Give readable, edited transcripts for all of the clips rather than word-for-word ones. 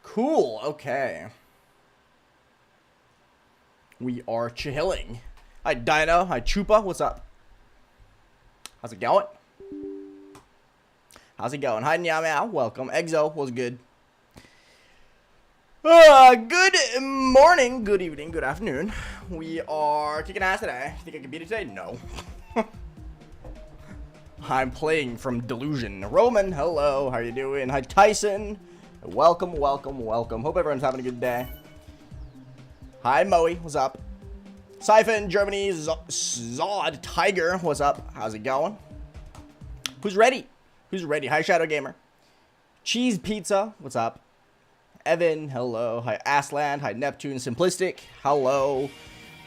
Cool, okay. We are chilling. Hi, Dino. Hi, Chupa. What's up? How's it going? How's it going? Hi, Meow Meow. Welcome. Exo. What's good? Good morning, good evening, good afternoon. We are kicking ass today. Think I can beat it today? No. I'm playing from Delusion. Roman, hello. How are you doing? Hi, Tyson. Welcome, welcome, welcome. Hope everyone's having a good day. Hi, Moe. What's up? Siphon, Germany, Zod, Tiger. What's up? How's it going? Who's ready? Who's ready? Hi, Shadow Gamer. Cheese Pizza. What's up? Evan, hello. Hi, Aslan. Hi, Neptune. Simplistic. Hello.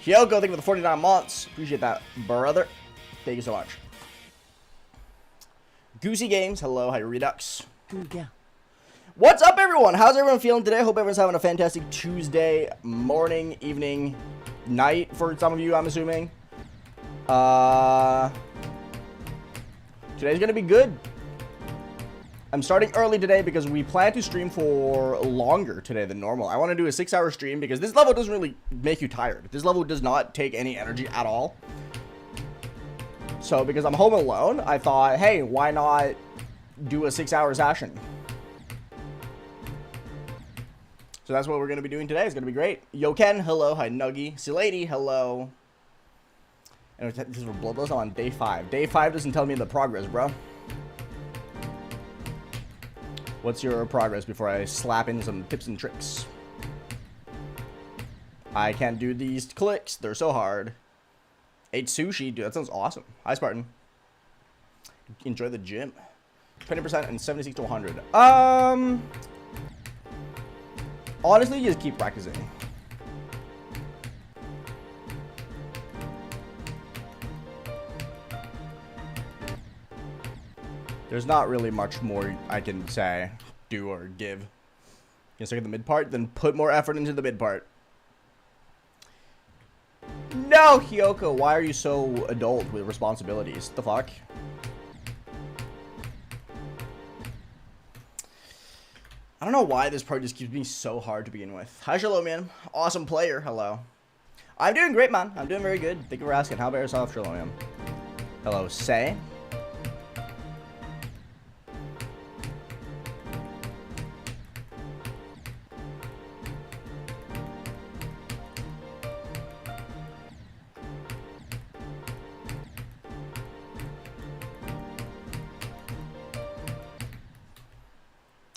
Hyoko, thank you for the 49 months. Appreciate that, brother. Thank you so much. Goosey Games. Hello. Hi, Redux. Yeah. What's up, everyone? How's everyone feeling today? Hope everyone's having a fantastic Tuesday morning, evening, night for some of you, I'm assuming. Today's going to be good. I'm starting early today because we plan to stream for longer today than normal. I want to do a 6-hour stream because this level doesn't really make you tired. This level does not take any energy at all. So because I'm home alone, I thought, hey, why not do a 6-hour session? So that's what we're going to be doing today. It's going to be great. Yo Ken, hello. Hi Nuggy. Silady, hello. And this is for Bloodlust on day 5. Day 5 doesn't tell me the progress, bro. What's your progress before I slap in some tips and tricks? I can't do these clicks. They're so hard. Ate sushi. Dude, that sounds awesome. Hi, Spartan. Enjoy the gym. 20% and 76 to 100. Honestly, you just keep practicing. There's not really much more I can say, do, or give. You can start at the mid part, then put more effort into the mid part. No, Hyoko, why are you so adult with responsibilities? The fuck? I don't know why this part just keeps being so hard to begin with. Hi, Shalom, man. Awesome player. Hello. I'm doing great, man. I'm doing very good. Thank you for asking. How about yourself, Shalom? Hello, Say.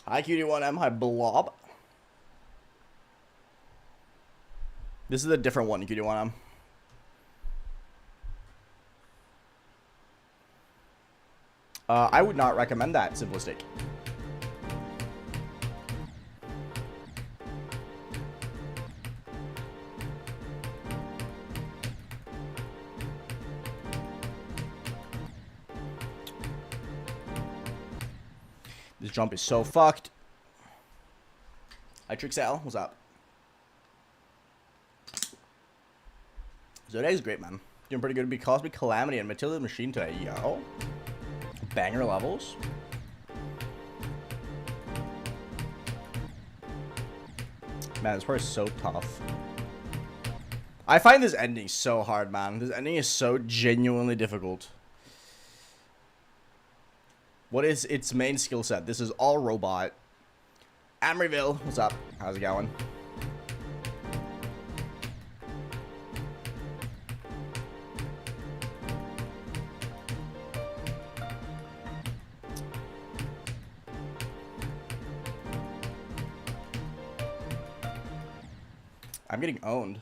Hi, QD1M. Hi, Blob. This is a different one, QD1M. I would not recommend that, Simplistic. This jump is so fucked. Hi, Trixel. What's up? Zodiac's great, man. Doing pretty good. Be Cosmic Calamity and Matilda the Machine today. Yo. Banger levels. Man, this part is so tough. I find this ending so hard, man. This ending is so genuinely difficult. What is its main skill set? This is all robot. Amoryville, what's up? How's it going? I'm getting owned.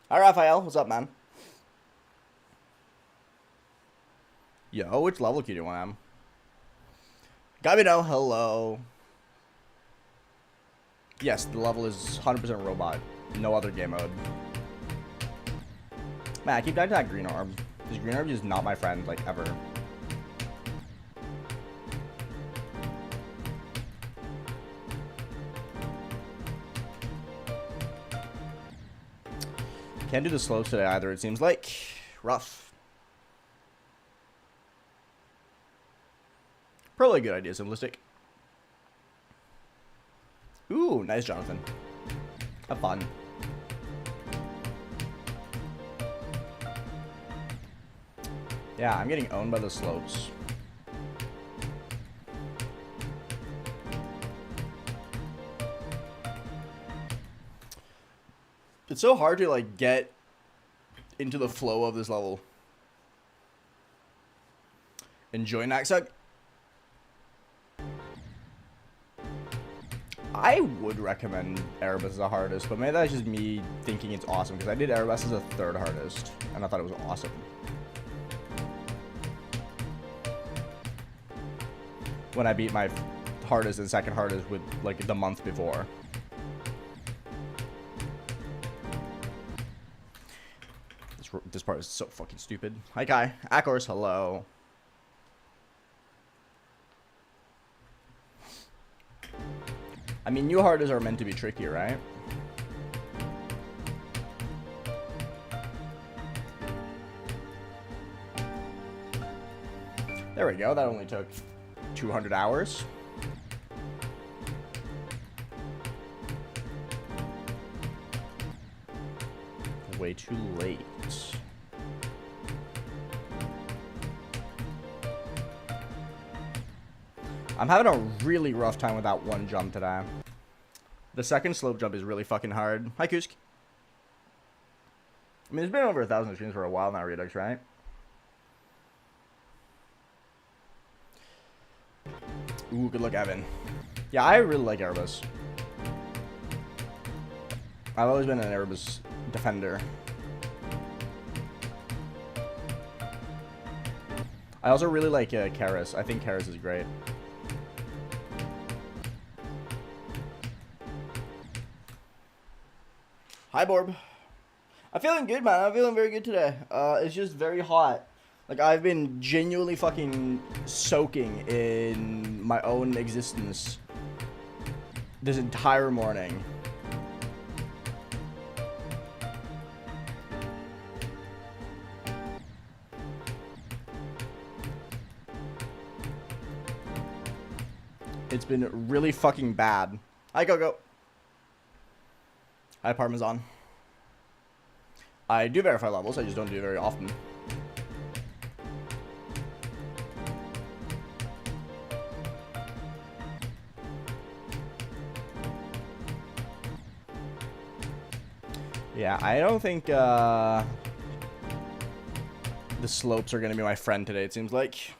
Hi, Raphael. What's up, man? Yo, which level can you do I am? Gabino, hello. Yes, the level is 100% robot. No other game mode. Man, I keep dying to that green orb. This green orb is not my friend, like, ever. Can't do the slopes today either, it seems like. Rough. Probably a good idea, Simplistic. Ooh, Ooh, nice, Jonathan. Have fun. Yeah, I'm getting owned by the slopes. It's so hard to, like, get into the flow of this level. Enjoy Naxxuk. I would recommend Erebus as the hardest, but maybe that's just me thinking it's awesome, because I did Erebus as a third hardest, and I thought it was awesome. When I beat my hardest and second hardest with, like, the month before. This part is so fucking stupid. Hi, Kai. Akors, hello. I mean, new hardest are meant to be tricky, right? There we go. That only took 200 hours. Way too late. I'm having a really rough time with that one jump today. The second slope jump is really fucking hard. Hi, Kusk. I mean, there's been over 1,000 streams for a while now, Redux, right? Ooh, good luck, Evan. Yeah, I really like Erebus. I've always been an Erebus defender. I also really like Karis. I think Karis is great. Hi, Borb. I'm feeling good, man. I'm feeling very good today. It's just very hot. Like, I've been genuinely fucking soaking in my own existence this entire morning. It's been really fucking bad. Hi, Gogo. Hi, Parmesan. I do verify levels, I just don't do it very often. Yeah, I don't think the slopes are going to be my friend today, it seems like.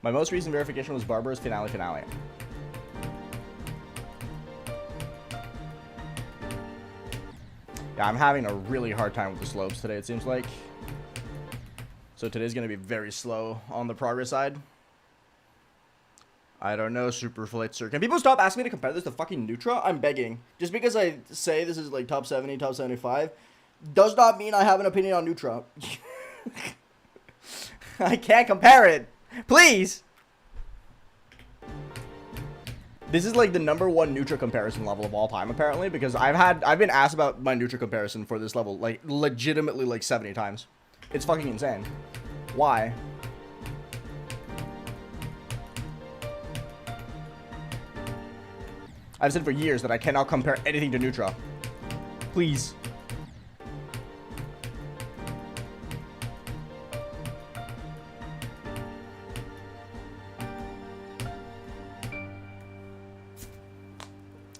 My most recent verification was Barbarous Finale. Yeah, I'm having a really hard time with the slopes today, it seems like. So today's going to be very slow on the progress side. I don't know, Super Flitzer. Can people stop asking me to compare this to fucking Nutra? I'm begging. Just because I say this is like top 70, top 75, does not mean I have an opinion on Nutra. I can't compare it. Please. This is like the #1 Nutra comparison level of all time, apparently, because I've been asked about my Nutra comparison for this level, like, legitimately like 70 times. It's fucking insane. Why? I've said for years that I cannot compare anything to Nutra. Please.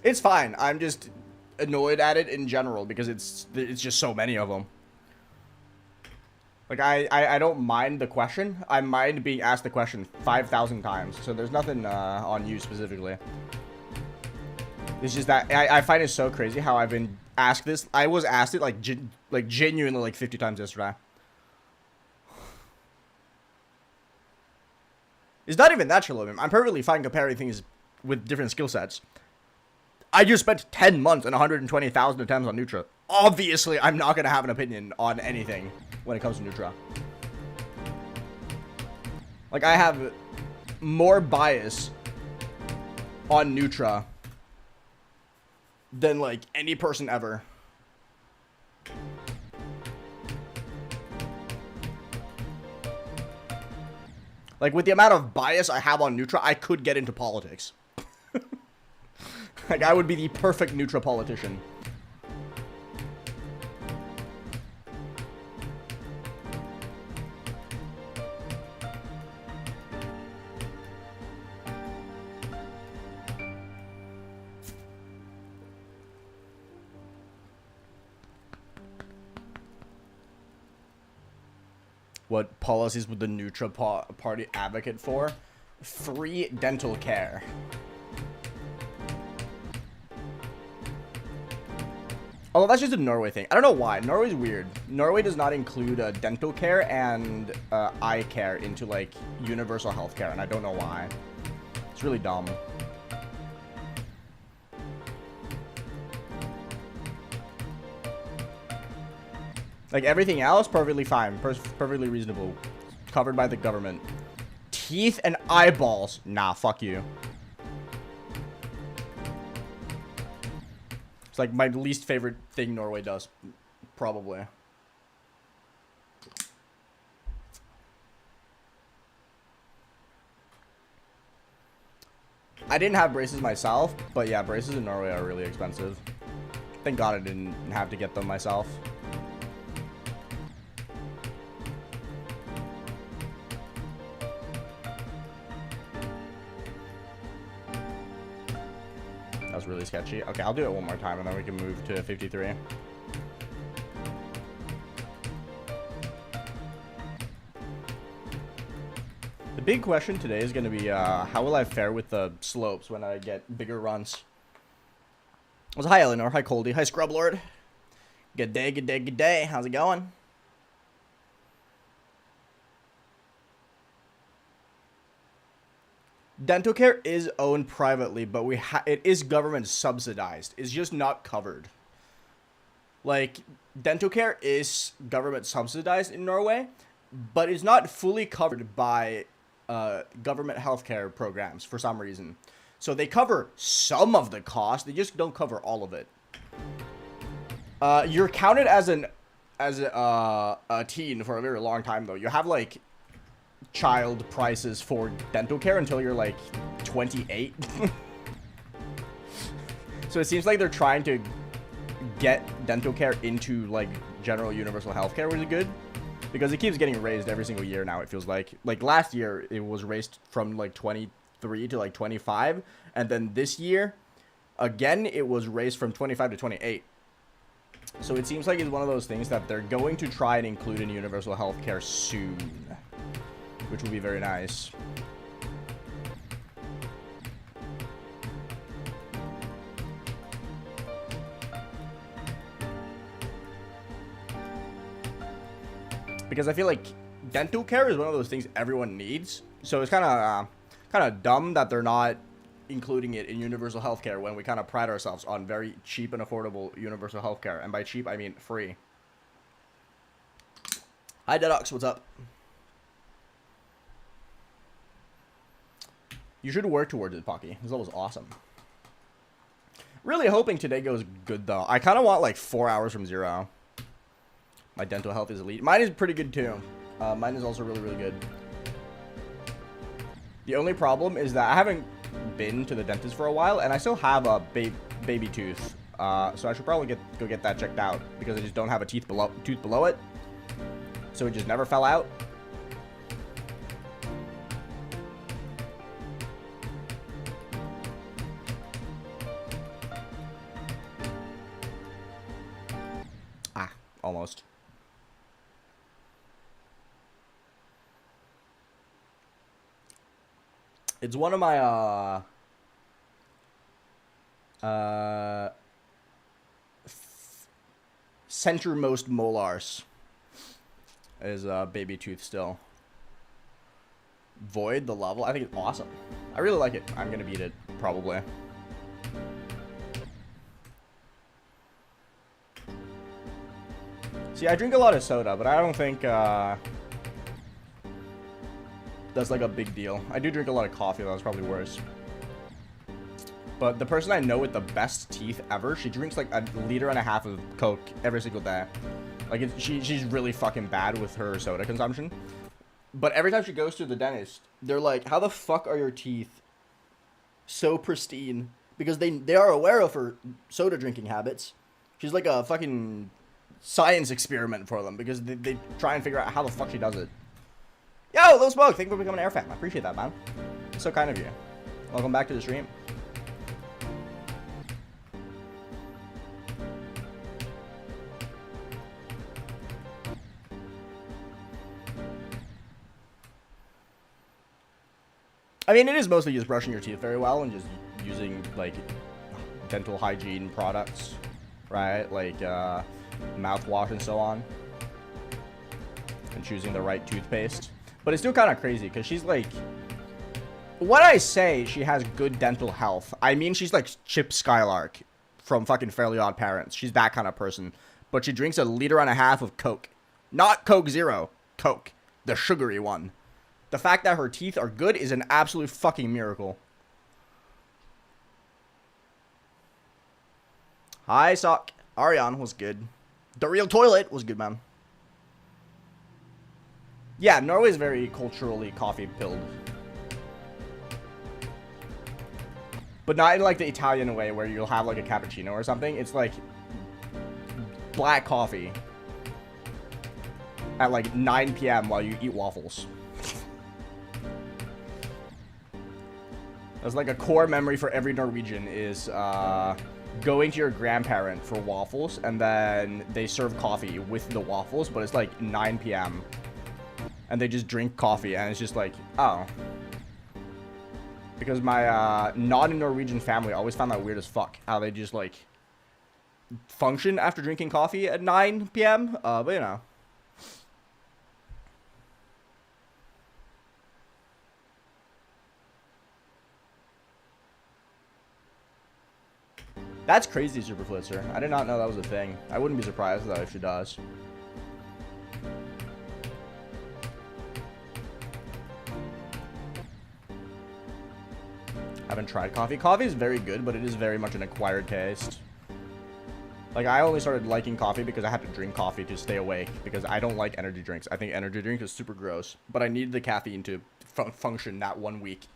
It's fine. I'm just annoyed at it in general because it's just so many of them. Like, I don't mind the question. I mind being asked the question 5,000 times. So there's nothing on you specifically. It's just that I find it so crazy how I've been asked this. I was asked it like genuinely like 50 times yesterday. It's not even that chill of him. I'm perfectly fine comparing things with different skill sets. I just spent 10 months and 120,000 attempts on Nutra. Obviously, I'm not going to have an opinion on anything when it comes to Nutra. Like, I have more bias on Nutra than, like, any person ever. Like, with the amount of bias I have on Nutra, I could get into politics. Like, I would be the perfect Nutra politician. What policies would the Nutra party advocate for? Free dental care. Although that's just a Norway thing. I don't know why. Norway's weird. Norway does not include dental care and eye care into, like, universal health care, and I don't know why. It's really dumb. Like, everything else, perfectly fine. Perfectly reasonable. Covered by the government. Teeth and eyeballs. Nah, fuck you. It's like my least favorite thing Norway does. Probably. I didn't have braces myself, but yeah, braces in Norway are really expensive. Thank God I didn't have to get them myself. That was really sketchy. Okay, I'll do it one more time and then we can move to 53. The big question today is going to be how will I fare with the slopes when I get bigger runs? Well, hi Eleanor, hi Coldy, hi Scrublord. Good day, good day, good day. How's it going? Dental care is owned privately, but it is government subsidized. It's just not covered. Like, dental care is government subsidized in Norway, but it's not fully covered by government healthcare programs for some reason. So they cover some of the cost, they just don't cover all of it. You're counted as a teen for a very long time though. You have like child prices for dental care until you're like 28. So it seems like they're trying to get dental care into like general universal healthcare, which is good because it keeps getting raised every single year now. It feels like last year it was raised from like 23 to like 25, and then this year again it was raised from 25 to 28. So it seems like it's one of those things that they're going to try and include in universal healthcare soon, which will be very nice. Because I feel like dental care is one of those things everyone needs. So it's kind of dumb that they're not including it in universal healthcare when we kind of pride ourselves on very cheap and affordable universal healthcare. And by cheap, I mean free. Hi, Dedox. What's up? You should work towards it, Pocky. This level's awesome. Really hoping today goes good, though. I kind of want, like, 4 hours from 0. My dental health is elite. Mine is pretty good, too. Mine is also really, really good. The only problem is that I haven't been to the dentist for a while, and I still have a baby tooth. So I should probably go get that checked out, because I just don't have a tooth below it. So it just never fell out. Almost. It's one of my centermost molars is baby tooth still. Void the level. I think it's awesome. I really like it. I'm gonna beat it probably. See, I drink a lot of soda, but I don't think that's like a big deal. I do drink a lot of coffee, though. That's probably worse. But the person I know with the best teeth ever, she drinks like 1.5 liters of Coke every single day. Like, she's really fucking bad with her soda consumption. But every time she goes to the dentist, they're like, how the fuck are your teeth so pristine? Because they are aware of her soda drinking habits. She's like a fucking science experiment for them because they try and figure out how the fuck she does it. Yo, Lil Smoke, thank you for becoming an Air fan. I appreciate that, man. It's so kind of you. Welcome back to the stream. I mean, it is mostly just brushing your teeth very well and just using, like, dental hygiene products, right? Like, mouthwash and so on. And choosing the right toothpaste. But it's still kind of crazy, because she's, like... When I say she has good dental health, I mean she's like Chip Skylark from fucking Fairly Odd Parents. She's that kind of person. But she drinks 1.5 liters of Coke. Not Coke Zero. Coke. The sugary one. The fact that her teeth are good is an absolute fucking miracle. Hi, Sock. Ariane was good. The Real Toilet was good, man. Yeah, Norway's very culturally coffee-pilled. But not in, like, the Italian way where you'll have, like, a cappuccino or something. It's, like, black coffee at, like, 9 p.m. while you eat waffles. That's like a core memory for every Norwegian is going to your grandparent for waffles, and then they serve coffee with the waffles, but it's like 9 p.m. and they just drink coffee, and it's just like, oh. Because my non-Norwegian family always found that weird as fuck, how they just like function after drinking coffee at 9 p.m. But you know. That's crazy, Super Flitzer. I did not know that was a thing. I wouldn't be surprised though if she does. Haven't tried coffee. Coffee is very good, but it is very much an acquired taste. Like, I only started liking coffee because I had to drink coffee to stay awake, because I don't like energy drinks. I think energy drink is super gross, but I need the caffeine to function that 1 week.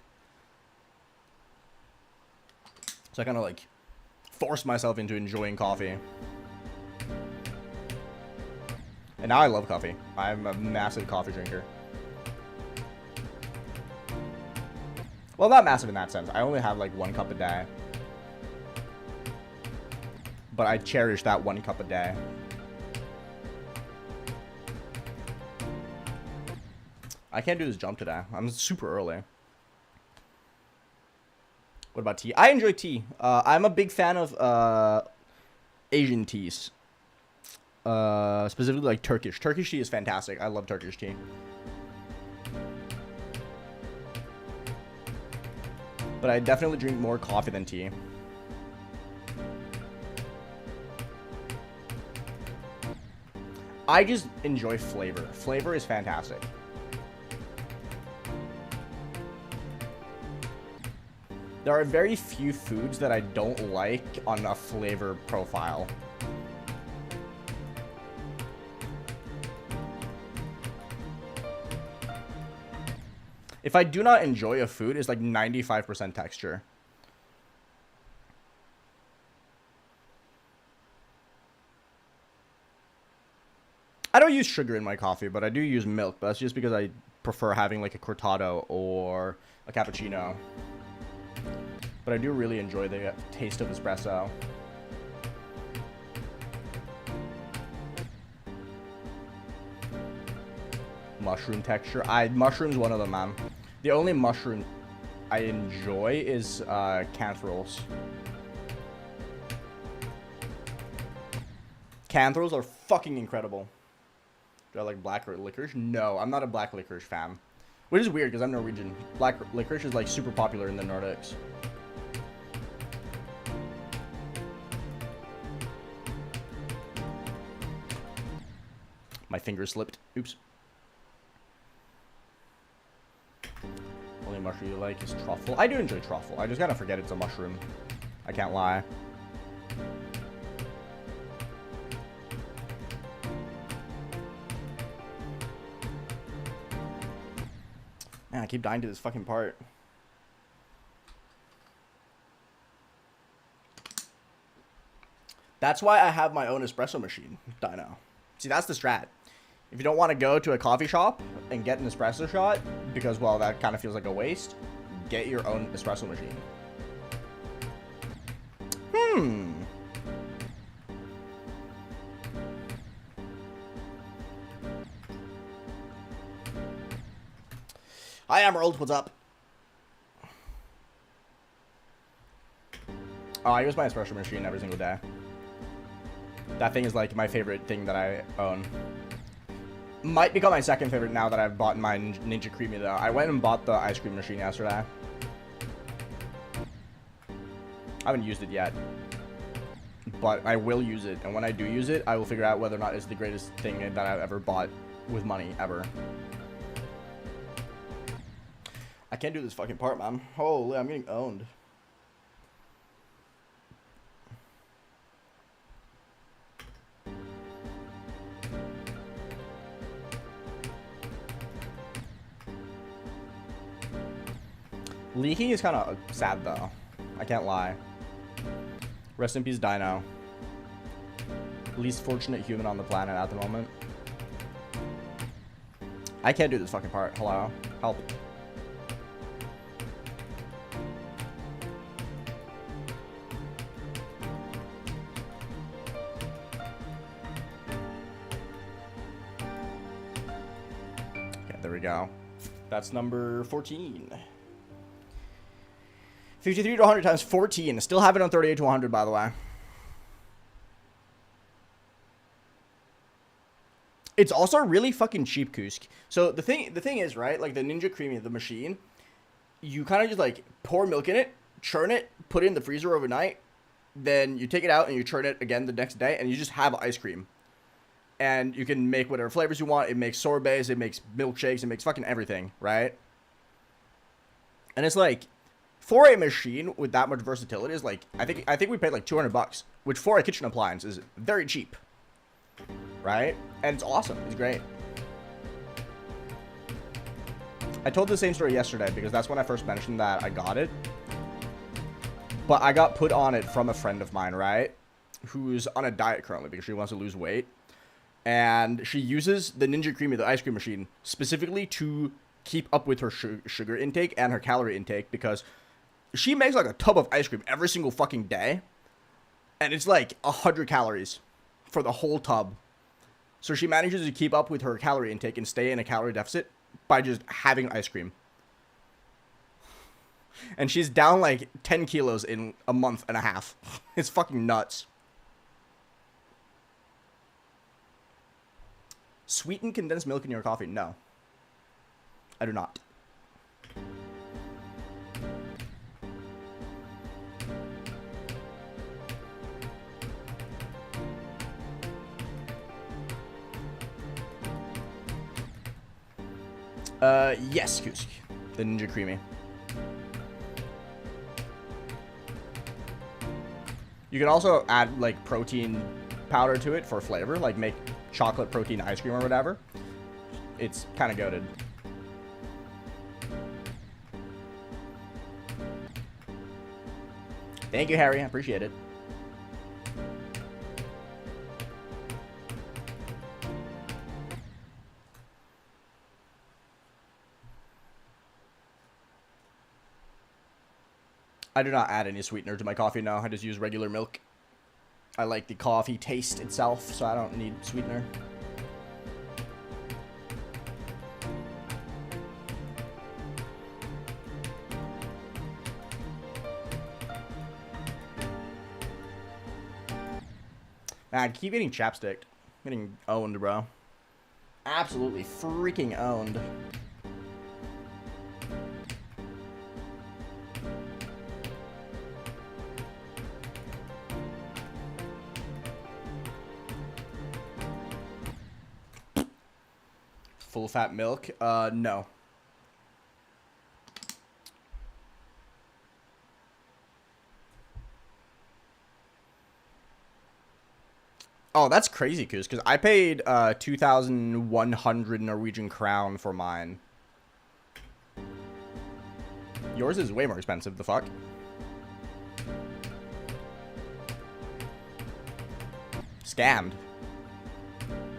So I kind of like forced myself into enjoying coffee. And now I love coffee. I'm a massive coffee drinker. Well, not massive in that sense. I only have like 1 cup a day. But I cherish that 1 cup a day. I can't do this jump today. I'm super early. What about tea? I enjoy tea. I'm a big fan of Asian teas. Specifically like Turkish. Turkish tea is fantastic. I love Turkish tea. But I definitely drink more coffee than tea. I just enjoy flavor. Flavor is fantastic. There are very few foods that I don't like on a flavor profile. If I do not enjoy a food, it's like 95% texture. I don't use sugar in my coffee, but I do use milk. But that's just because I prefer having like a cortado or a cappuccino. But I do really enjoy the taste of espresso. Mushroom texture. Mushroom's one of them, man. The only mushroom I enjoy is cantherols. Cantherols are fucking incredible. Do I like black licorice? No, I'm not a black licorice fan. Which is weird because I'm Norwegian. Black licorice is like super popular in the Nordics. My finger slipped. Oops. Only mushroom you like is truffle. I do enjoy truffle. I just gotta forget it's a mushroom. I can't lie. Man, I keep dying to this fucking part. That's why I have my own espresso machine, Dino. See, that's the strat. If you don't want to go to a coffee shop and get an espresso shot, because, well, that kind of feels like a waste, get your own espresso machine. Hi, Emerald. What's up? Oh, I use my espresso machine every single day. That thing is like my favorite thing that I own. Might become my second favorite now that I've bought my Ninja Creami though. I went and bought the ice cream machine yesterday. I haven't used it yet. But I will use it. And when I do use it, I will figure out whether or not it's the greatest thing that I've ever bought with money, ever. I can't do this fucking part, man. Holy, I'm getting owned. Leaking is kind of sad, though. I can't lie. Rest in peace, Dino. Least fortunate human on the planet at the moment. I can't do this fucking part. Hello? Help. Okay, there we go. That's number 14. 53 to 100 times 14. Still have it on 38 to 100, by the way. It's also really fucking cheap, Kusk. So the thing is, right, like the Ninja Creami, the machine, you kind of just like pour milk in it, churn it, put it in the freezer overnight, then you take it out and you churn it again the next day, and you just have ice cream. And you can make whatever flavors you want. It makes sorbets, it makes milkshakes, it makes fucking everything, right? And it's like, for a machine with that much versatility, is like, I think we paid like $200, which for a kitchen appliance is very cheap, right? And it's awesome. It's great. I told the same story yesterday because that's when I first mentioned that I got it. But I got put on it from a friend of mine, right? Who's on a diet currently because she wants to lose weight. And she uses the Ninja Creami, the ice cream machine, specifically to keep up with her sugar intake and her calorie intake, because she makes like a tub of ice cream every single fucking day. And it's like 100 calories for the whole tub. So she manages to keep up with her calorie intake and stay in a calorie deficit by just having ice cream. And she's down like 10 kilos in a month and a half. It's fucking nuts. Sweeten condensed milk in your coffee? No. I do not. Yes, Kusk. The Ninja Creami. You can also add, like, protein powder to it for flavor. Like, make chocolate protein ice cream or whatever. It's kind of goated. Thank you, Harry. I appreciate it. I do not add any sweetener to my coffee now. I just use regular milk. I like the coffee taste itself, so I don't need sweetener. Man, I keep getting chapsticked. Getting owned, bro. Absolutely freaking owned. Full fat milk? No. Oh, that's crazy, Kuz, because I paid 2,100 Norwegian crown for mine. Yours is way more expensive, the fuck? Scammed.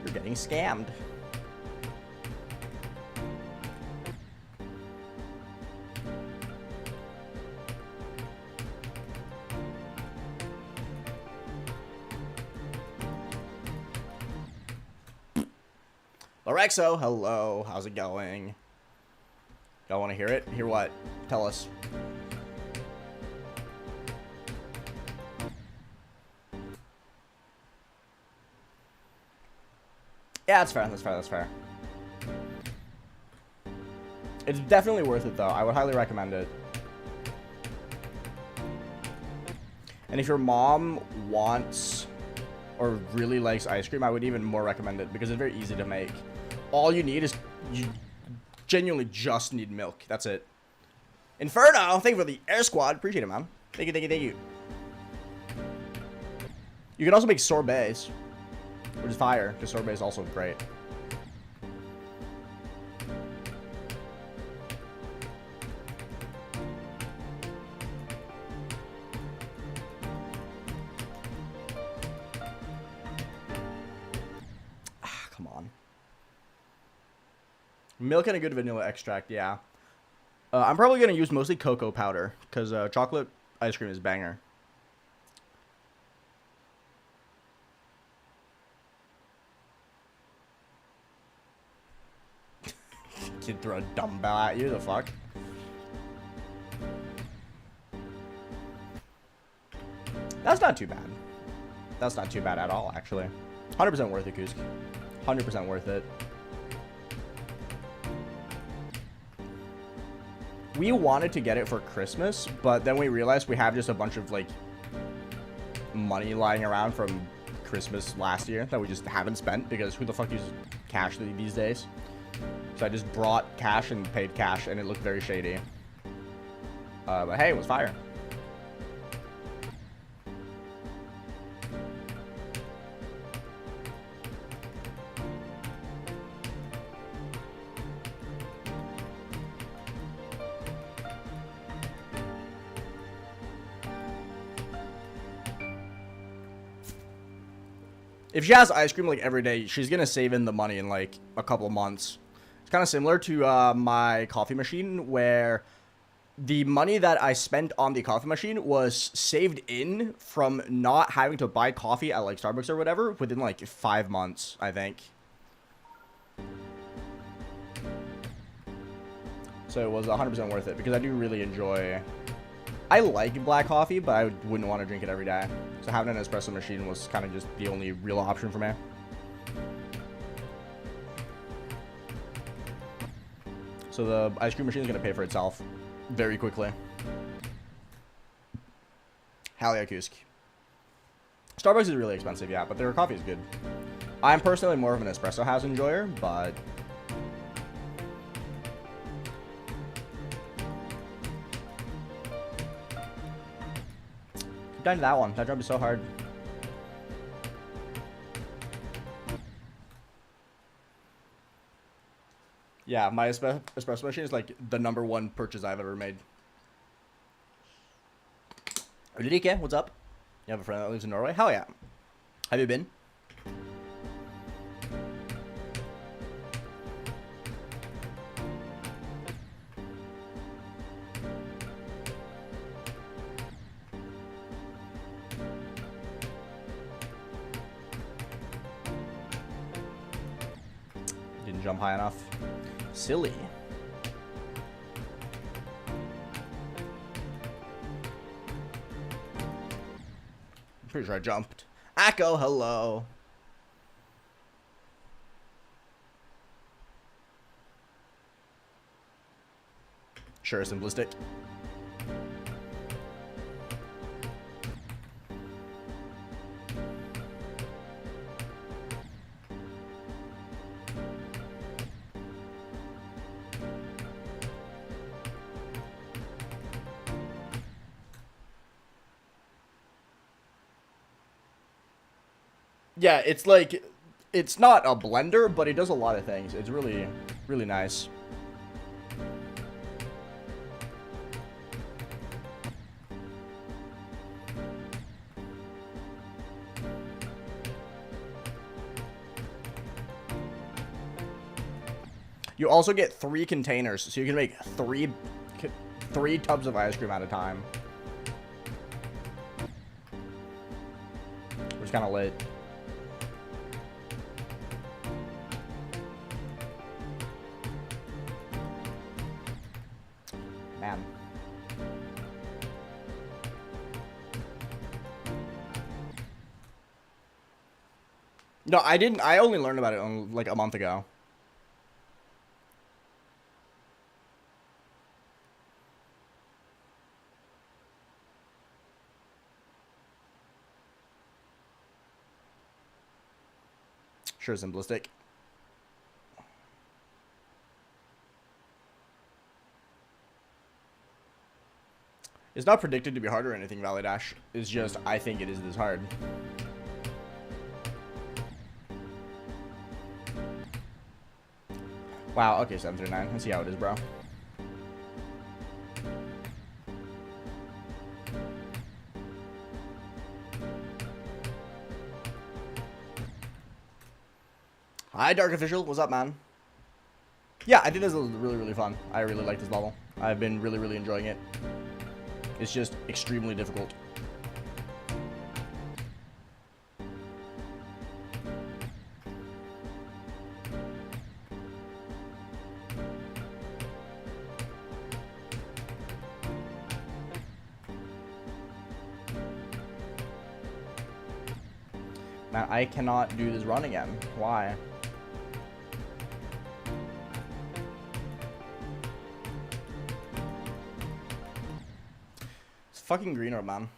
You're getting scammed. Lorexo, hello. How's it going? Y'all want to hear it? Hear what? Tell us. Yeah, that's fair. That's fair. That's fair. It's definitely worth it, though. I would highly recommend it. And if your mom wants or really likes ice cream, I would even more recommend it because it's very easy to make. All you need is, you genuinely just need milk. That's it. Inferno, thank you for the air squad. Appreciate it, man. Thank you, thank you, thank you. You can also make sorbets, which is fire, because sorbet is also great. Come on. Milk and a good vanilla extract, yeah. I'm probably going to use mostly cocoa powder, because chocolate ice cream is banger. Kid throw a dumbbell at you, the fuck? That's not too bad. That's not too bad at all, actually. 100% worth it, Kusk. 100% worth it. We wanted to get it for Christmas, but then we realized we have just a bunch of, like, money lying around from Christmas last year that we just haven't spent, because who the fuck uses cash these days? So I just brought cash and paid cash, and it looked very shady. But hey, it was fire. If she has ice cream like every day, she's gonna save in the money in like a couple months. It's kind of similar to my coffee machine, where the money that I spent on the coffee machine was saved in from not having to buy coffee at like Starbucks or whatever within like 5 months, I think. So it was 100% worth it because I do really enjoy... I like black coffee, but I wouldn't want to drink it every day. So having an espresso machine was kind of just the only real option for me. So the ice cream machine is going to pay for itself very quickly. Hell yeah, Kusk. Starbucks is really expensive, yeah, but their coffee is good. I'm personally more of an espresso house enjoyer, but... Keep down to that one. That job is so hard. Yeah, my espresso machine is like the #1 purchase I've ever made. Ulrike, what's up? You have a friend that lives in Norway? Hell yeah. Have you been? Didn't jump high enough. Silly. I'm pretty sure I jumped. Akko, hello. Sure, simplistic. Yeah, it's like, it's not a blender, but it does a lot of things. It's really, really nice. You also get 3 containers, so you can make 3 tubs of ice cream at a time. Which is kind of lit. Man. No, I didn't. I only learned about it like a month ago. Sure, simplistic. It's not predicted to be hard or anything, Valley Dash. It's just, I think it is this hard. Wow, okay, 739. Let's see how it is, bro. Hi, Dark Official. What's up, man? Yeah, I think this is really, really fun. I really like this level. I've been really, really enjoying it. It's just extremely difficult. Man, I cannot do this run again. Why? It's fucking green orb, man.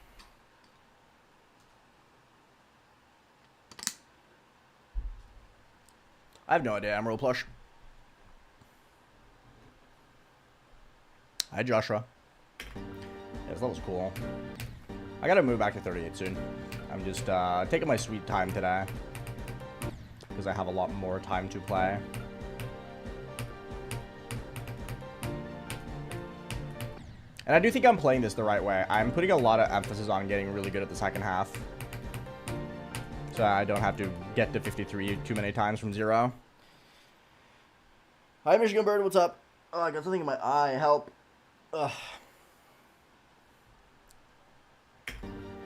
I have no idea. Emerald plush. Hi, Joshua. Yeah, this level's cool. I gotta move back to 38 soon. I'm just taking my sweet time today because I have a lot more time to play. And I do think I'm playing this the right way. I'm putting a lot of emphasis on getting really good at the second half, so I don't have to get to 53 too many times from 0. Hi, Michigan Bird. What's up? Oh, I got something in my eye. Help. Ugh.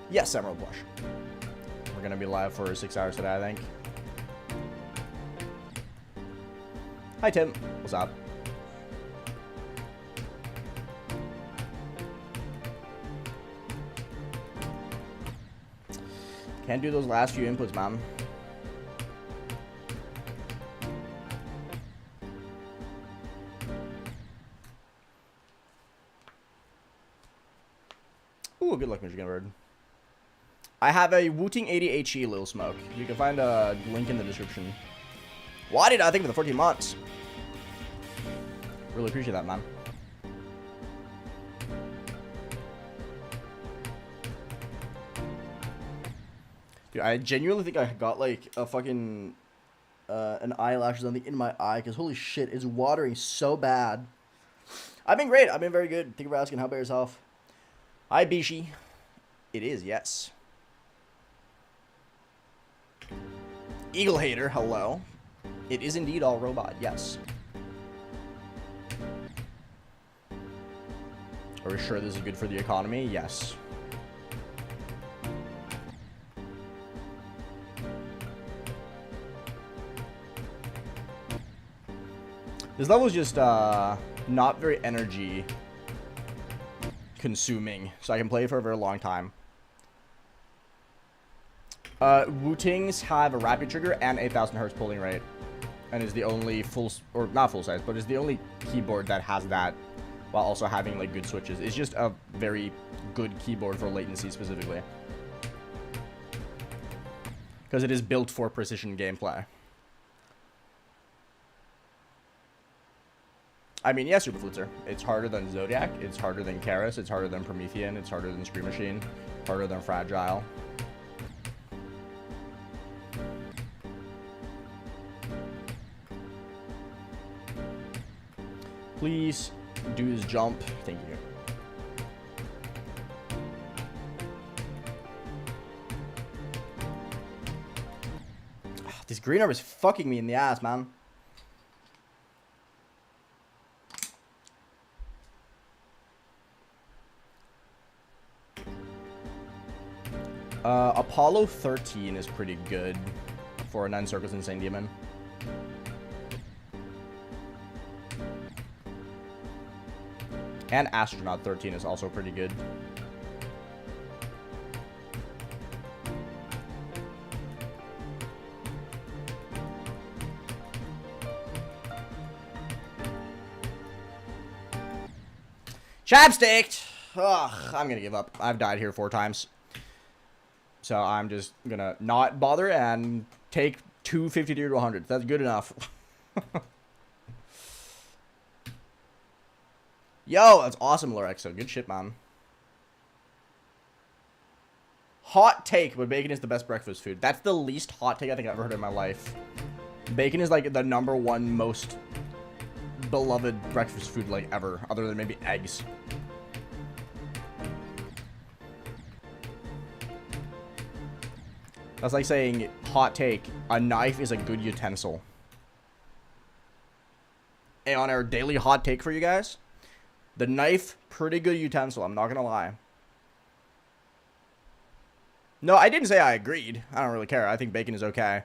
Yes, Emerald Plush. We're going to be live for 6 hours today, I think. Hi, Tim. What's up? Can't do those last few inputs, man. Ooh, good luck, Michigan Bird. I have a Wooting 80 HE Lil Smoke. You can find a link in the description. Why did I think for the 14 months? Really appreciate that, man. Dude, I genuinely think I got like a fucking an eyelash or something in my eye because holy shit, it's watering so bad. I've been great. I've been very good. Thank you for asking. How about yourself? Hi, Bishi. It is, yes. Eagle Hater, hello. It is indeed all robot, yes. Are we sure this is good for the economy? Yes. This level is just not very energy consuming, so I can play for a very long time. Wootings have a rapid trigger and 8,000 hertz pulling rate, and is the only full, or not full size, but is the only keyboard that has that, while also having like good switches. It's just a very good keyboard for latency specifically, because it is built for precision gameplay. I mean, yes, Super Flutzer. It's harder than Zodiac. It's harder than Karis. It's harder than Promethean. It's harder than Scream Machine. Harder than Fragile. Please do this jump. Thank you. This green orb is fucking me in the ass, man. Apollo 13 is pretty good for a 9 circles insane demon. And Astronaut 13 is also pretty good. Chapstick! Ugh, I'm gonna give up. I've died here 4 times. So I'm just gonna not bother and take 253 to 100. That's good enough. Yo, that's awesome, Lorexa. Good shit, man. Hot take, but bacon is the best breakfast food. That's the least hot take I think I've ever heard in my life. Bacon is like the #1 most beloved breakfast food like ever, other than maybe eggs. That's like saying, hot take, a knife is a good utensil. AeonAir daily hot take for you guys. The knife, pretty good utensil, I'm not gonna lie. No, I didn't say I agreed. I don't really care. I think bacon is okay.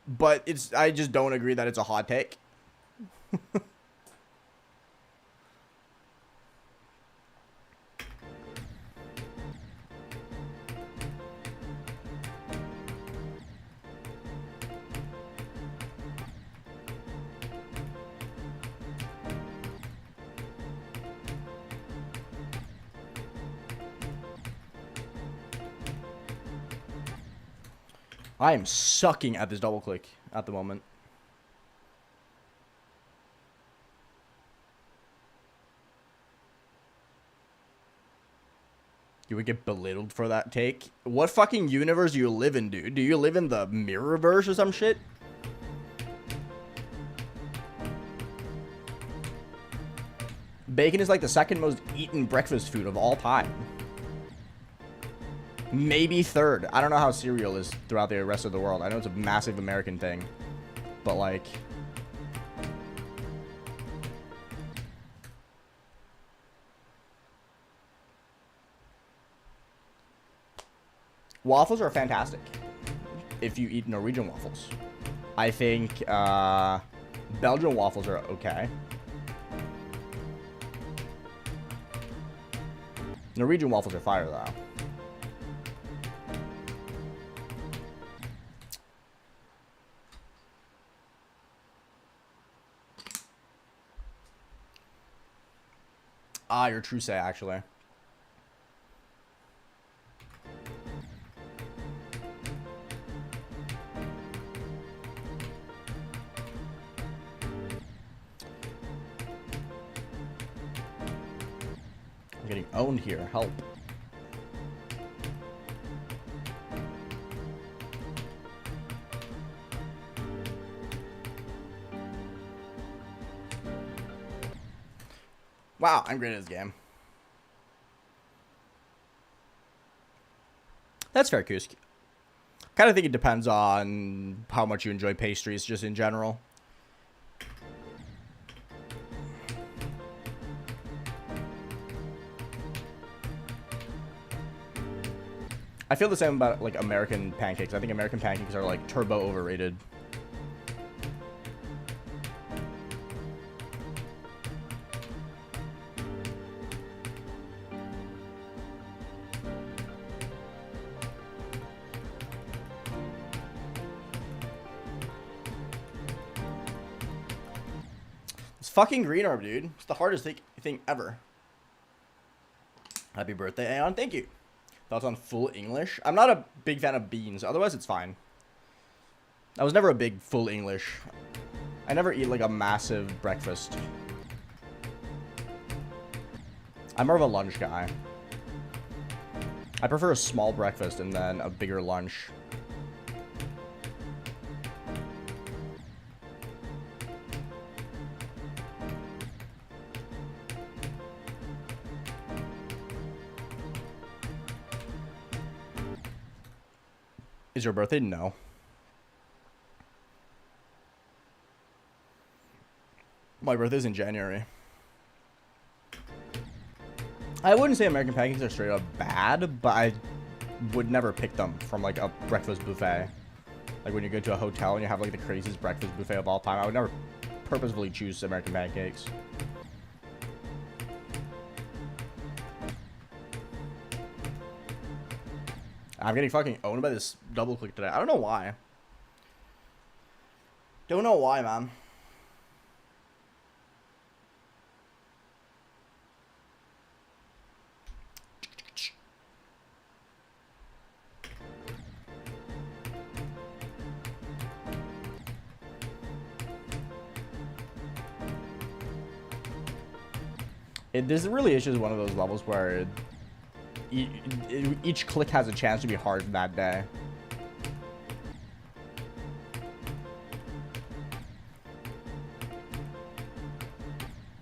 But I just don't agree that it's a hot take. I am sucking at this double click at the moment. You would get belittled for that take? What fucking universe do you live in, dude? Do you live in the Mirrorverse or some shit? Bacon is like the 2nd most eaten breakfast food of all time. Maybe 3rd. I don't know how cereal is throughout the rest of the world. I know it's a massive American thing. But like... waffles are fantastic. If you eat Norwegian waffles. I think Belgian waffles are okay. Norwegian waffles are fire though. Ah, you're true say, actually. I'm getting owned here. Help. Wow, I'm great at this game. That's fair, Kusk. Kind of think it depends on how much you enjoy pastries, just in general. I feel the same about, like, American pancakes. I think American pancakes are, like, turbo overrated. Fucking green orb, dude. It's the hardest thing ever. Happy birthday, Aeon. Thank you. Thoughts on full English? I'm not a big fan of beans. Otherwise, it's fine. I was never a big full English. I never eat, like, a massive breakfast. I'm more of a lunch guy. I prefer a small breakfast and then a bigger lunch. Is your birthday? No. My birthday's in January. I wouldn't say American pancakes are straight up bad, but would never pick them from like a breakfast buffet. Like when you go to a hotel and you have like the craziest breakfast buffet of all time, I would never purposefully choose American pancakes. I'm getting fucking owned by this double click today. I don't know why. Don't know why, man. This really is just one of those levels where each click has a chance to be hard that day.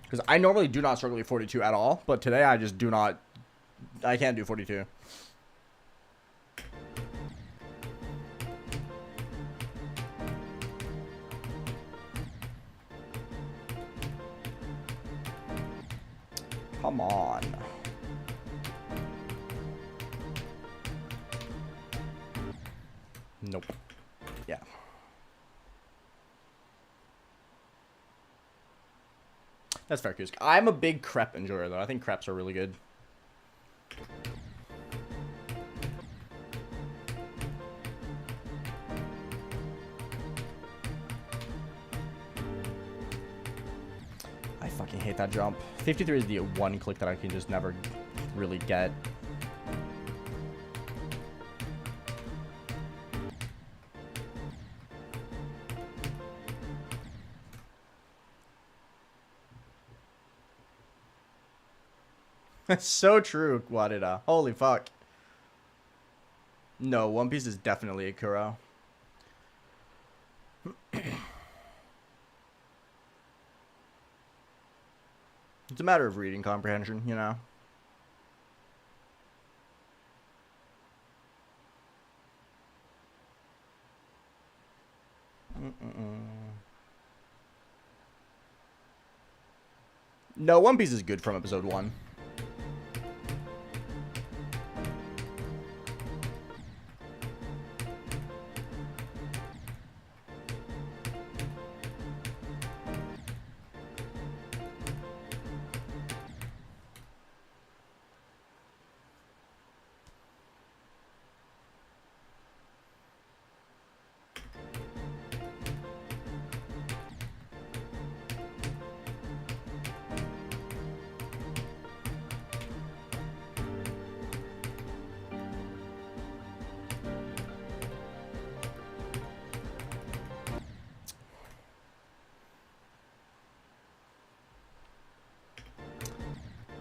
Because I normally do not struggle with 42 at all, but today I just do not. I can't do 42. Come on. Nope. Yeah. That's fair, Kusk. I'm a big crepe enjoyer, though. I think crepes are really good. I fucking hate that jump. 53 is the one click that I can just never really get. That's so true, Guadida. Holy fuck. No, One Piece is definitely a Kuro. It's a matter of reading comprehension, you know? No, One Piece is good from episode 1.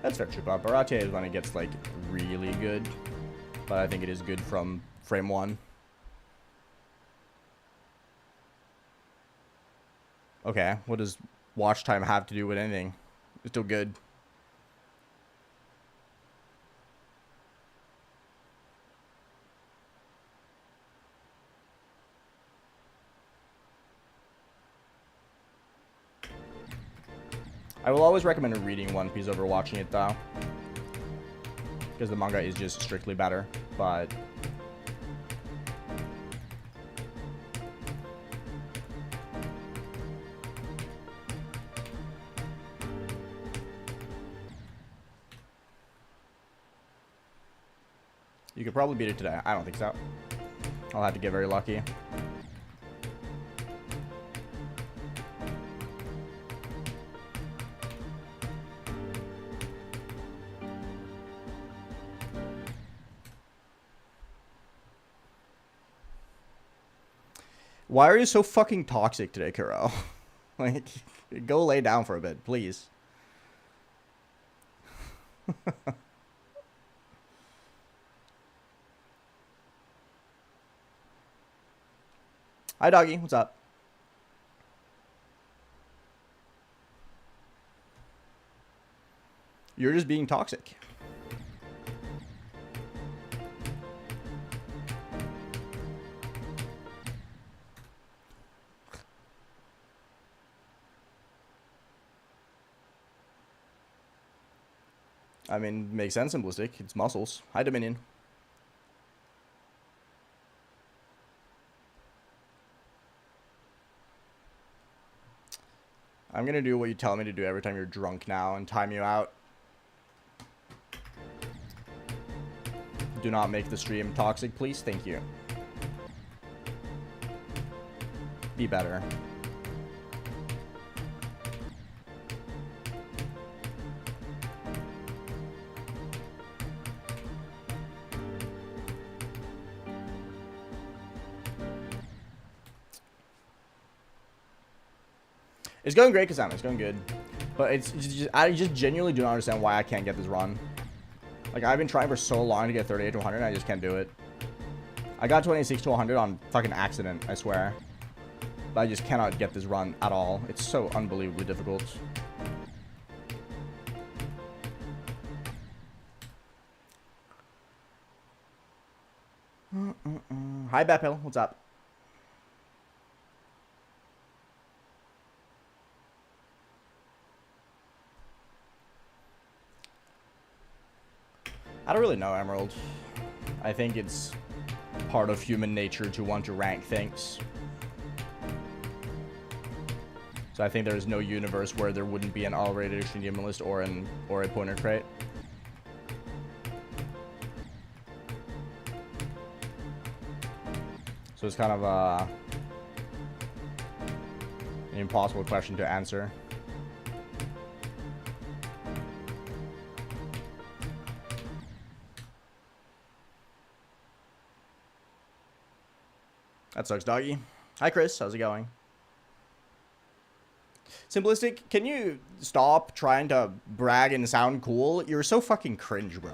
That's fair, Chupa. Baratie is when it gets, like, really good. But I think it is good from frame 1. Okay, what does watch time have to do with anything? It's still good. I will always recommend reading One Piece over watching it, though. Because the manga is just strictly better, but... You could probably beat it today. I don't think so. I'll have to get very lucky. Why are you so fucking toxic today, Kuro? Like, go lay down for a bit, please. Hi, doggy. What's up? You're just being toxic. I mean, makes sense, simplistic. It's muscles. Hi, Dominion. gonna do what you tell me to do every time you're drunk now and time you out. Do not make the stream toxic, please. Thank you. Be better. It's going great, Kasama. It's going good. But it's just, I just genuinely do not understand why I can't get this run. Like, I've been trying for so long to get 38 to 100, and I just can't do it. I got 26 to 100 on fucking accident, I swear. But I just cannot get this run at all. It's so unbelievably difficult. Hi, Bepil. What's up? I don't really know, Emerald. I think it's part of human nature to want to rank things. So I think there is no universe where there wouldn't be an all-rated extreme demonlist or a pointer crate. So it's kind of an impossible question to answer. That sucks, doggy. Hi, Chris. How's it going? Simplistic, can you stop trying to brag and sound cool? You're so fucking cringe, bro.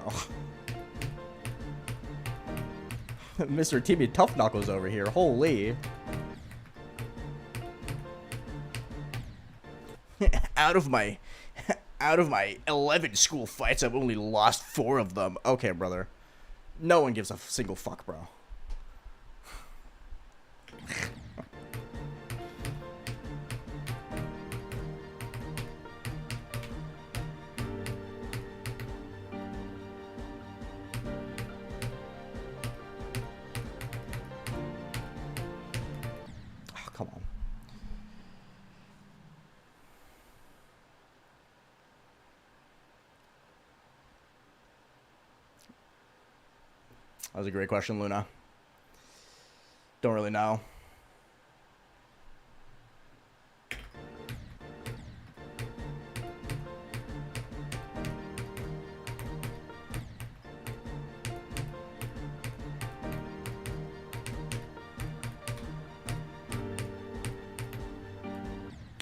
Mr. TB Tough Knuckles over here. Holy. out of my 11 school fights, I've only lost 4 of them. Okay, brother. No one gives a single fuck, bro. Oh, come on. That was a great question, Luna. Don't really know.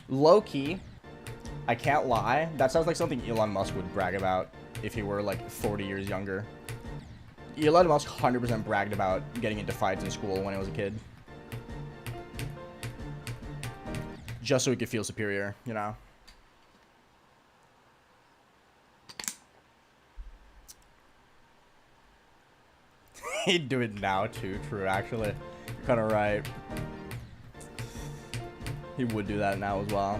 Low-key, I can't lie, that sounds like something Elon Musk would brag about if he were like 40 years younger. Elon Musk 100% bragged about getting into fights in school when he was a kid. Just so he could feel superior, you know? He'd do it now too, true, actually. You're kind of right. He would do that now as well.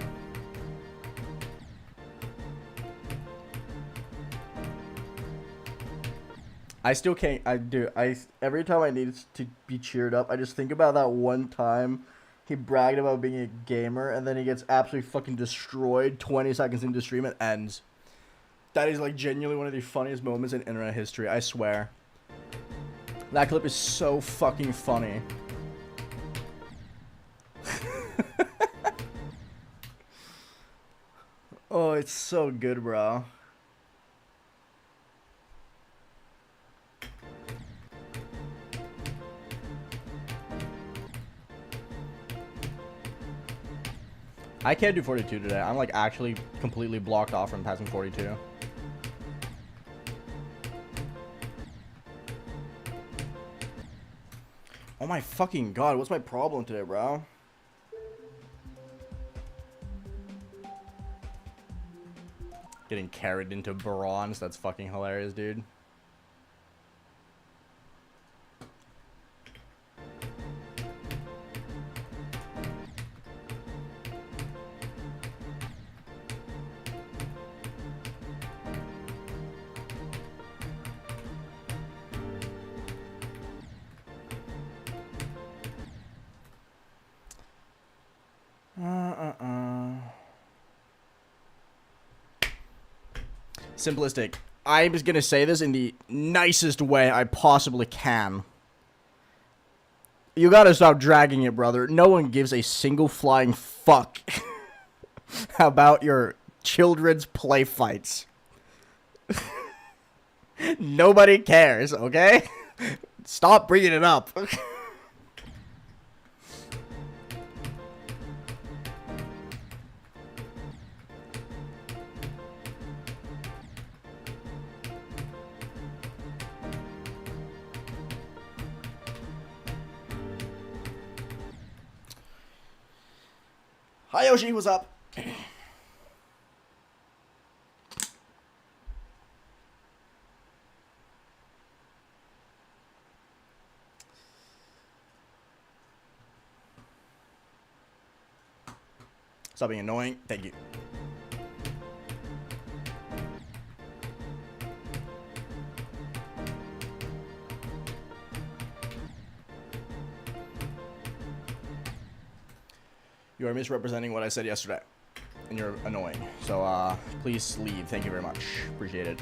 I still can't, every time I need to be cheered up, I just think about that one time he bragged about being a gamer, and then he gets absolutely fucking destroyed 20 seconds into stream and ends. That is, like, genuinely one of the funniest moments in internet history, I swear. That clip is so fucking funny. Oh, it's so good, bro. I can't do 42 today. I'm like actually completely blocked off from passing 42. Oh my fucking god, what's my problem today, bro? Getting carried into bronze, that's fucking hilarious, dude. Simplistic. I'm just gonna say this in the nicest way I possibly can. You gotta stop dragging it, brother. No one gives a single flying fuck about your children's play fights. Nobody cares, okay? Stop bringing it up. Hi Yoshi, what's up? Stop being annoying. Thank you. You are misrepresenting what I said yesterday, and you're annoying. So, please leave. Thank you very much. Appreciate it.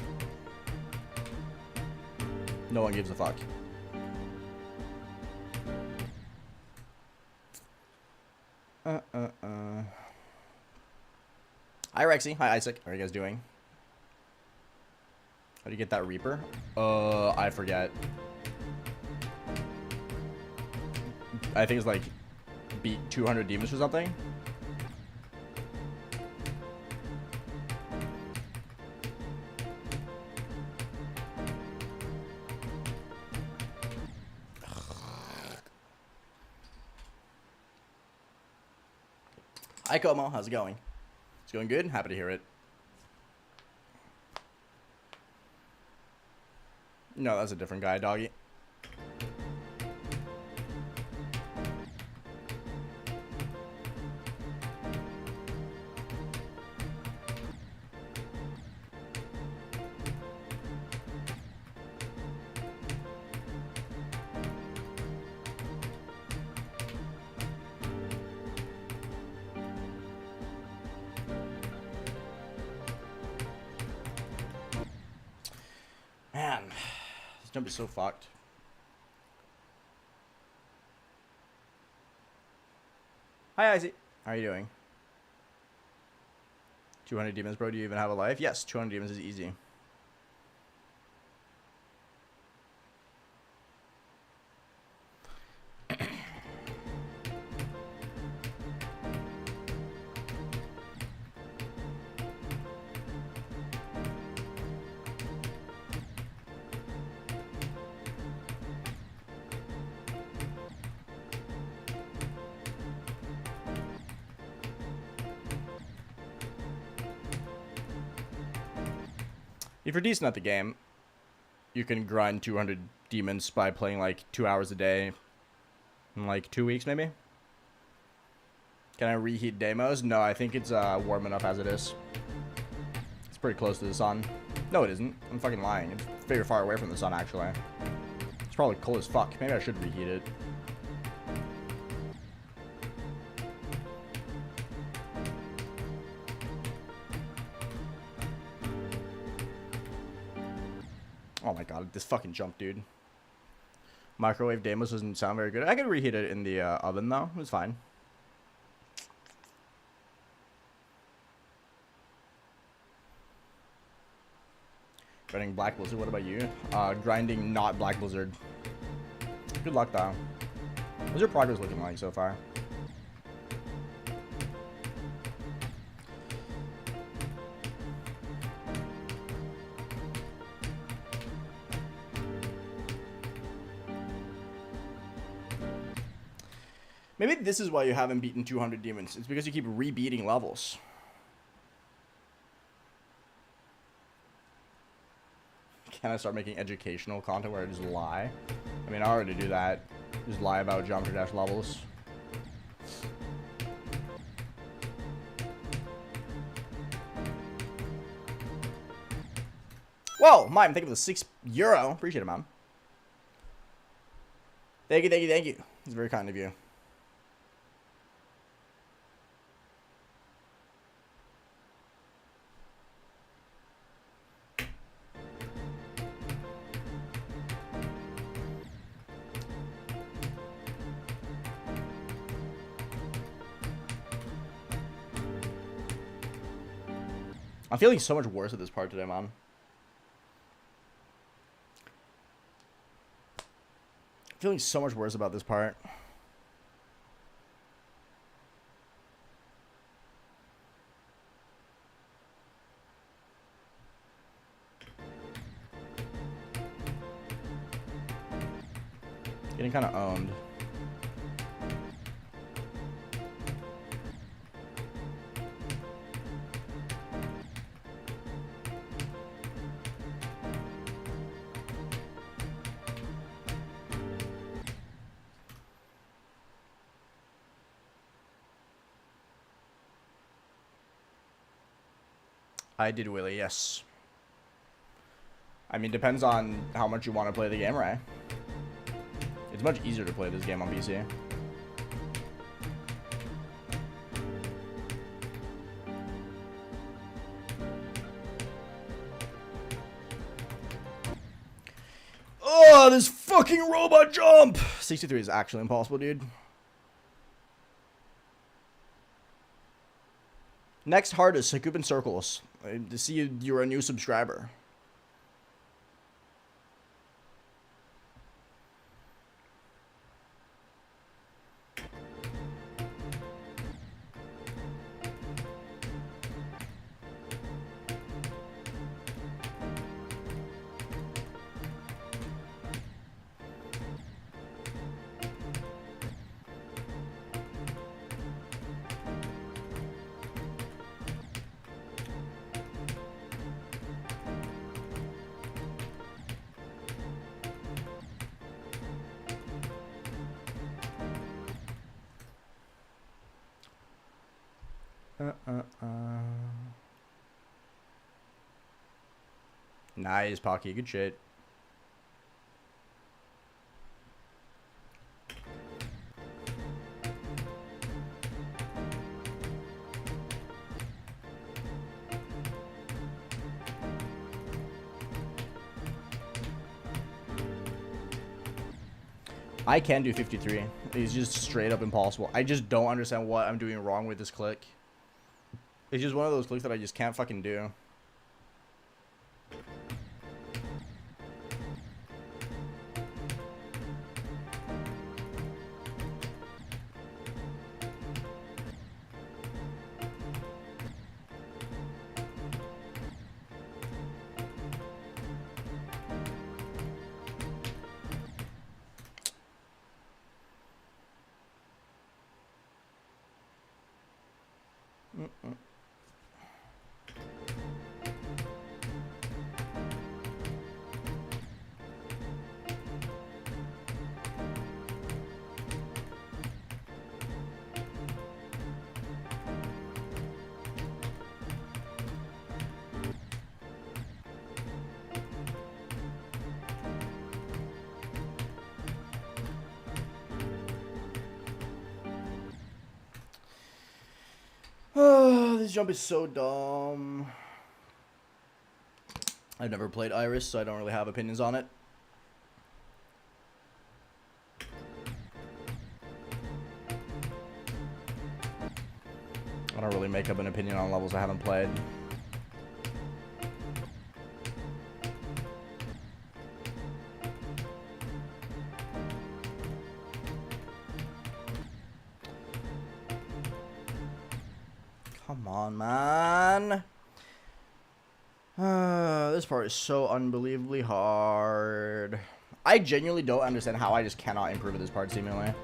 No one gives a fuck. Hi, Rexy. Hi, Isaac. How are you guys doing? How do you get that Reaper? I forget. I think it's like beat 200 demons or something. Hi Como, how's it going? It's going good? Happy to hear it. No, that's a different guy, doggy. Man, this jump is so fucked. Hi, Izzy. How are you doing? 200 demons, bro. Do you even have a life? Yes, 200 demons is easy. If you're decent at the game, you can grind 200 demons by playing like 2 hours a day in like 2 weeks maybe. Can I reheat demos? No, I think it's warm enough as it is. It's pretty close to the sun. No, it isn't. I'm fucking lying. It's very far away from the sun actually. It's probably cold as fuck. Maybe I should reheat it. Oh my god, this fucking jump, dude. Microwave demos doesn't sound very good. I could reheat it in the oven, though. It was fine. Grinding Black Blizzard, what about you? Grinding not Black Blizzard. Good luck, though. What's your progress looking like so far? Maybe this is why you haven't beaten 200 demons. It's because you keep rebeating levels. Can I start making educational content where I just lie? I mean, I already do that. Just lie about Geometry Dash levels. Whoa, Mime, thank you for the €6. Appreciate it, Mom. Thank you, thank you, thank you. It's very kind of you. I'm feeling so much worse at this part today, man. Feeling so much worse about this part. Getting kind of owned. I did, Willie, yes. I mean, depends on how much you want to play the game, right? It's much easier to play this game on PC. Oh, this fucking robot jump! 63 is actually impossible, dude. Next hardest, Shukketsu circles. To see you're a new subscriber. Nice, Pocky. Good shit. I can do 53. It's just straight up impossible. I just don't understand what I'm doing wrong with this click. It's just one of those clicks that I just can't fucking do. This jump is so dumb. I've never played Iris, so I don't really have opinions on it. I don't really make up an opinion on levels I haven't played. Come on, man. This part is so unbelievably hard. I genuinely don't understand how I just cannot improve at this part, seemingly.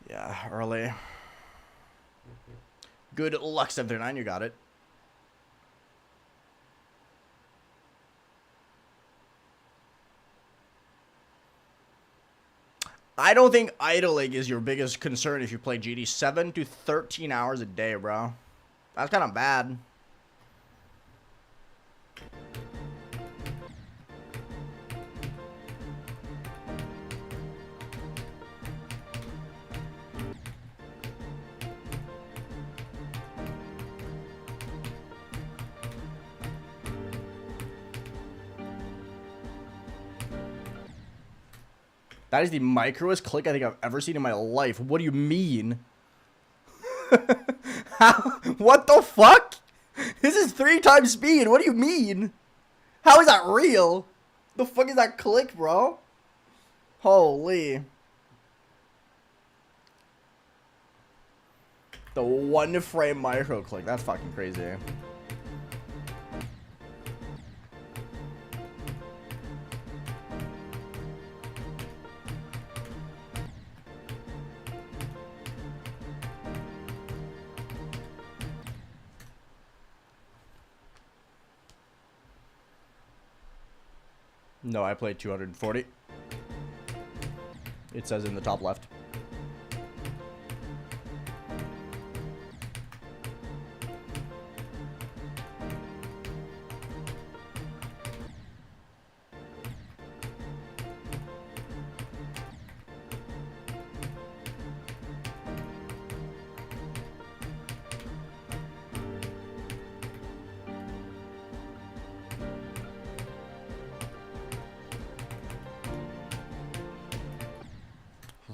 Yeah, early. Good luck, 739, you got it. I don't think idling is your biggest concern if you play GD. 7 to 13 hours a day, bro. That's kind of bad. That is the microest click I think I've ever seen in my life. What do you mean? How? What the fuck? This is 3 times speed. What do you mean? How is that real? The fuck is that click, bro? Holy. The 1 frame micro click. That's fucking crazy. No, I played 240. It says in the top left.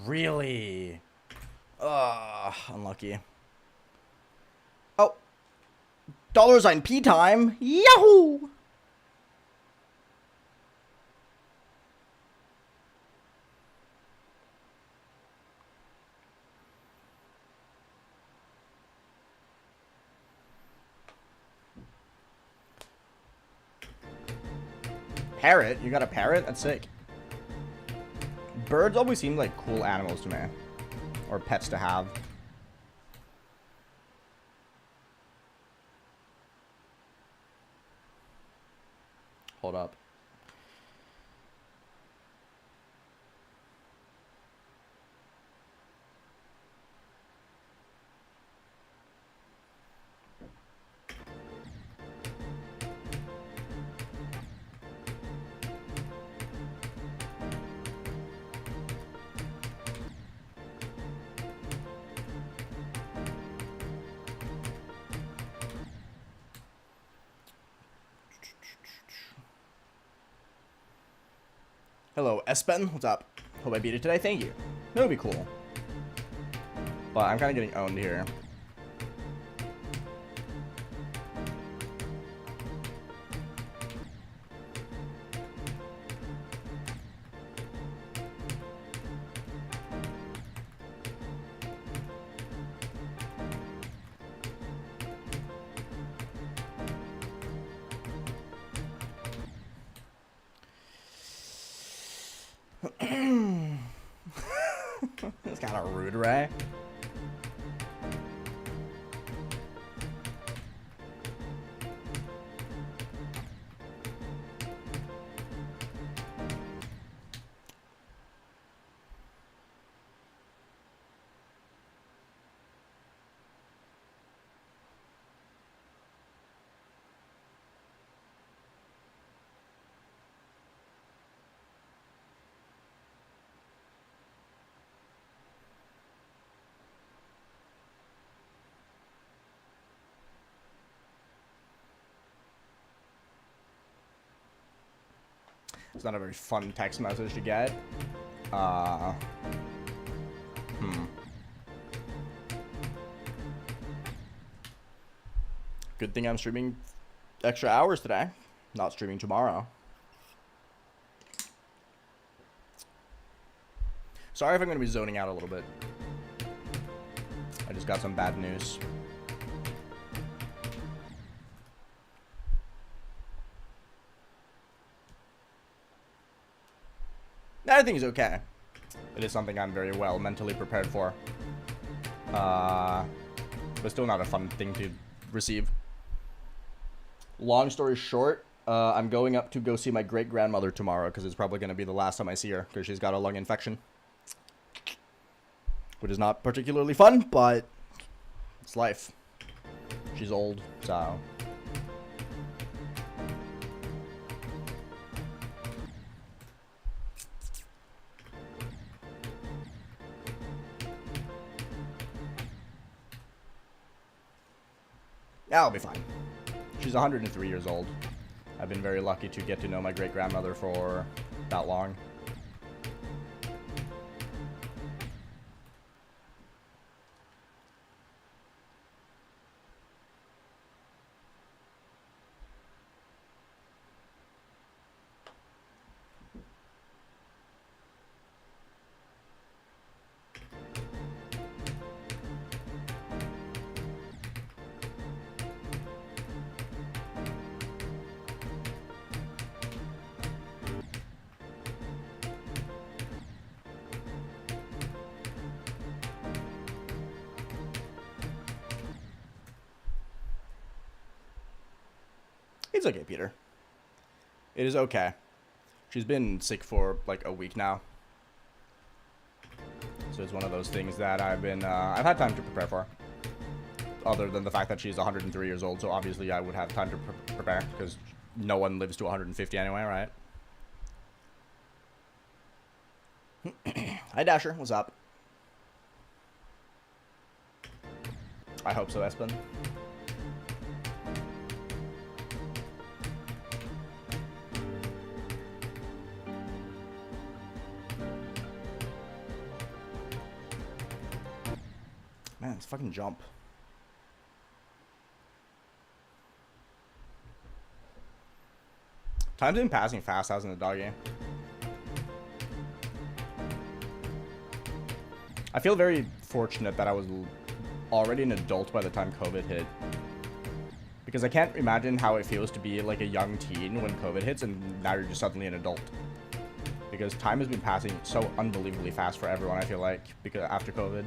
Really? Unlucky. Oh. $sign P time. Yahoo! Parrot? You got a parrot? That's sick. Birds always seem like cool animals to me. Or pets to have. Hold up. Hello, Espen. What's up? Hope I beat it today. Thank you. That would be cool. But I'm kind of getting owned here. It's kind of rude, right? It's not a very fun text message to get. Good thing I'm streaming extra hours today. Not streaming tomorrow. Sorry if I'm going to be zoning out a little bit. I just got some bad news. I think it's okay. It is something I'm very well mentally prepared for. But still not a fun thing to receive. Long story short, I'm going up to go see my great-grandmother tomorrow because it's probably going to be the last time I see her because she's got a lung infection. Which is not particularly fun, but it's life. She's old, so... yeah, I'll be fine. She's 103 years old. I've been very lucky to get to know my great-grandmother for that long. It's okay, Peter. It is okay. She's been sick for like a week now. So it's one of those things that I've had time to prepare for. Other than the fact that she's 103 years old, so obviously I would have time to prepare, because no one lives to 150 anyway, right? Hi, Dasher. What's up? I hope so, Espen. Man, let's fucking jump. Time's been passing fast, hasn't it, doggy? I feel very fortunate that I was already an adult by the time COVID hit. Because I can't imagine how it feels to be like a young teen when COVID hits and now you're just suddenly an adult. Because time has been passing so unbelievably fast for everyone, I feel like, because after COVID.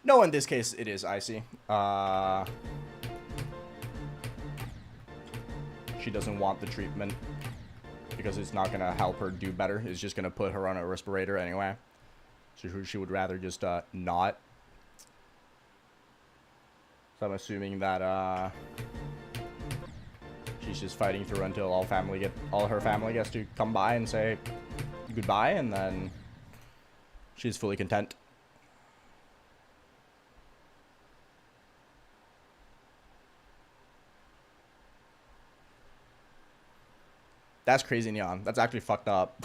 No, in this case, it is icy. She doesn't want the treatment because it's not going to help her do better. It's just going to put her on a respirator anyway. So she would rather just not. So I'm assuming that she's just fighting through until all her family gets to come by and say goodbye, and then she's fully content. That's crazy, Neon. That's actually fucked up.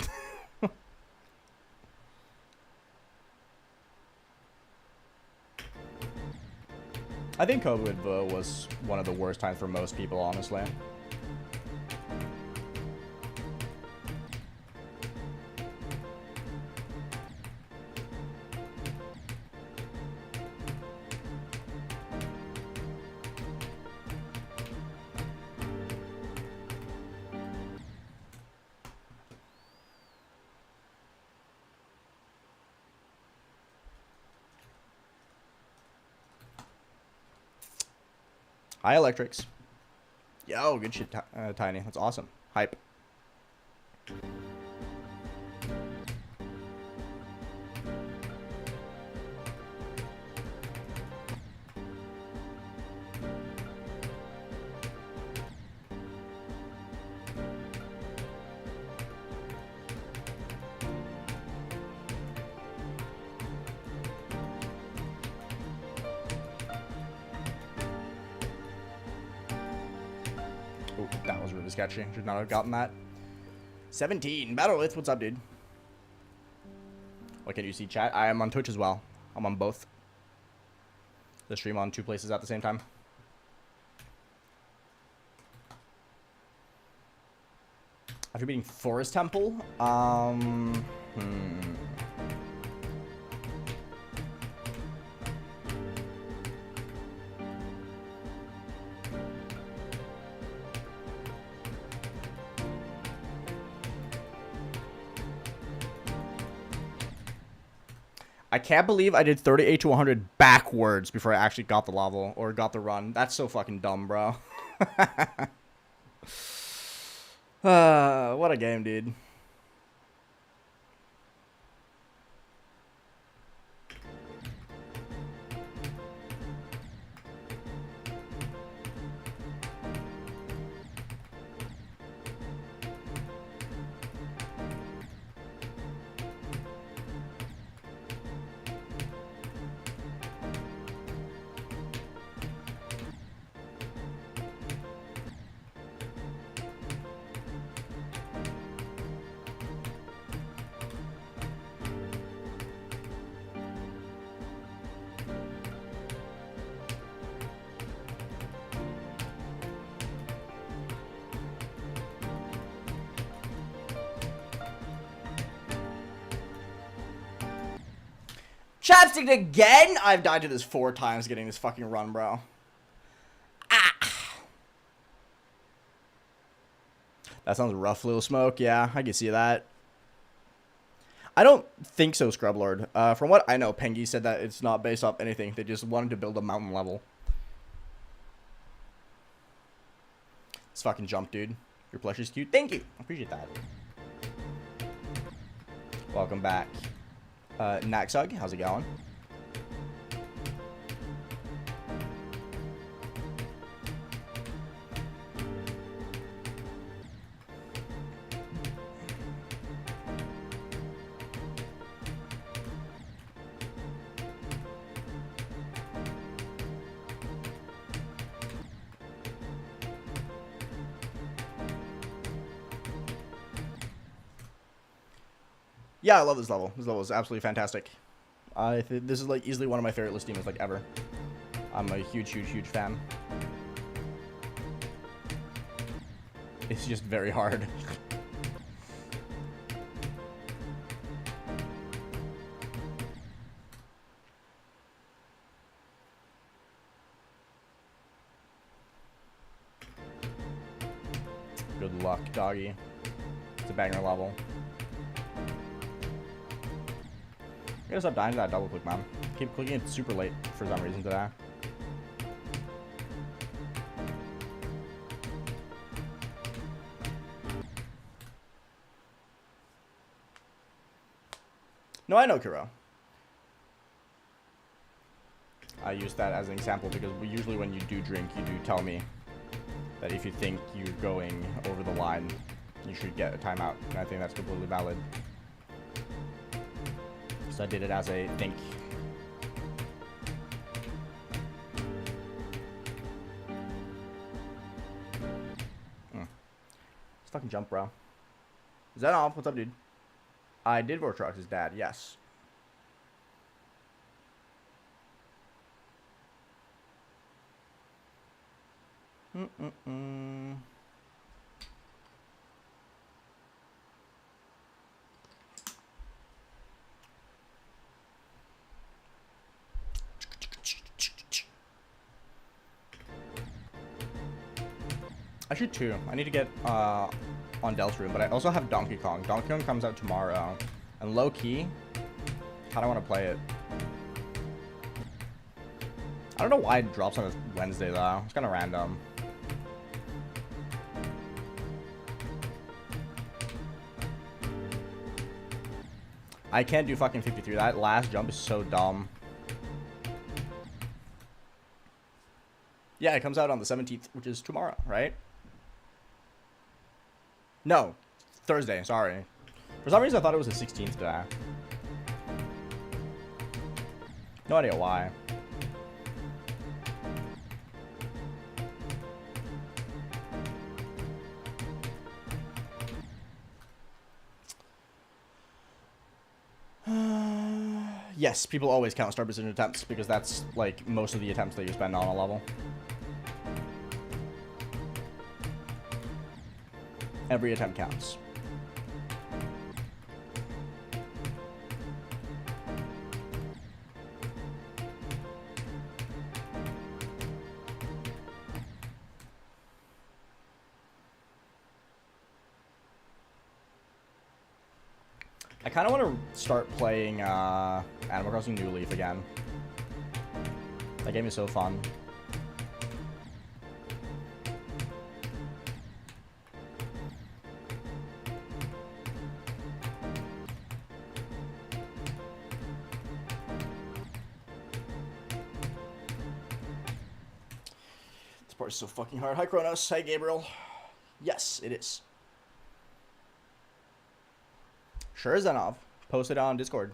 I think COVID was one of the worst times for most people, honestly. Hi, Electrics. Yo, good shit, Tiny. That's awesome. Hype. That was really sketchy. Should not have gotten that. 17. Battlelith, what's up, dude? What can you see, chat? I am on Twitch as well. I'm on both. The stream on 2 places at the same time. After beating Forest Temple, I can't believe I did 38 to 100 backwards before I actually got the level or got the run. That's so fucking dumb, bro. What a game, dude. Chapstick again? I've died to this 4 times getting this fucking run, bro. Ah. That sounds rough, Little Smoke. Yeah, I can see that. I don't think so, Scrublord. From what I know, Pengy said that it's not based off anything. They just wanted to build a mountain level. Let's fucking jump, dude. Your plush is cute. Thank you. I appreciate that. Welcome back. Naxug, how's it going? Yeah, I love this level. This level is absolutely fantastic. This is like easily one of my favorite list demons like ever. I'm a huge fan. It's just very hard. Good luck, doggy. It's a banger level. I gotta stop dying to that double click, man. Keep clicking it super late for some reason today. No, I know Kuro. I use that as an example because usually when you do drink, you do tell me that if you think you're going over the line, you should get a timeout. And I think that's completely valid. So I did it as a think. Let's fucking jump, bro. Is that off? What's up, dude? I did Vortrox's dad, yes. I should too. I need to get on Del's room, but I also have Donkey Kong. Donkey Kong comes out tomorrow. And low key, how do I want to play it? I don't know why it drops on a Wednesday though. It's kind of random. I can't do fucking 53. That last jump is so dumb. Yeah, it comes out on the 17th, which is tomorrow, right? No, Thursday, sorry. For some reason, I thought it was the 16th today. No idea why. Yes, people always count star precision attempts because that's like most of the attempts that you spend on a level. Every attempt counts. I kind of want to start playing Animal Crossing New Leaf again. That game is so fun. This part is so fucking hard. Hi, Kronos. Hi, Gabriel. Yes, it is. Sure, Zenov. Post it on Discord.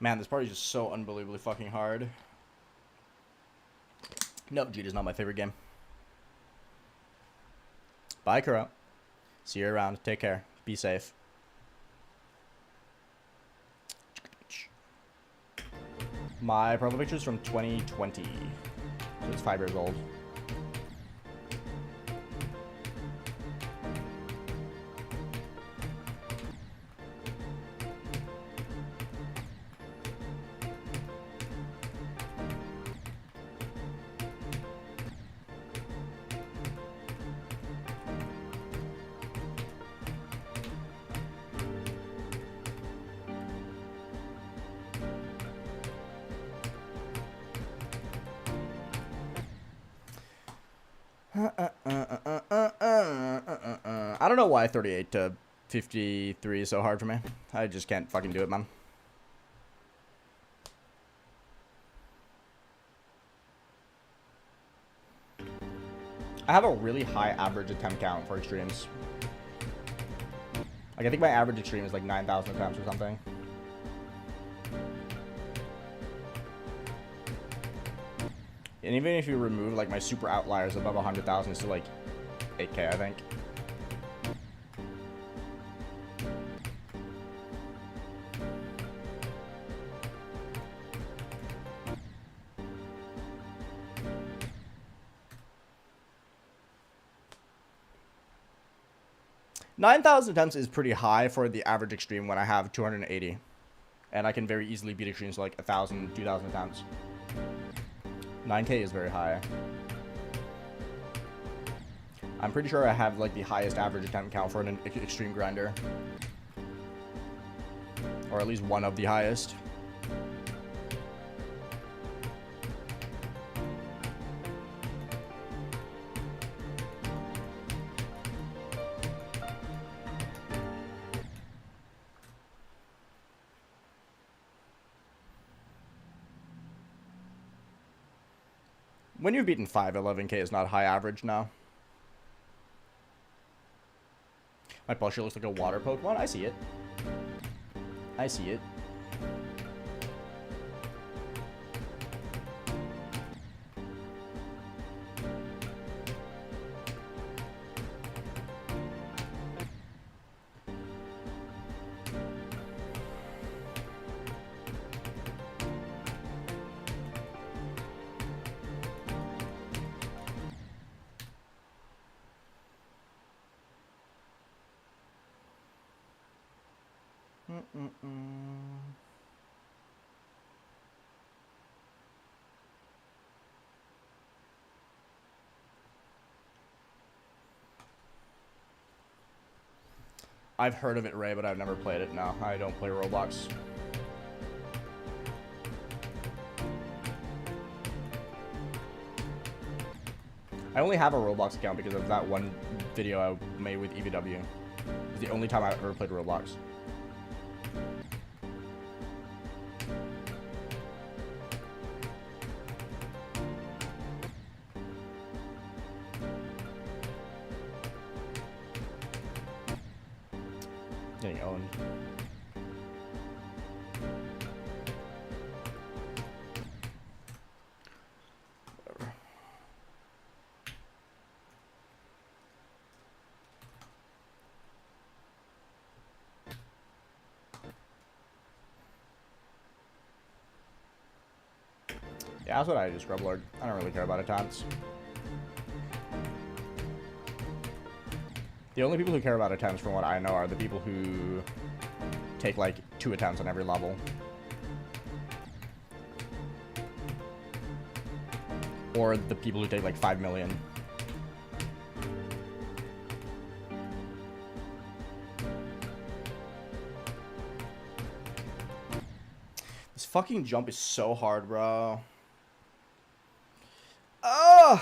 Man, this part is just so unbelievably fucking hard. No, Jeet is not my favorite game. Bye, Kuro. See you around. Take care. Be safe. My profile picture is from 2020. So it's 5 years old. I don't know why 38 to 53 is so hard for me. I just can't fucking do it, man. I have a really high average attempt count for extremes. Like, I think my average extreme is like 9,000 attempts or something. And even if you remove like my super outliers above 100,000, it's still like 8K, I think. $9,000 attempts is pretty high for the average extreme when I have 280. And I can very easily beat extremes like 1,000, 2,000 attempts. 9K is very high. I'm pretty sure I have like the highest average attempt count for an extreme grinder. Or at least one of the highest. When you've beaten 5, 11K is not high average now. My plushie looks like a water Pokemon. I see it. I see it. I've heard of it, Ray, but I've never played it. No, I don't play Roblox. I only have a Roblox account because of that one video I made with EVW. It's the only time I've ever played Roblox. Getting owned. Whatever. Yeah, that's what I do, Scrublord. I don't really care about attempts. The only people who care about attempts, from what I know, are the people who take like 2 attempts on every level. Or the people who take like 5 million. This fucking jump is so hard, bro. Ugh!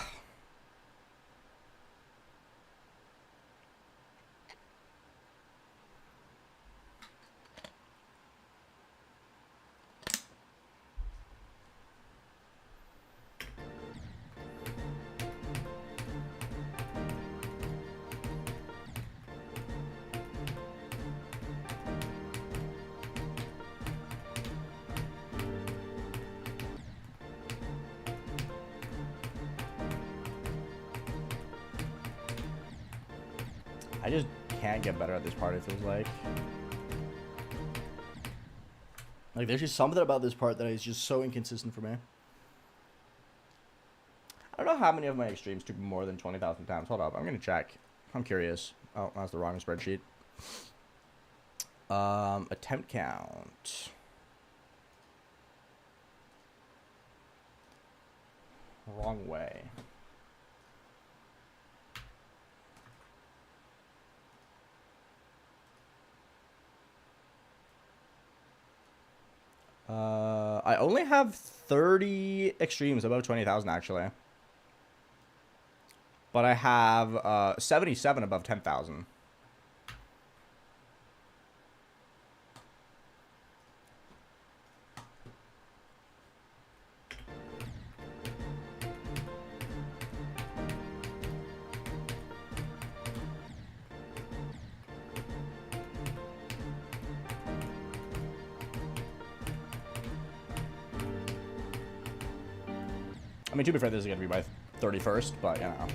I just can't get better at this part, it feels like. Like, there's just something about this part that is just so inconsistent for me. I don't know how many of my extremes took more than 20,000 times. Hold up, I'm gonna check. I'm curious. Oh, that's the wrong spreadsheet. Attempt count. Wrong way. I only have 30 extremes above 20,000 actually. But I have 77 above 10,000. I mean, to be fair, this is going to be my 31st, but, you know.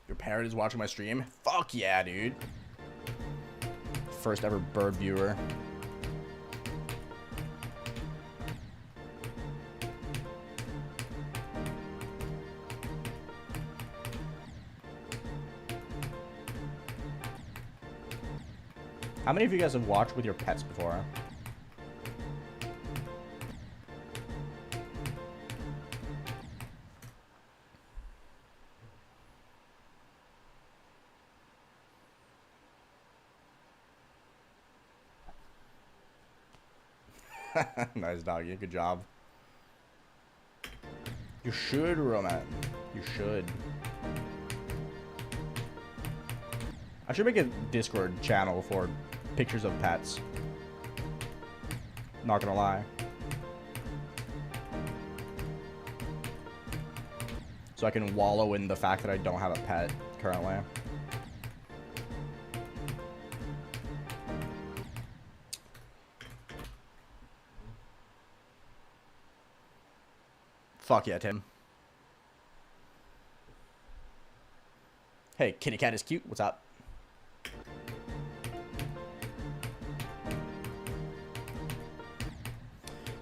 Your parrot is watching my stream? Fuck yeah, dude. First ever bird viewer. How many of you guys have watched with your pets before? Nice doggy, good job. You should, Roman. You should. I should make a Discord channel for pictures of pets. Not gonna lie. So I can wallow in the fact that I don't have a pet currently. Fuck yeah, Tim. Hey, kitty cat is cute. What's up?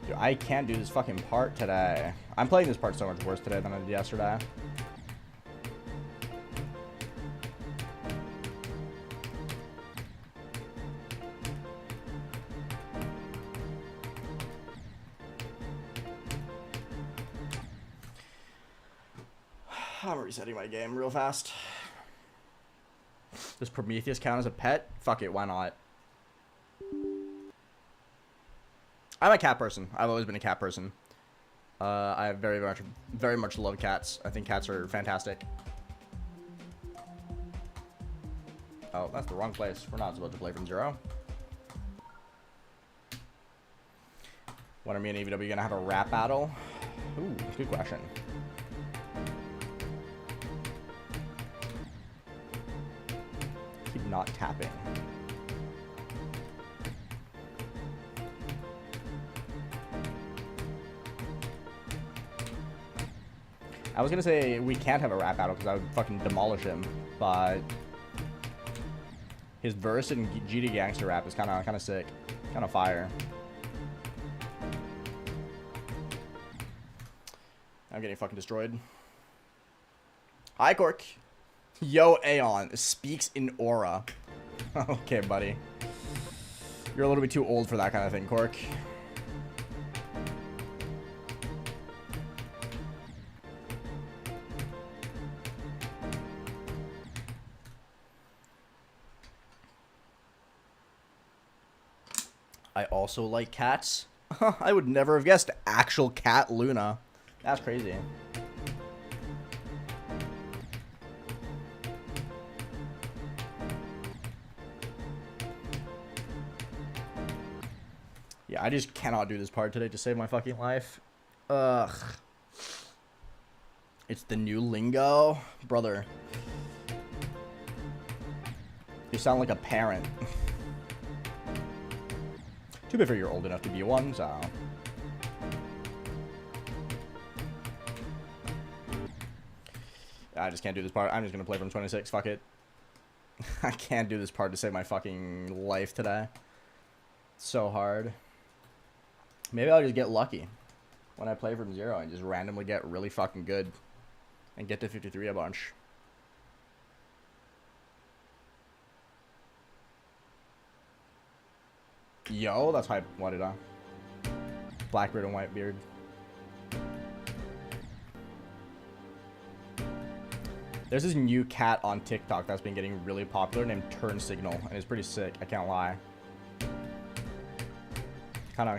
Dude, I can't do this fucking part today. I'm playing this part so much worse today than I did yesterday. I'm resetting my game real fast. Does Prometheus count as a pet? Fuck it, why not? I'm a cat person. I've always been a cat person. I very much love cats. I think cats are fantastic. Oh, that's the wrong place. We're not supposed to play from zero. When are me and AVW gonna have a rap battle? Ooh, good question. Keep not tapping. I was gonna say we can't have a rap battle because I would fucking demolish him, but his verse in GD Gangster Rap is kind of sick, kind of fire. I'm getting fucking destroyed. Hi, Cork. Yo, Aeon speaks in aura. Okay, buddy. You're a little bit too old for that kind of thing, Cork. I also like cats. I would never have guessed actual cat Luna. That's crazy. Yeah, I just cannot do this part today to save my fucking life. Ugh. It's the new lingo. Brother. You sound like a parent. To be fair, you're old enough to be one, so... I just can't do this part. I'm just gonna play from 26. Fuck it. I can't do this part to save my fucking life today. It's so hard. Maybe I'll just get lucky when I play from 0 and just randomly get really fucking good and get to 53 a bunch. Yo, that's hype. What did I? Blackbeard and Whitebeard. There's this new cat on TikTok that's been getting really popular named Turn Signal, and it's pretty sick. I can't lie. Kind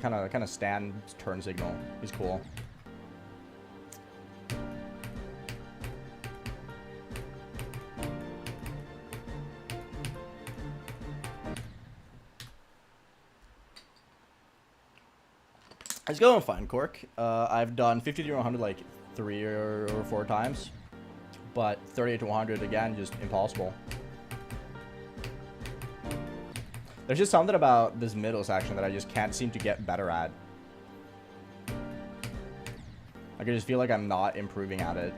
of stands Turn Signal. He's cool. It's going fine, Cork. I've done 53 to 100 like 3 or 4 times. But 38 to 100, again, just impossible. There's just something about this middle section that I just can't seem to get better at. Like, I just feel like I'm not improving at it.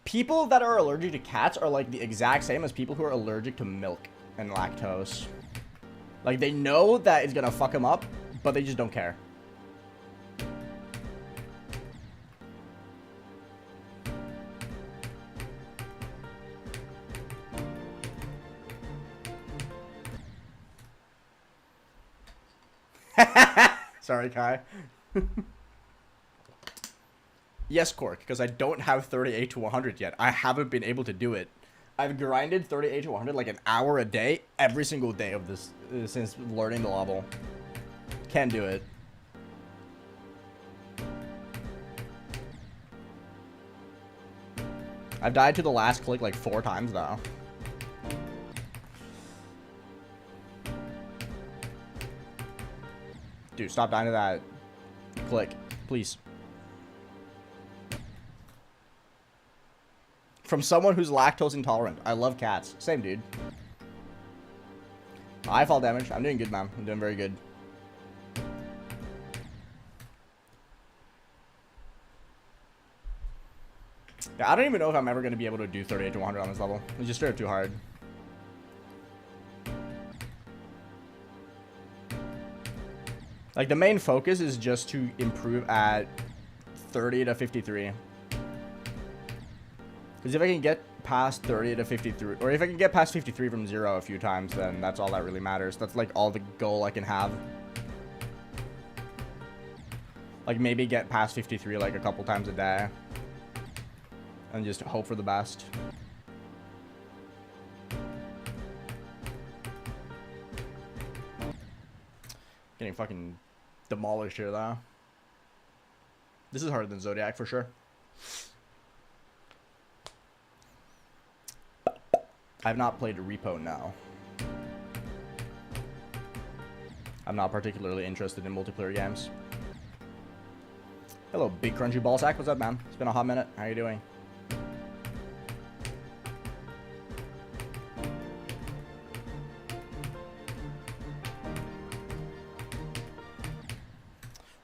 People that are allergic to cats are like the exact same as people who are allergic to milk and lactose. Like, they know that it's gonna fuck them up, but they just don't care. Sorry, Kai. Yes, Cork, because I don't have 38 to 100 yet. I haven't been able to do it. I've grinded 38 to 100 like an hour a day every single day of this since learning the level. Can't do it. I've died to the last click like 4 times now. Dude, stop dying to that click, please. From someone who's lactose intolerant. I love cats. Same, dude. I fall damage. I'm doing good, man. I'm doing very good. Yeah, I don't even know if I'm ever going to be able to do 38 to 100 on this level. It's just straight up too hard. Like, the main focus is just to improve at 30 to 53. Because if I can get past 30 to 53, or if I can get past 53 from 0 a few times, then that's all that really matters. That's like all the goal I can have. Like, maybe get past 53 like a couple times a day. And just hope for the best. Getting fucking demolished here, though. This is harder than Zodiac, for sure. I've not played Repo now. I'm not particularly interested in multiplayer games. Hello, big crunchy ballsack. What's up, man? It's been a hot minute. How you doing?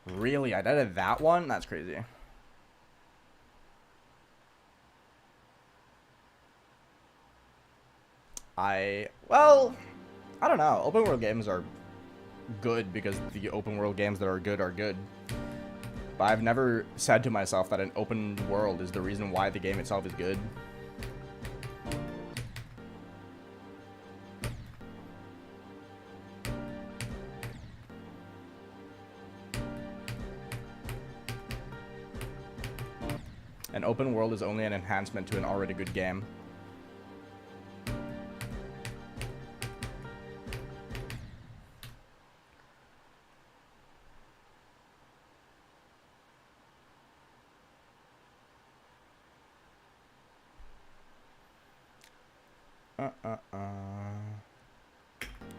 Really? I did that one? That's crazy. Well, I don't know. Open world games are good because the open world games that are good are good. But I've never said to myself that an open world is the reason why the game itself is good. An open world is only an enhancement to an already good game.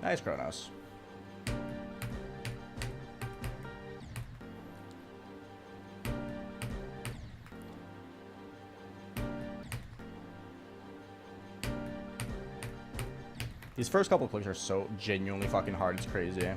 Nice, Kronos. These first couple clicks are so genuinely fucking hard, it's crazy.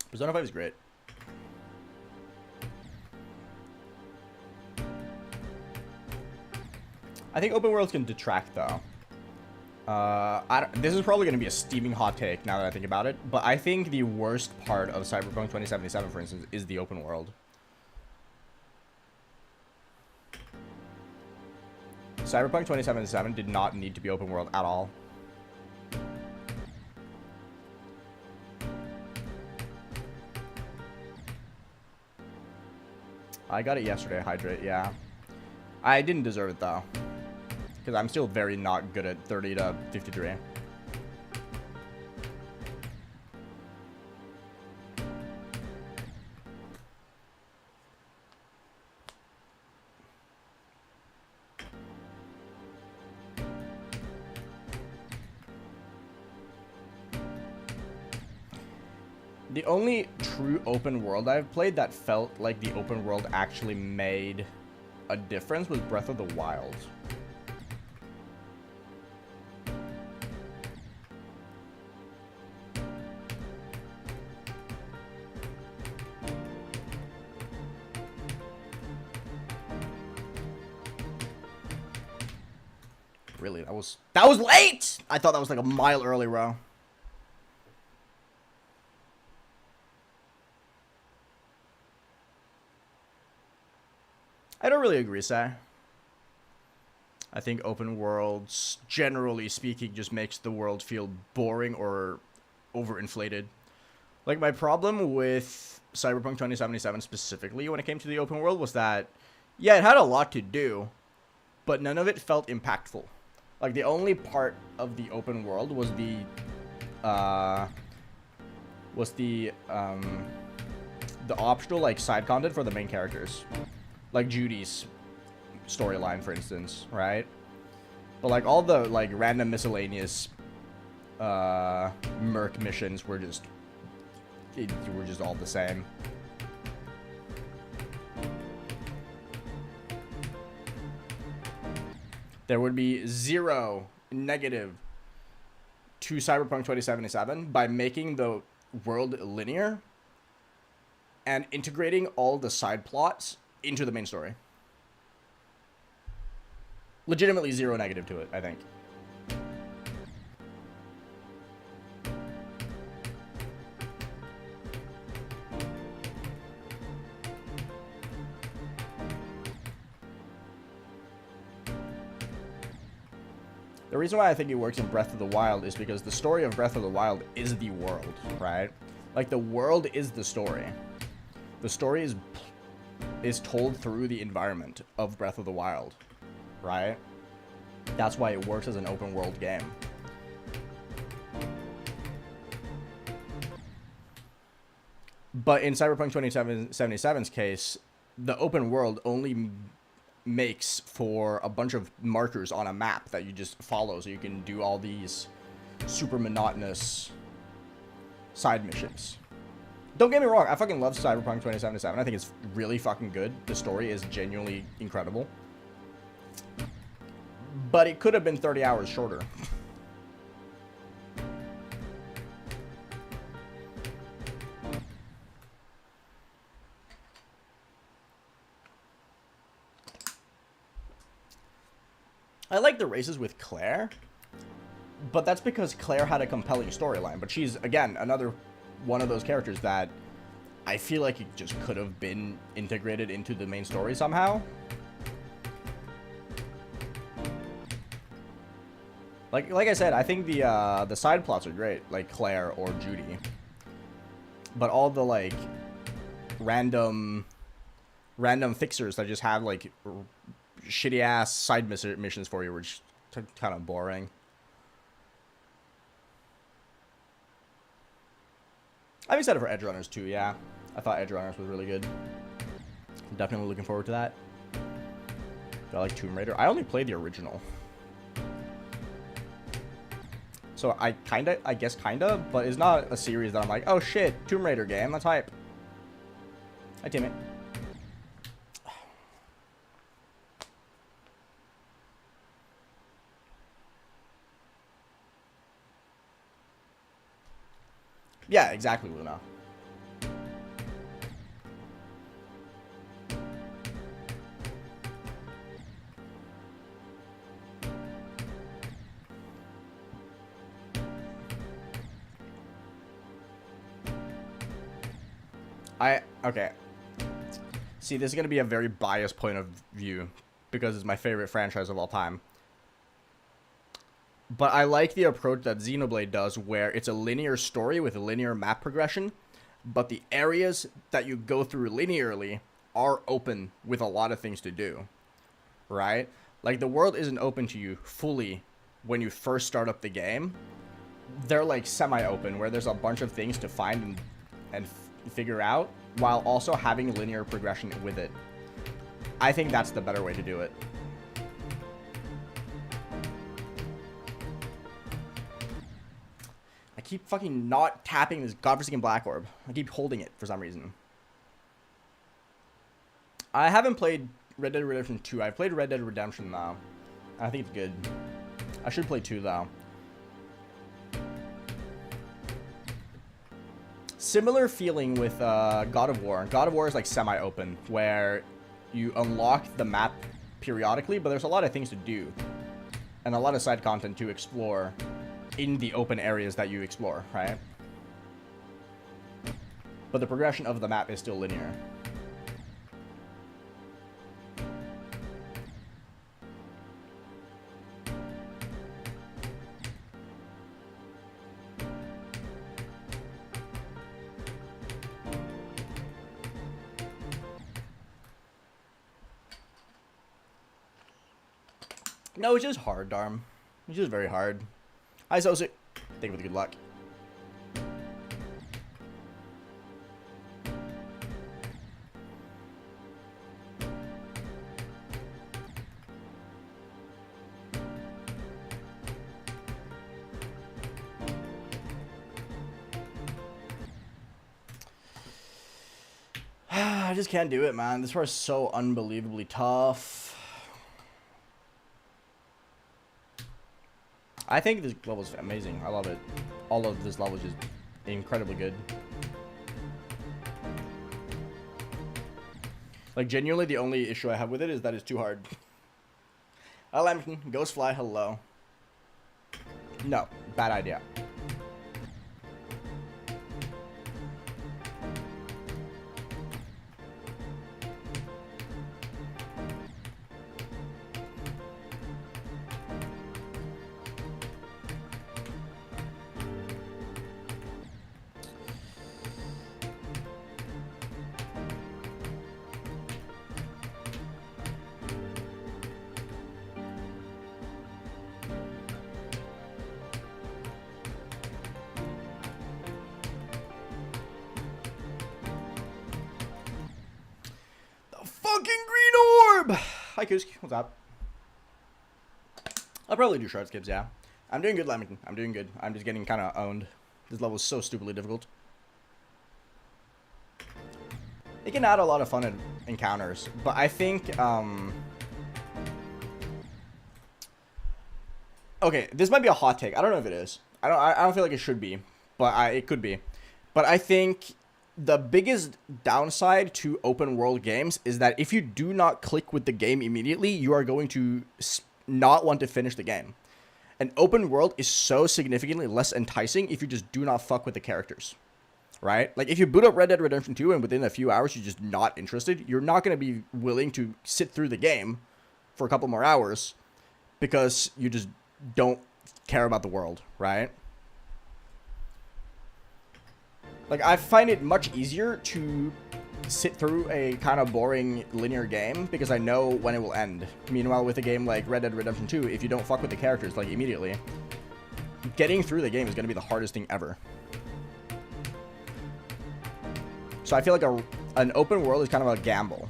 Persona 5 is great. I think open worlds can detract, though. This is probably going to be a steaming hot take now that I think about it, but I think the worst part of Cyberpunk 2077, for instance, is the open world. Cyberpunk 2077 did not need to be open world at all. I got it yesterday, Hydrate, yeah. I didn't deserve it, though. Because I'm still very not good at 30 to 53. The only true open world I've played that felt like the open world actually made a difference was Breath of the Wild. Really, that was late! I thought that was like a mile early, bro. I don't really agree, Sai. I think open worlds, generally speaking, just makes the world feel boring or overinflated. Like, my problem with Cyberpunk 2077 specifically when it came to the open world was that, yeah, it had a lot to do, but none of it felt impactful. Like, the only part of the open world was the optional, like, side content for the main characters. Like Judy's storyline, for instance, right? But like all the like random miscellaneous merc missions were just all the same. There would be zero negative to Cyberpunk 2077 by making the world linear and integrating all the side plots into the main story. Legitimately zero negative to it, I think. The reason why I think it works in Breath of the Wild is because the story of Breath of the Wild is the world, right? Like, the world is the story. The story is told through the environment of Breath of the Wild, right? That's why it works as an open world game. But in Cyberpunk 2077's case, the open world only makes for a bunch of markers on a map that you just follow so you can do all these super monotonous side missions. Don't get me wrong, I fucking love Cyberpunk 2077. I think it's really fucking good. The story is genuinely incredible. But it could have been 30 hours shorter. I like the races with Claire, but that's because Claire had a compelling storyline. But she's, again, another one of those characters that I feel like it just could have been integrated into the main story somehow. Like I said, I think the side plots are great, like Claire or Judy. But all the like random fixers that just have like shitty ass side missions for you were just kind of boring. I'm excited for Edge Runners too, yeah. I thought Edge Runners was really good. Definitely looking forward to that. I like Tomb Raider. I only played the original. So I guess kinda, but it's not a series that I'm like, oh shit, Tomb Raider game, that's hype. Hi, Timmy. Yeah, exactly, Luna. Okay. See, this is going to be a very biased point of view because it's my favorite franchise of all time. But I like the approach that Xenoblade does where it's a linear story with a linear map progression, but the areas that you go through linearly are open with a lot of things to do, right? Like, the world isn't open to you fully when you first start up the game. They're like semi-open where there's a bunch of things to find and figure out while also having linear progression with it. I think that's the better way to do it. I keep fucking not tapping this godforsaken black orb. I keep holding it for some reason. I haven't played Red Dead Redemption 2. I've played Red Dead Redemption though. I think it's good. I should play 2 though. Similar feeling with God of War. God of War is like semi-open, where you unlock the map periodically, but there's a lot of things to do. And a lot of side content to explore in the open areas that you explore, right? But the progression of the map is still linear. No, it's just hard, Darm. It's just very hard. Hi, Sosi. Thank you for the good luck. I just can't do it, man. This part is so unbelievably tough. I think this level is amazing. I love it. All of this level is just incredibly good. Like, genuinely, the only issue I have with it is that it's too hard. Lamington, Ghostfly, hello. No, bad idea. Hi, Kusk. What's up? I'll probably do short skips, yeah. I'm doing good, Lamington. I'm doing good. I'm just getting kind of owned. This level is so stupidly difficult. It can add a lot of fun encounters, but I think, okay, this might be a hot take. I don't know if it is. I don't feel like it should be, but it could be. But I think the biggest downside to open world games is that if you do not click with the game immediately, you are going to not want to finish the game. An open world is so significantly less enticing if you just do not fuck with the characters, right? Like, if you boot up Red Dead Redemption 2 and within a few hours you're just not interested, you're not going to be willing to sit through the game for a couple more hours because you just don't care about the world, right? Like, I find it much easier to sit through a kind of boring linear game because I know when it will end. Meanwhile, with a game like Red Dead Redemption 2, if you don't fuck with the characters, like, immediately, getting through the game is going to be the hardest thing ever. So I feel like an open world is kind of a gamble.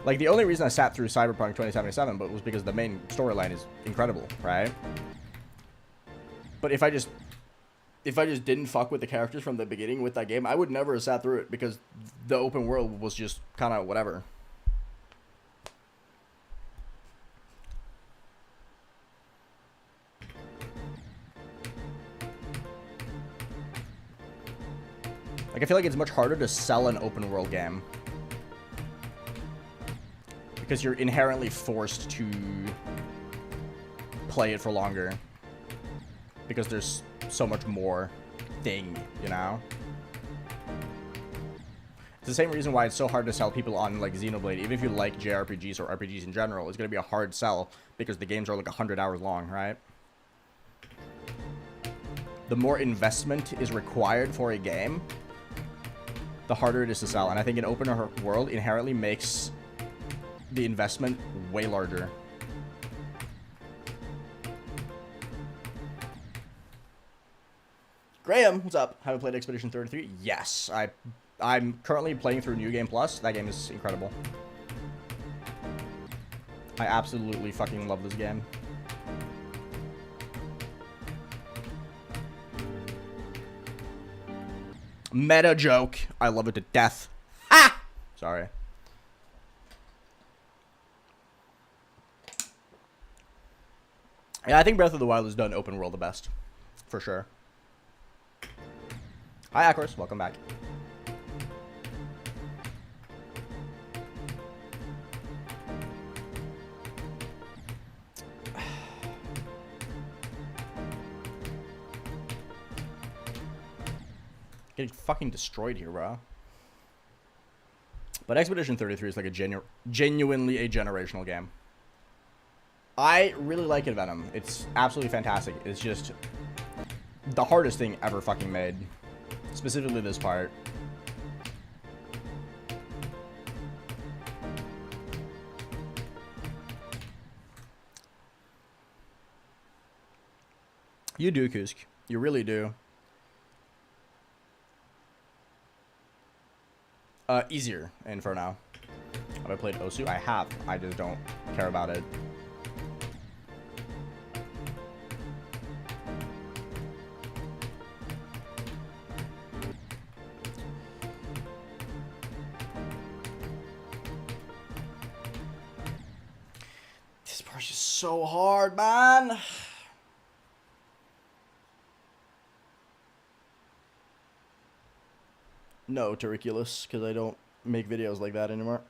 Like, the only reason I sat through Cyberpunk 2077 was because the main storyline is incredible, right? But if I just didn't fuck with the characters from the beginning with that game, I would never have sat through it because the open world was just kind of whatever. Like, I feel like it's much harder to sell an open world game because you're inherently forced to play it for longer because there's so much more thing, you know? It's the same reason why it's so hard to sell people on, like, Xenoblade. Even if you like JRPGs or RPGs in general, it's going to be a hard sell because the games are, like, 100 hours long, right? The more investment is required for a game, the harder it is to sell. And I think an open world inherently makes the investment way larger. Graham, what's up? Haven't played Expedition 33? Yes, I'm currently playing through New Game Plus. That game is incredible. I absolutely fucking love this game. Meta joke. I love it to death. Ha! Sorry. Yeah, I think Breath of the Wild has done open world the best. For sure. Hi, Akros. Welcome back. Getting fucking destroyed here, bro. But Expedition 33 is like a genuinely a generational game. I really like it, Venom. It's absolutely fantastic. It's just the hardest thing ever fucking made. Specifically this part. You do, Kusk. You really do. Easier Inferno. Have I played Osu? I have. I just don't care about it. This part's just so hard, man. No, Terriculus, because I don't make videos like that anymore.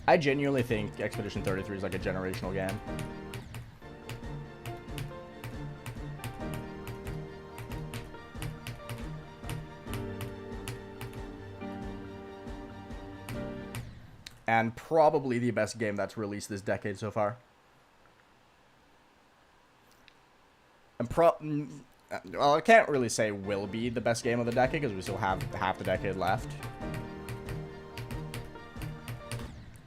I genuinely think Expedition 33 is like a generational game. And probably the best game that's released this decade so far. And well, I can't really say will be the best game of the decade because we still have half the decade left.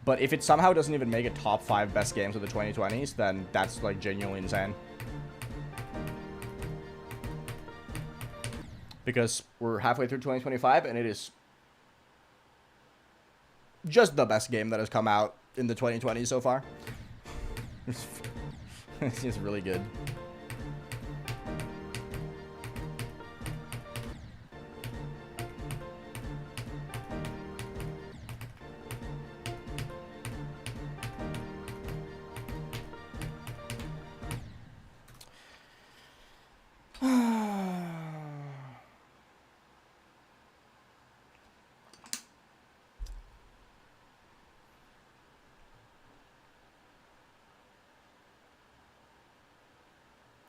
But if it somehow doesn't even make a top 5 best games of the 2020s, then that's like genuinely insane. Because we're halfway through 2025 and it is just the best game that has come out in the 2020s so far. It's just really good.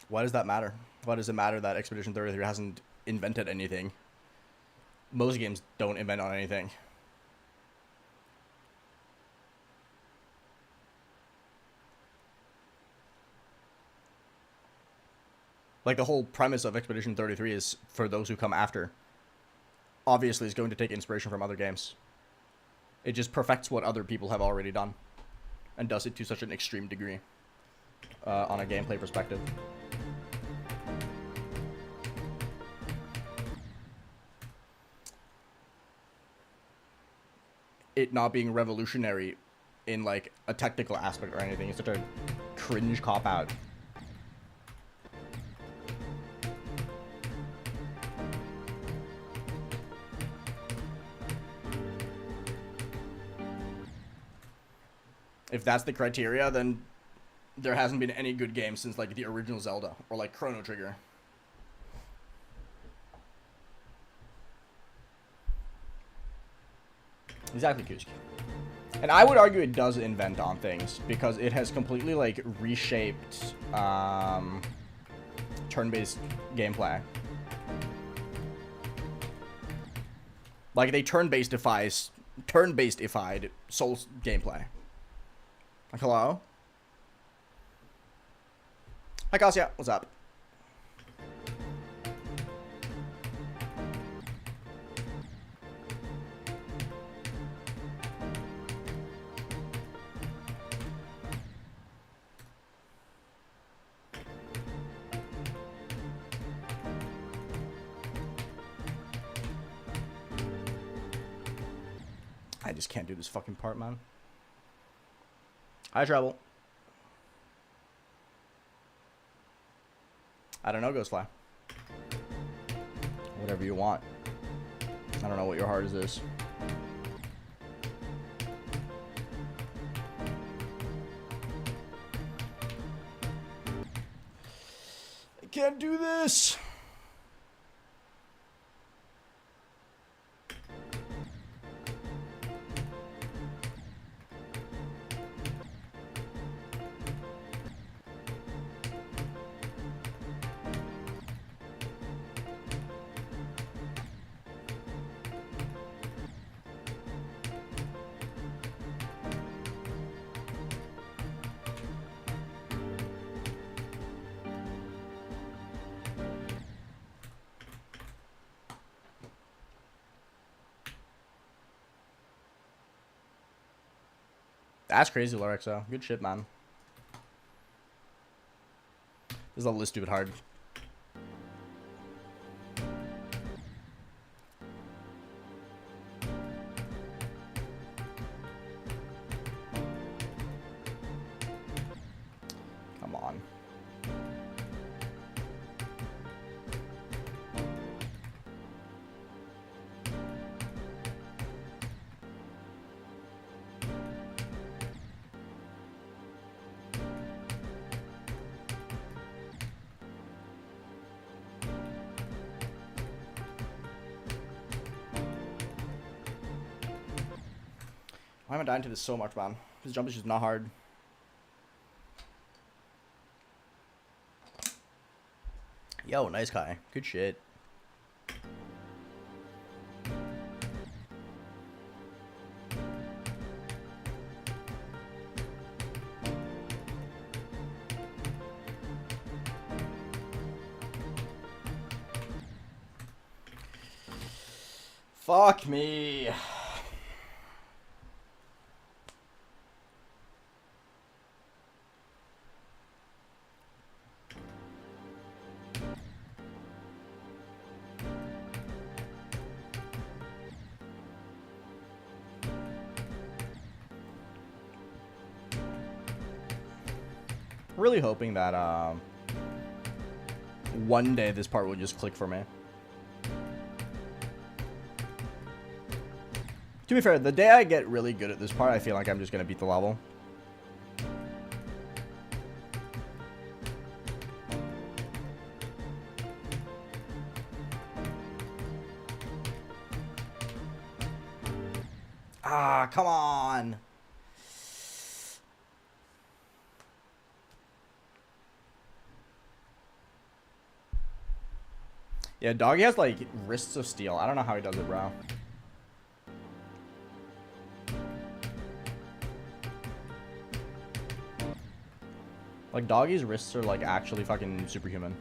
Why does that matter? Why does it matter that Expedition 33 hasn't invented anything? Most games don't invent on anything. Like, the whole premise of Expedition 33 is for those who come after. Obviously, it's going to take inspiration from other games. It just perfects what other people have already done. and does it to such an extreme degree on a gameplay perspective. It not being revolutionary in like a technical aspect or anything. It's such a cringe cop-out. If that's the criteria, then there hasn't been any good game since like the original Zelda or like Chrono Trigger. Exactly, Kuski. And I would argue it does invent on things because it has completely like reshaped turn-based gameplay. Like they turn-based-ified Souls gameplay. Like, hello? Hi, Kasia. What's up? I just can't do this fucking part, man. Hi, Trouble. I don't know, Ghostfly. Whatever you want. I don't know what your heart is this. I can't do this. That's crazy, Lorexo. Good shit, man. This is a little stupid hard. Come on. Why am I dying to this so much, man? This jump is just not hard. Yo, nice guy. Good shit. Fuck me. Really hoping that one day this part will just click for me. To be fair, the day I get really good at this part, I feel like I'm just gonna beat the level. Ah, come on. Yeah, Doggy has, like, wrists of steel. I don't know how he does it, bro. Like, Doggy's wrists are, like, actually fucking superhuman.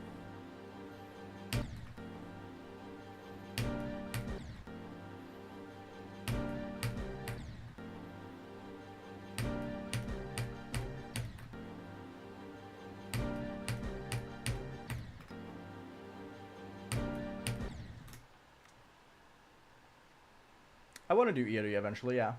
I want to do Eerie eventually, yeah.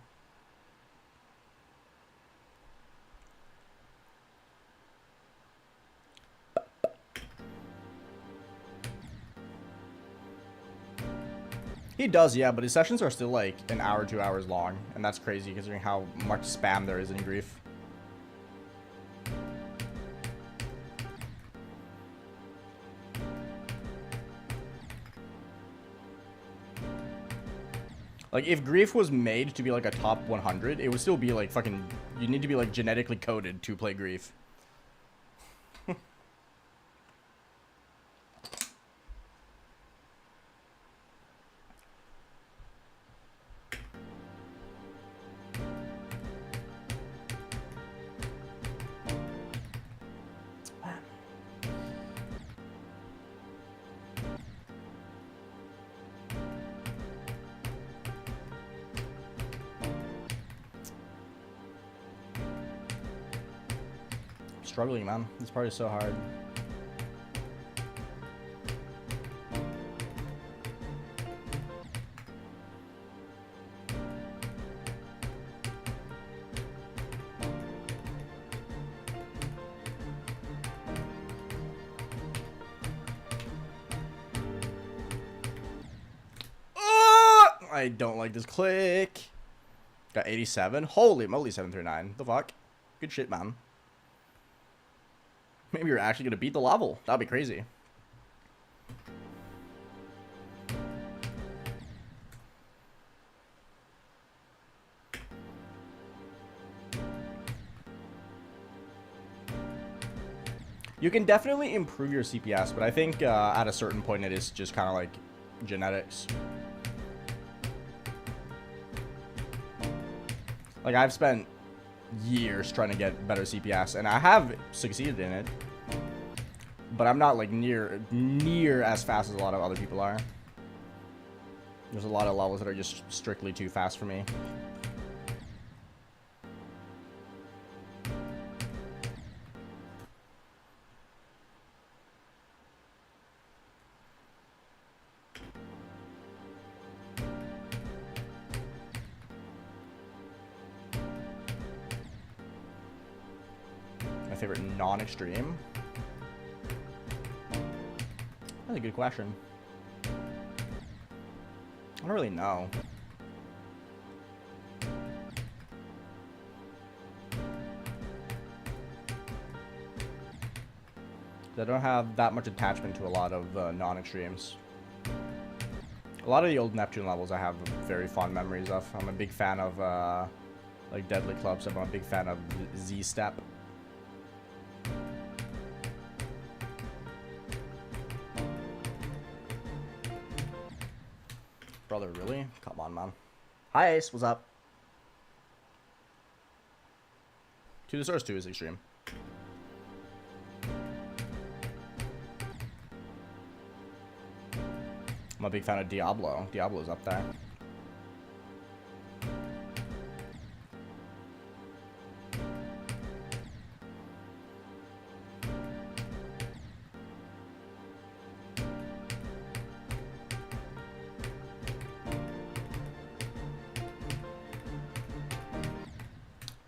He does, yeah, but his sessions are still like an hour, 2 hours long, and that's crazy considering how much spam there is in Grief. Like, if Grief was made to be, like, a top 100, it would still be, like, fucking... You need to be, like, genetically coded to play Grief. Struggling, man. This part is so hard. I don't like this click. Got 87. Holy moly, 739. The fuck? Good shit, man. Maybe you're actually going to beat the level. That'd be crazy. You can definitely improve your CPS, but I think at a certain point it is just kind of like genetics. Like, I've spent years trying to get better CPS, and I have succeeded in it, but I'm not like near as fast as a lot of other people are. There's a lot of levels that are just strictly too fast for me. Favorite non-extreme? That's a good question. I don't really know. I don't have that much attachment to a lot of non-extremes. A lot of the old Neptune levels I have very fond memories of. I'm a big fan of like Deadly Clubs. I'm a big fan of Z-Step. Brother, really? Come on, man. Hi, Ace. What's up? To the Source 2 is extreme. I'm a big fan of Diablo. Diablo's up there.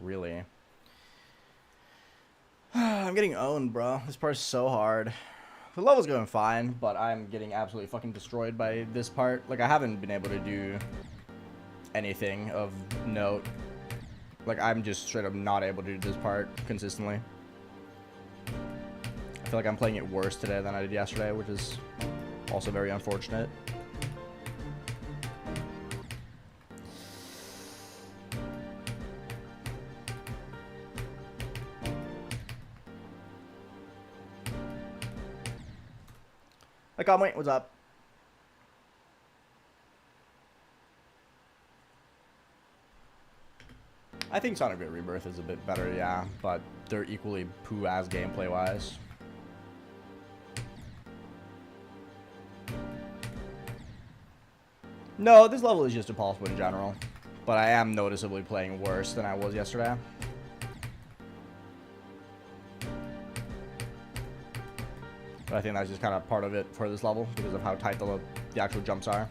Really? I'm getting owned, bro. This part's so hard. The level's going fine, but I'm getting absolutely fucking destroyed by this part. Like, I haven't been able to do anything of note. Like, I'm just straight up not able to do this part consistently. I feel like I'm playing it worse today than I did yesterday, which is also very unfortunate. Hi, Conway, what's up? I think Sonic Great Rebirth is a bit better, yeah, but they're equally poo-ass gameplay-wise. No, this level is just impossible in general, but I am noticeably playing worse than I was yesterday. But I think that's just kind of part of it for this level because of how tight the actual jumps are.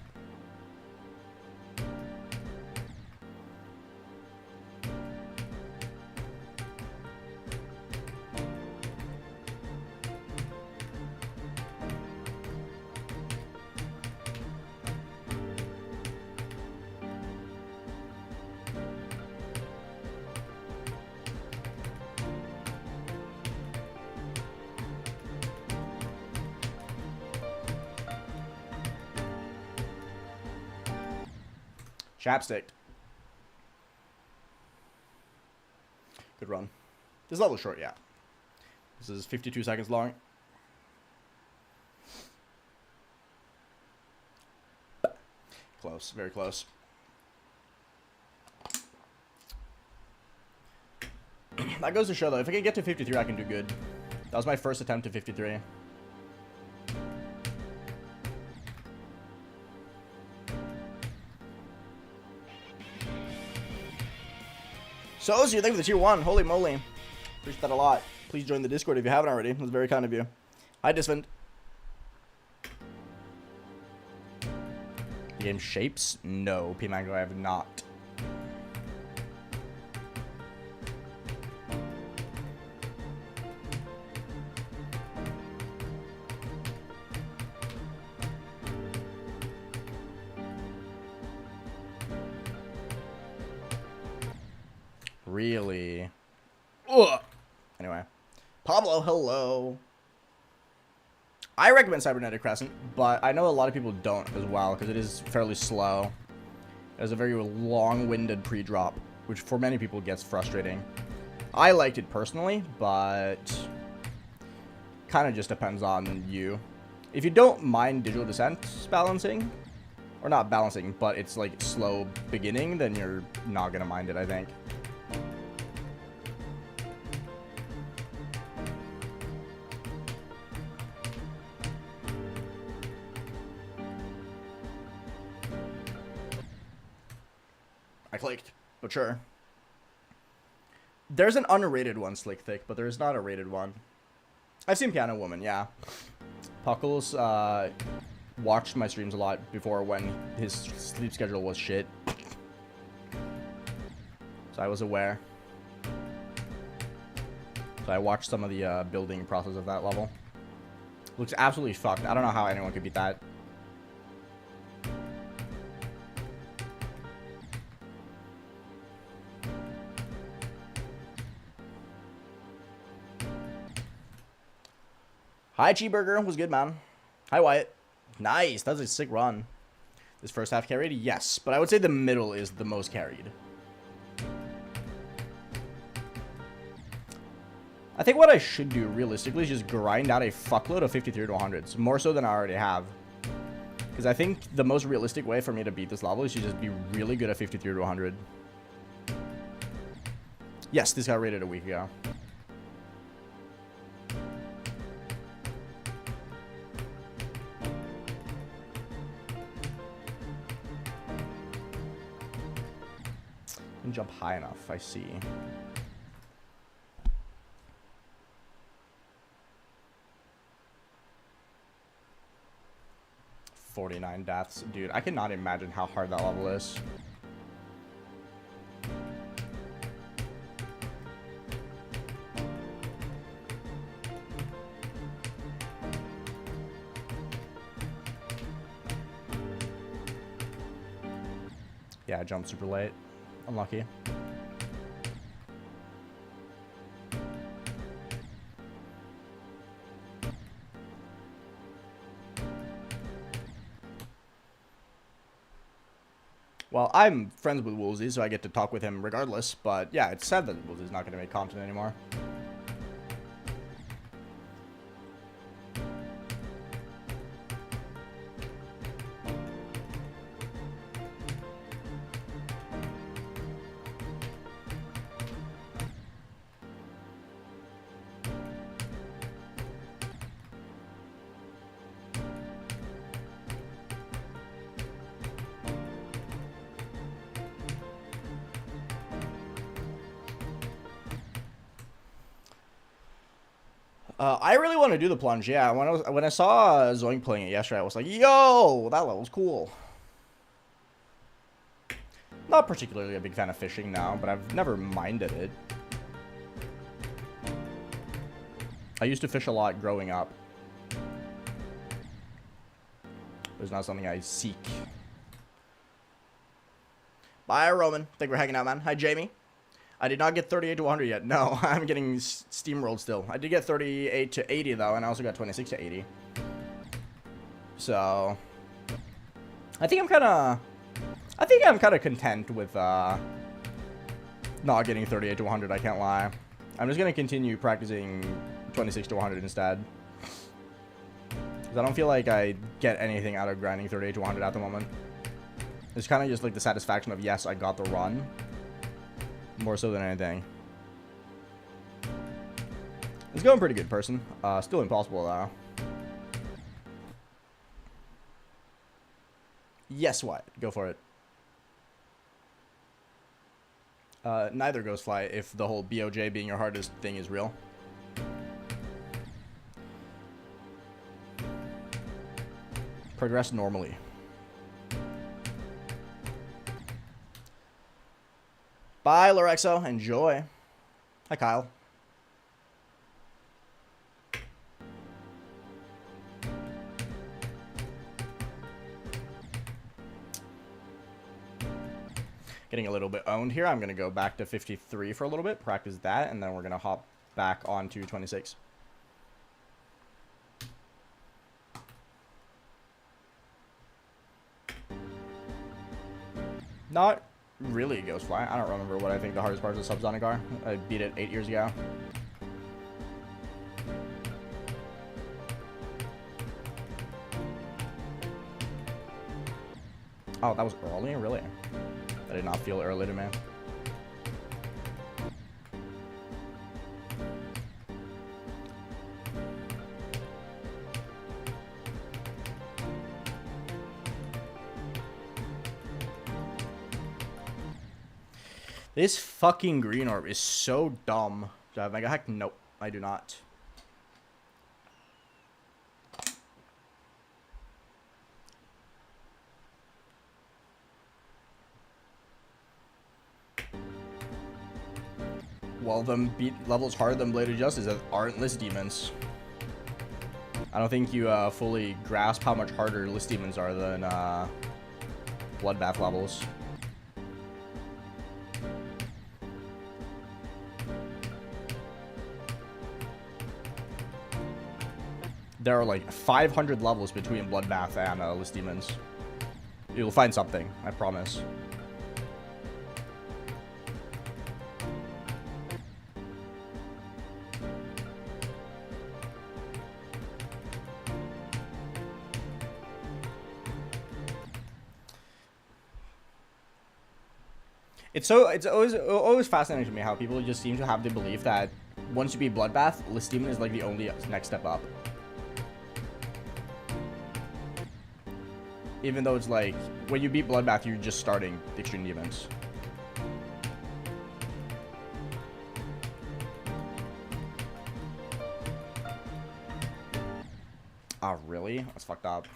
Chapstick. Good run. This level is short, yeah. This is 52 seconds long. Close, very close. That goes to show, though, if I can get to 53, I can do good. That was my first attempt at 53. So, you thank you for the tier 1. Holy moly. Appreciate that a lot. Please join the Discord if you haven't already. That's very kind of you. Hi, Disvin. The game shapes? No, P-Mango, I have not. Really? Ugh. Anyway. Pablo, hello. I recommend Cybernetic Crescent, but I know a lot of people don't as well, because it is fairly slow. It has a very long-winded pre-drop, which for many people gets frustrating. I liked it personally, but kind of just depends on you. If you don't mind Digital Descent balancing, or not balancing, but it's like slow beginning, then you're not going to mind it, I think. I clicked, but sure. There's an unrated one, Slick Thick, but there's not a rated one. I've seen Piano Woman, yeah. Puckles watched my streams a lot before when his sleep schedule was shit. So I was aware. So I watched some of the building process of that level. Looks absolutely fucked. I don't know how anyone could beat that. Hi, Cheeseburger. Was good, man. Hi, Wyatt. Nice. That's a sick run. This first half carried? Yes. But I would say the middle is the most carried. I think what I should do, realistically, is just grind out a fuckload of 53 to 100s. More so than I already have. Because I think the most realistic way for me to beat this level is to just be really good at 53 to 100. Yes, this got rated a week ago. Jump high enough, I see. $49 deaths. Dude, I cannot imagine how hard that level is. Yeah, I jumped super late. Unlucky. Well, I'm friends with Woolsey, so I get to talk with him regardless, but yeah, it's sad that Woolsey's not going to make content anymore. I really want to do the plunge, yeah. When I saw Zoink playing it yesterday, I was like, yo, that level's cool. Not particularly a big fan of fishing now, but I've never minded it. I used to fish a lot growing up. It's not something I seek. Bye, Roman. Thank you for hanging out, man. Hi, Jamie. I did not get 38 to 100 yet. No, I'm getting steamrolled still. I did get 38 to 80, though, and I also got 26 to 80. So, I think I'm kind of... I think I'm kind of content with not getting 38 to 100, I can't lie. I'm just going to continue practicing 26 to 100 instead. Because I don't feel like I get anything out of grinding 38 to 100 at the moment. It's kind of just like the satisfaction of, yes, I got the run. More so than anything. It's going pretty good, person. Still impossible, though. Yes, what? Go for it. Neither goes fly if the whole BOJ being your hardest thing is real. Progress normally. Bye, Lorexo. Enjoy. Hi, Kyle. Getting a little bit owned here. I'm going to go back to 53 for a little bit, practice that, and then we're going to hop back on to 26. Not really Ghost Fly. I don't remember what I think the hardest parts of Subsonic are. I beat it 8 years ago. Oh, that was early? Really? That did not feel early to me. This fucking green orb is so dumb. Do I have Mega Hack? Nope, I do not. Well, them beat levels harder than Blade of Justice that aren't list demons. I don't think you fully grasp how much harder list demons are than Bloodbath levels. There are like 500 levels between Bloodbath and list demons. You'll find something, I promise. It's always fascinating to me how people just seem to have the belief that once you beat Bloodbath, List Demon is like the only next step up. Even though it's like, when you beat Bloodbath, you're just starting the Extreme Demons. Oh, really? That's fucked up.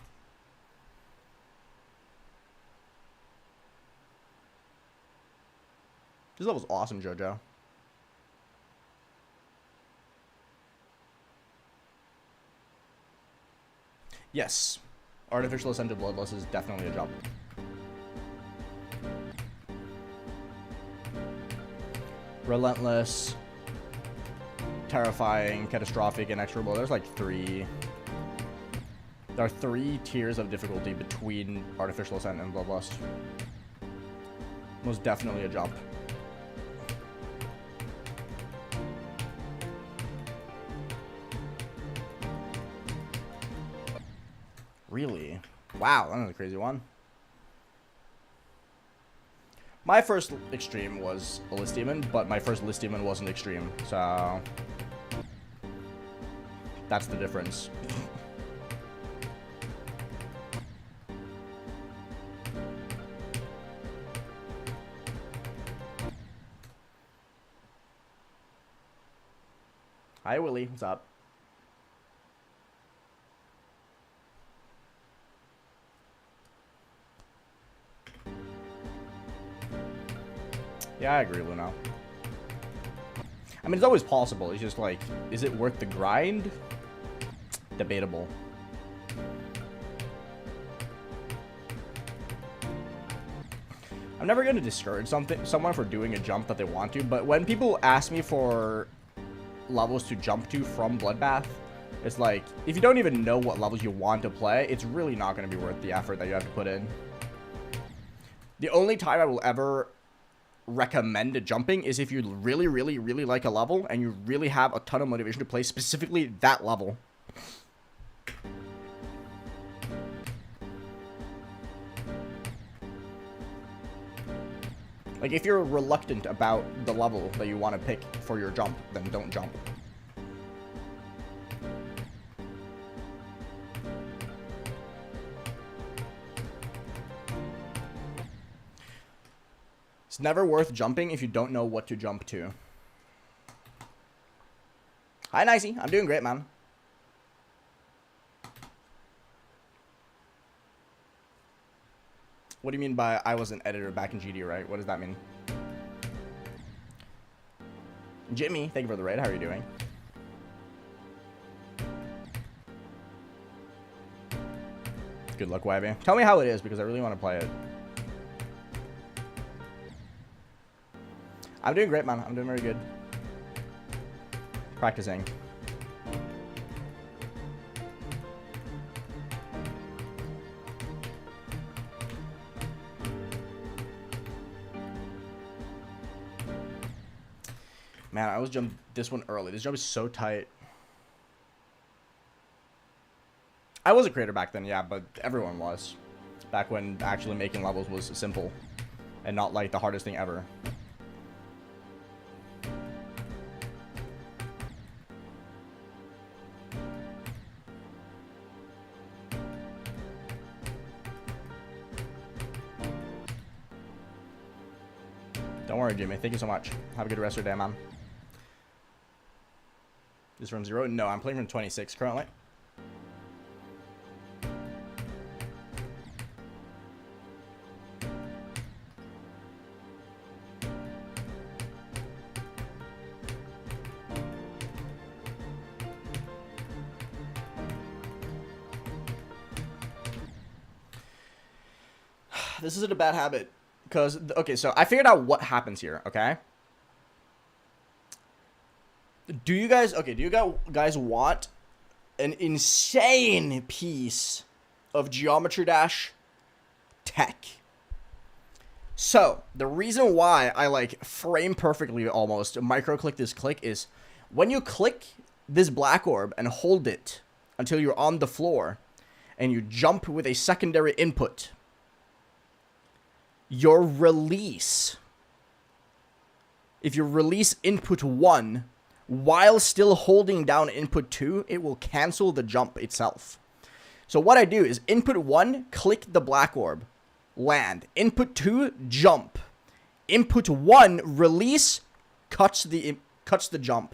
This level's awesome, JoJo. Yes. Artificial Ascent to Bloodlust is definitely a jump. Relentless, Terrifying, Catastrophic, and Exorable. There's like 3. There are 3 tiers of difficulty between Artificial Ascent and Bloodlust. Most definitely a jump. Really? Wow, that was a crazy one. My first extreme was a List Demon, but my first List Demon wasn't extreme, so that's the difference. Hi, Willie. What's up? Yeah, I agree, Luna. I mean, it's always possible. It's just like, is it worth the grind? Debatable. I'm never going to discourage someone for doing a jump that they want to, but when people ask me for levels to jump to from Bloodbath, it's like, if you don't even know what levels you want to play, it's really not going to be worth the effort that you have to put in. The only time I will ever recommend jumping is if you really, really, really like a level and you really have a ton of motivation to play specifically that level. Like, if you're reluctant about the level that you want to pick for your jump, then don't jump. It's never worth jumping if you don't know what to jump to. Hi, Nicey. I'm doing great, man. What do you mean by I was an editor back in GD, right? What does that mean? Jimmy, thank you for the raid. How are you doing? Good luck, Wavy. Tell me how it is, because I really want to play it. I'm doing great, man. I'm doing very good. Practicing. Man, I always jumped this one early. This jump is so tight. I was a creator back then, yeah, but everyone was. Back when actually making levels was simple and not like the hardest thing ever. Don't worry, Jimmy. Thank you so much. Have a good rest of your day, man. This from 0? No, I'm playing from 26 currently. This isn't a bad habit. Because, okay, so I figured out what happens here, okay? Do you guys want an insane piece of Geometry Dash tech? So, the reason why I, like, frame perfectly almost micro-click this click is when you click this black orb and hold it until you're on the floor and you jump with a secondary input, your release, if you release input 1 while still holding down input 2, it will cancel the jump itself. So what I do is input 1, click the black orb, land. Input 2, jump. Input 1, release, cuts the jump.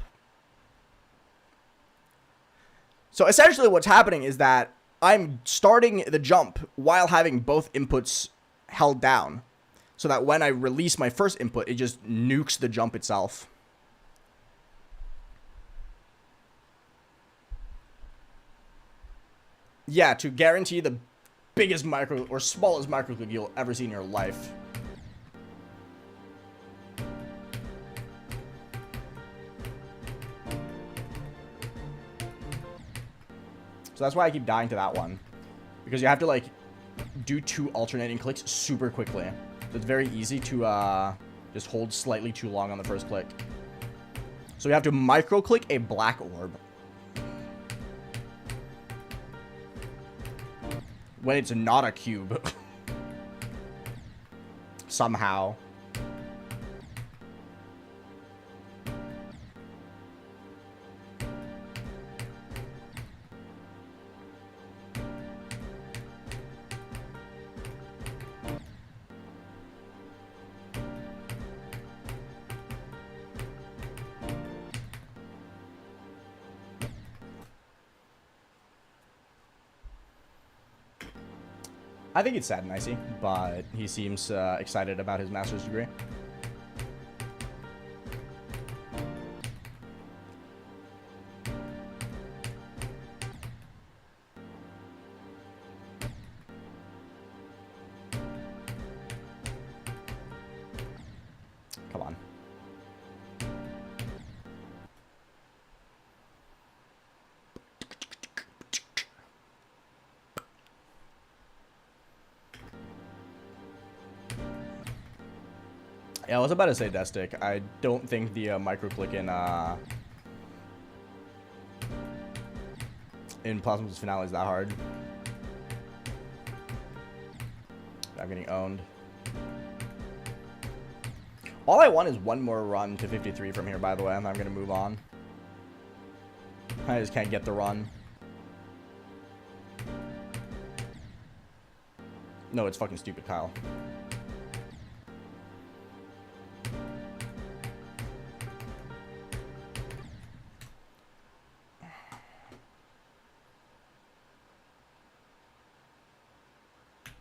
So essentially what's happening is that I'm starting the jump while having both inputs held down, so that when I release my first input, it just nukes the jump itself. Yeah, to guarantee the biggest micro or smallest micro click you'll ever see in your life. So that's why I keep dying to that one, because you have to like do 2 alternating clicks super quickly. So it's very easy to just hold slightly too long on the first click. So you have to micro click a black orb when it's not a cube. Somehow. I think it's sad and icy, but he seems excited about his master's degree. Come on. Yeah, I was about to say Destic. I don't think the micro click in Plasma's Finale is that hard. I'm getting owned. All I want is one more run to 53 from here, by the way. I'm going to move on. I just can't get the run. No, it's fucking stupid, Kyle.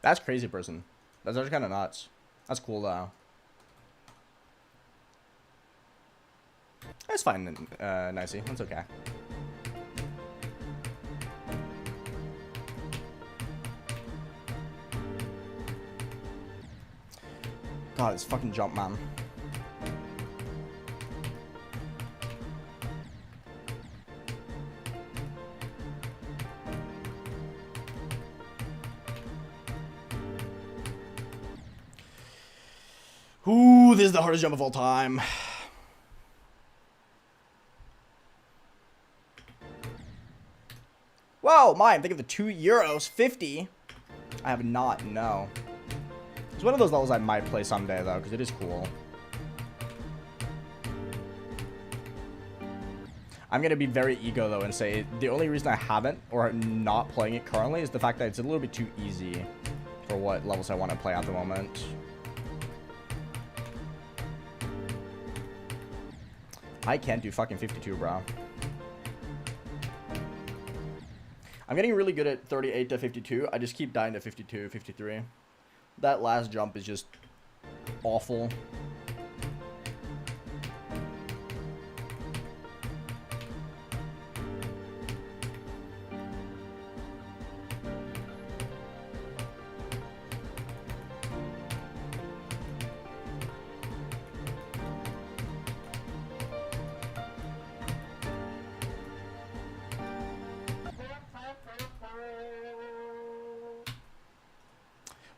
That's crazy, person. That's actually kind of nuts. That's cool, though. That's fine, Nicey. That's okay. God, this fucking jump, man. Ooh, this is the hardest jump of all time. Whoa, mine. Think of the €2, 50. I have not, no. It's one of those levels I might play someday, though, because it is cool. I'm going to be very ego, though, and say the only reason I haven't, or not playing it currently, is the fact that it's a little bit too easy for what levels I want to play at the moment. I can't do fucking 52, bro. I'm getting really good at 38 to 52. I just keep dying to 52, 53. That last jump is just awful.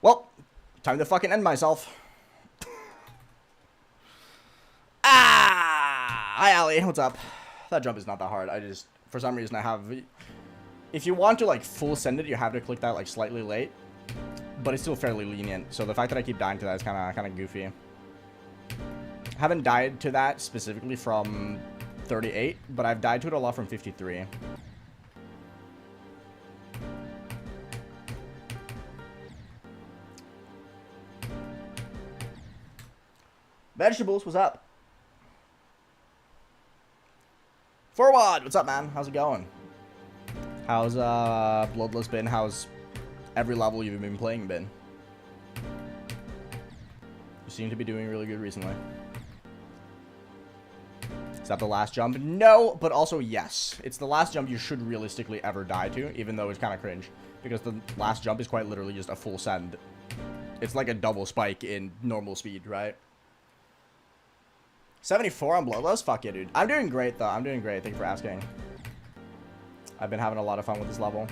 Well, time to fucking end myself. Hi, Ali. What's up? That jump is not that hard. I just, for some reason, I have... If you want to, like, full send it, you have to click that, like, slightly late. But it's still fairly lenient. So the fact that I keep dying to that is kind of goofy. I haven't died to that specifically from 38, but I've died to it a lot from 53. Vegetables, what's up? Forward, what's up, man? How's it going? How's Bloodless been? How's every level you've been playing been? You seem to be doing really good recently. Is that the last jump? No, but also yes. It's the last jump you should realistically ever die to, even though it's kind of cringe. Because the last jump is quite literally just a full send. It's like a double spike in normal speed, right? 74 on Bloodlust? Fuck yeah, dude. I'm doing great, though. I'm doing great. Thank you for asking. I've been having a lot of fun with this level.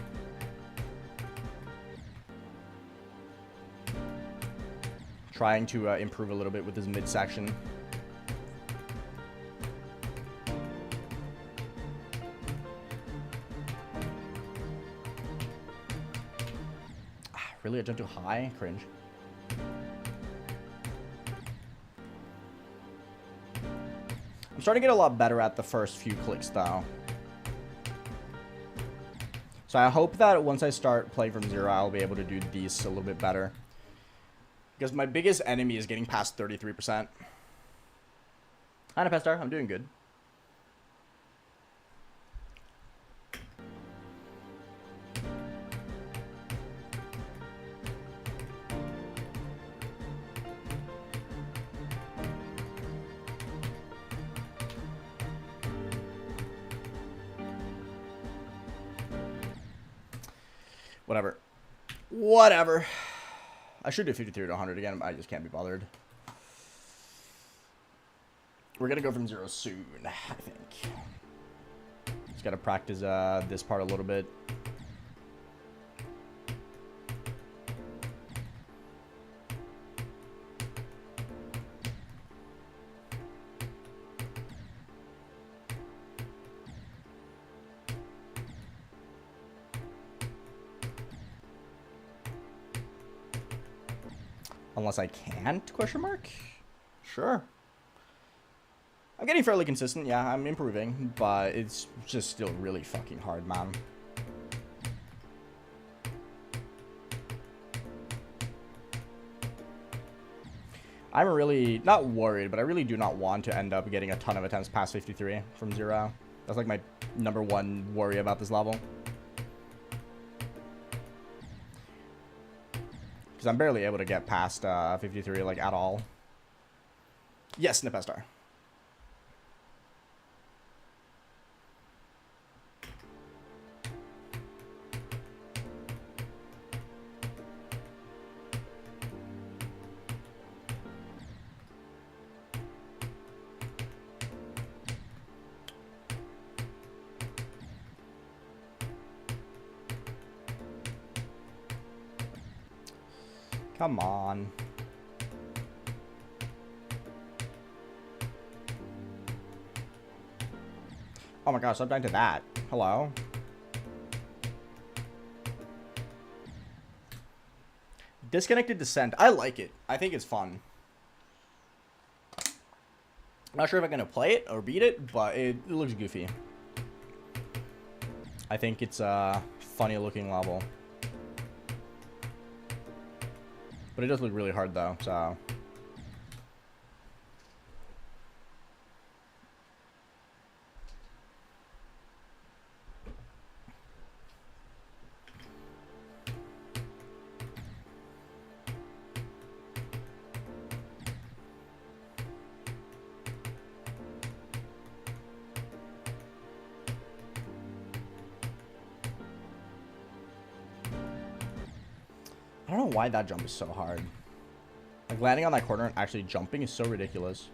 Trying to improve a little bit with this midsection. Really? I jumped too high? Cringe. I'm starting to get a lot better at the first few clicks, though. So I hope that once I start playing from zero, I'll be able to do these a little bit better. Because my biggest enemy is getting past 33%. Hi, Pestar. I'm doing good. Whatever. Whatever. I should do 53 to 100 again, but I just can't be bothered. We're going to go from zero soon, I think. Just got to practice this part a little bit. Unless I can't, question mark? Sure. I'm getting fairly consistent, yeah, I'm improving, but it's just still really fucking hard, man. I'm really, not worried, but I really do not want to end up getting a ton of attempts past 53 from 0. That's like my #1 worry about this level. Because I'm barely able to get past 53, like, at all. Yes, Nipestar. Come on. Oh my gosh, stop dying to that. Hello? Disconnected Descent. I like it. I think it's fun. Not sure if I'm going to play it or beat it, but it looks goofy. I think it's a funny looking level. But it does look really hard though, so. I don't know why that jump is so hard. Like, landing on that corner and actually jumping is so ridiculous.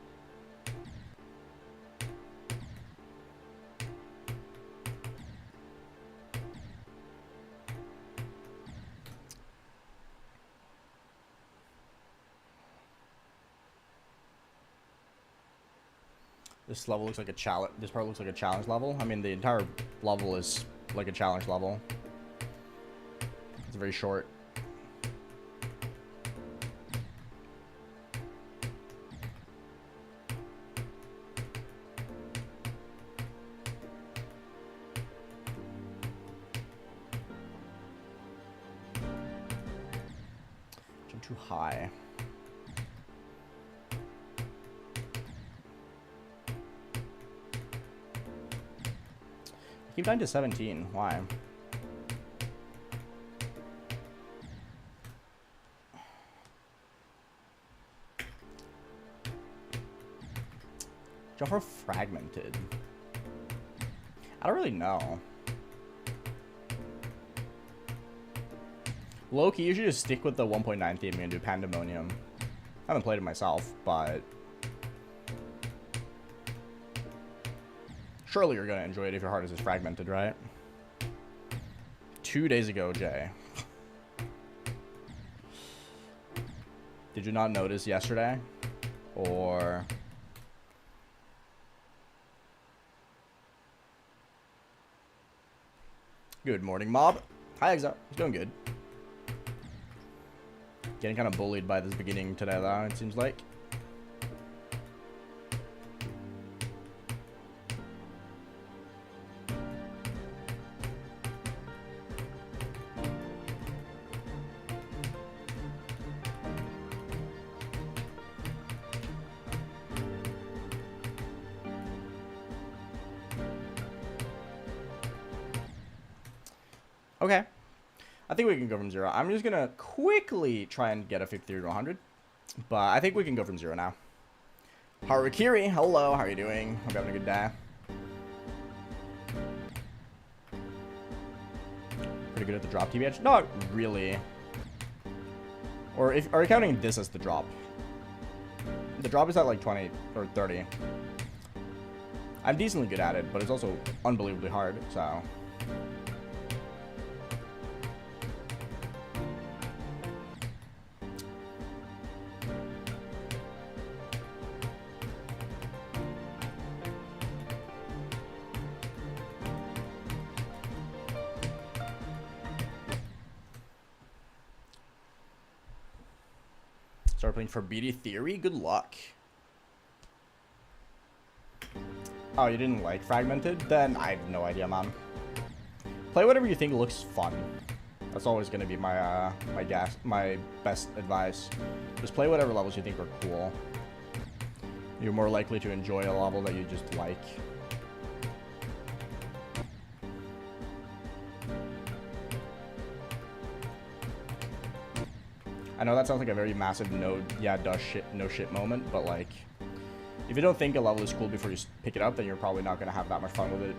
This level looks like a challenge. This part looks like a challenge level. I mean, the entire level is like a challenge level. It's very short. Too high. Keep dying to 17. Why? Jump for fragmented. I don't really know. Low-key, you should just stick with the 1.9 theme and do Pandemonium. I haven't played it myself, but surely you're gonna enjoy it if your heart is as fragmented, right? 2 days ago, Jay. Did you not notice yesterday? Or good morning, mob. Hi, Exa. It's going good. Getting kind of bullied by this beginning today, though, it seems like. Okay. I think we can go from 0. I'm just going to quickly try and get a 53 to 100. But I think we can go from 0 now. Harukiri, hello. How are you doing? Hope you're having a good day. Pretty good at the drop, TBH? Not really. Or are you counting this as the drop? The drop is at like 20 or 30. I'm decently good at it, but it's also unbelievably hard, so. Start playing Forbidden Theory? Good luck. Oh, you didn't like Fragmented? Then I have no idea, man. Play whatever you think looks fun. That's always going to be my my best advice. Just play whatever levels you think are cool. You're more likely to enjoy a level that you just like. I know that sounds like a very massive no shit moment, but like, if you don't think a level is cool before you pick it up, then you're probably not going to have that much fun with it.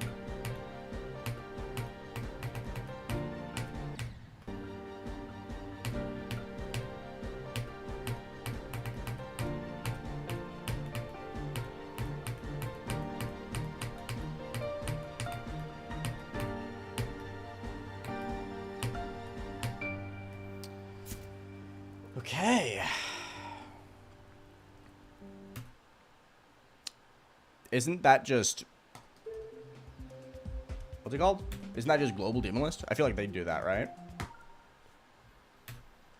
Okay. Isn't that just... what's it called? Isn't that just global demonlist? I feel like they do that, right?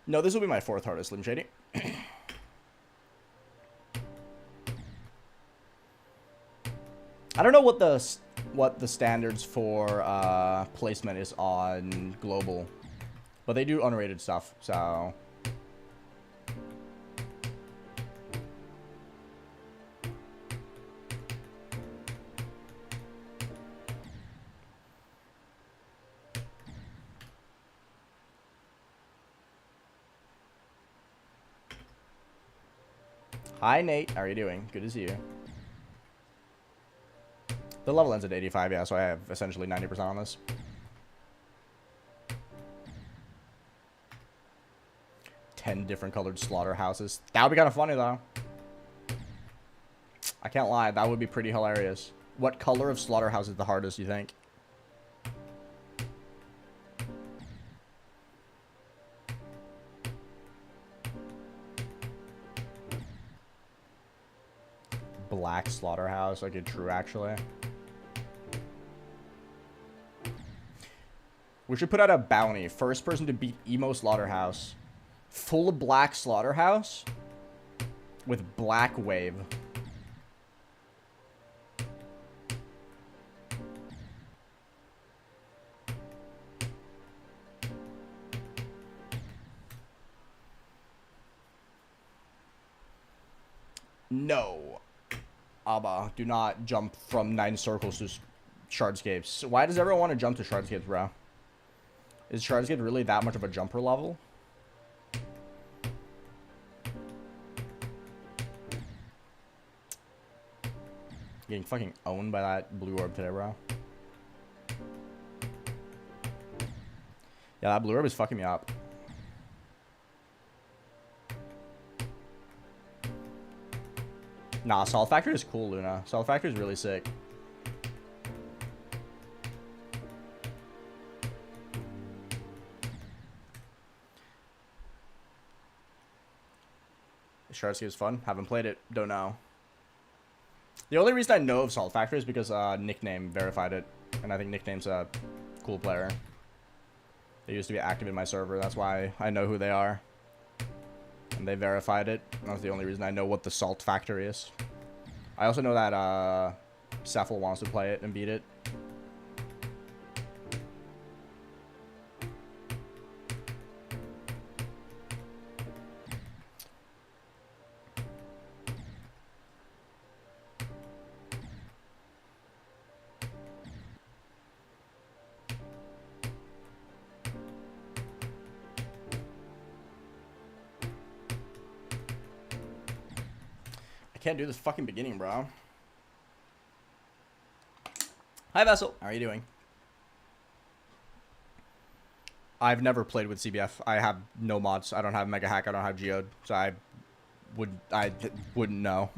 No, this will be my 4th hardest, Slim Shady. I don't know what the standards for placement is on global, but they do unrated stuff, so... Hi, Nate. How are you doing? Good to see you. The level ends at 85, yeah, so I have essentially 90% on this. Ten different colored slaughterhouses. That would be kind of funny, though. I can't lie. That would be pretty hilarious. What color of slaughterhouse is the hardest, you think? Black slaughterhouse. Okay, true, actually. We should put out a bounty. First person to beat emo slaughterhouse. Full black slaughterhouse with black wave. No. Abba, do not jump from 9 circles to Shardscapes. Why does everyone want to jump to Shardscapes, bro? Is Shardscape really that much of a jumper level? Getting fucking owned by that blue orb today, bro. Yeah, that blue orb is fucking me up. Nah, Salt Factory is cool, Luna. Salt Factory is really sick. Shardscape is fun. Haven't played it. Don't know. The only reason I know of Salt Factory is because Nickname verified it. And I think Nickname's a cool player. They used to be active in my server. That's why I know who they are. And they verified it. That's the only reason I know what the Salt Factory is. I also know that Cephal wants to play it and beat it. I can't do this fucking beginning, bro. Hi, Vessel. How are you doing? I've never played with CBF. I have no mods. I don't have Mega Hack. I don't have Geode. So I wouldn't know.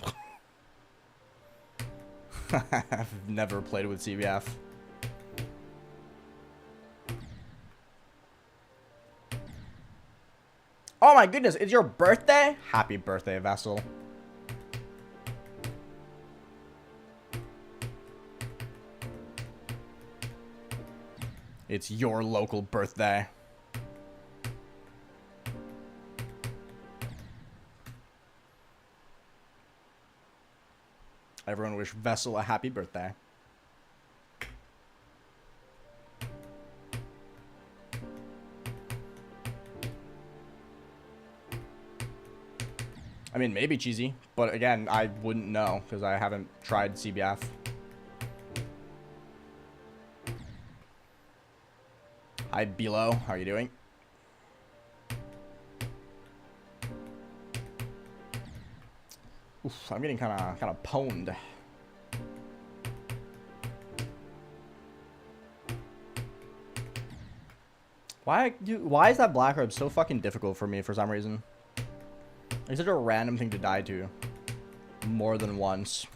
I've never played with CBF. Oh my goodness, it's your birthday? Happy birthday, Vessel. It's your local birthday. Everyone wish Vessel a happy birthday. I mean, maybe cheesy, but again, I wouldn't know because I haven't tried CBF. Hi, Bilo. How are you doing? Oof, I'm getting kind of pwned. Why is that black herb so fucking difficult for me for some reason? It's such a random thing to die to. More than once.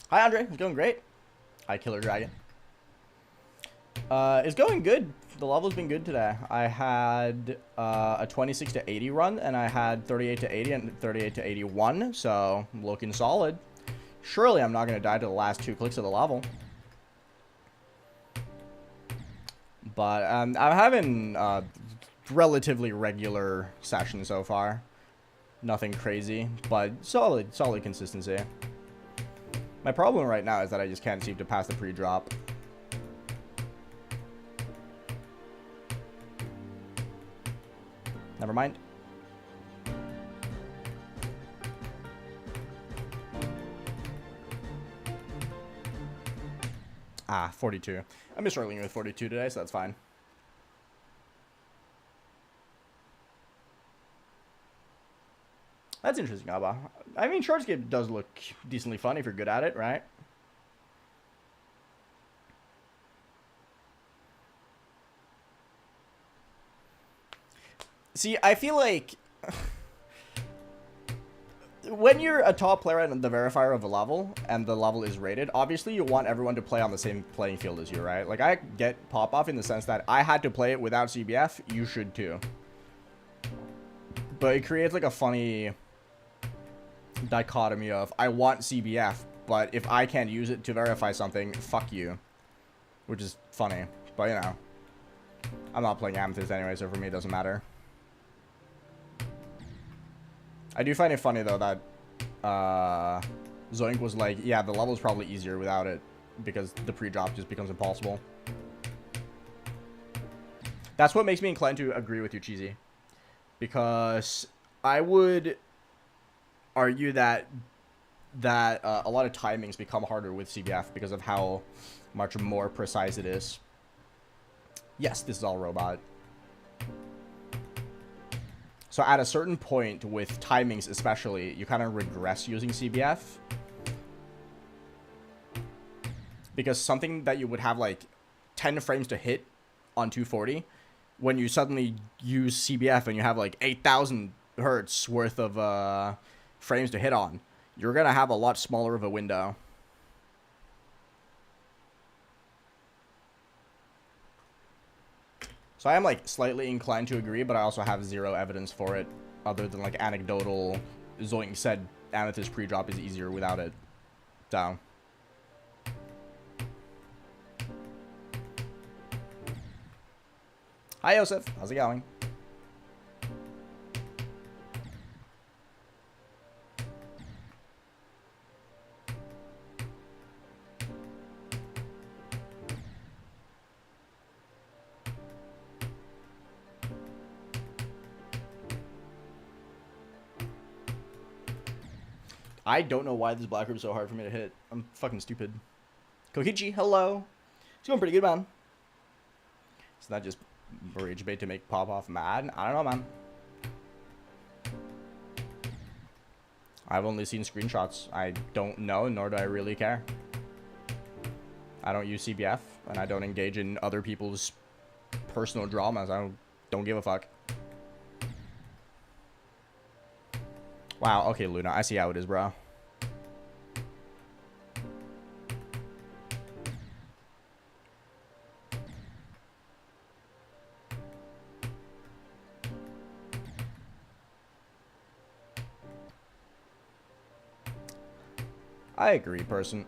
Hi, Andre. It's going great. Hi, Killer Dragon. It's going good. The level's been good today. I had a 26 to 80 run, and I had 38 to 80 and 38 to 81, so looking solid. Surely I'm not going to die to the last 2 clicks of the level. But I'm having a relatively regular session so far. Nothing crazy, but solid consistency. My problem right now is that I just can't seem to pass the pre-drop. Never mind. Ah, 42. I'm just struggling with 42 today, so that's fine. That's interesting, Abba. I mean, Shardscape does look decently fun if you're good at it, right? See, I feel like when you're a top player at the verifier of a level, and the level is rated, obviously you want everyone to play on the same playing field as you, right? Like, I get pop-off in the sense that I had to play it without CBF, you should too. But it creates, like, a funny dichotomy of, I want CBF, but if I can't use it to verify something, fuck you. Which is funny, but, you know. I'm not playing Amethyst anyway, so for me it doesn't matter. I do find it funny, though, that Zoink was like, yeah, the level's probably easier without it, because the pre-drop just becomes impossible. That's what makes me inclined to agree with you, Cheesy. Because I would argue that a lot of timings become harder with CBF because of how much more precise it is. Yes, this is all robot. So at a certain point with timings especially, you kind of regress using CBF. Because something that you would have like 10 frames to hit on 240, when you suddenly use CBF and you have like 8,000 hertz worth of frames to hit on, you're going to have a lot smaller of a window. So I am like slightly inclined to agree, but I also have zero evidence for it other than like anecdotal. Zoink said Amethyst pre-drop is easier without it. So. Hi, Joseph. How's it going? I don't know why this black herb is so hard for me to hit. I'm fucking stupid. Kokichi, hello. It's going pretty good, man. Is that just rage bait to make Pop Off mad? I don't know, man. I've only seen screenshots. I don't know, nor do I really care. I don't use CBF, and I don't engage in other people's personal dramas. I don't give a fuck. Wow, okay, Luna. I see how it is, bro. I agree, person.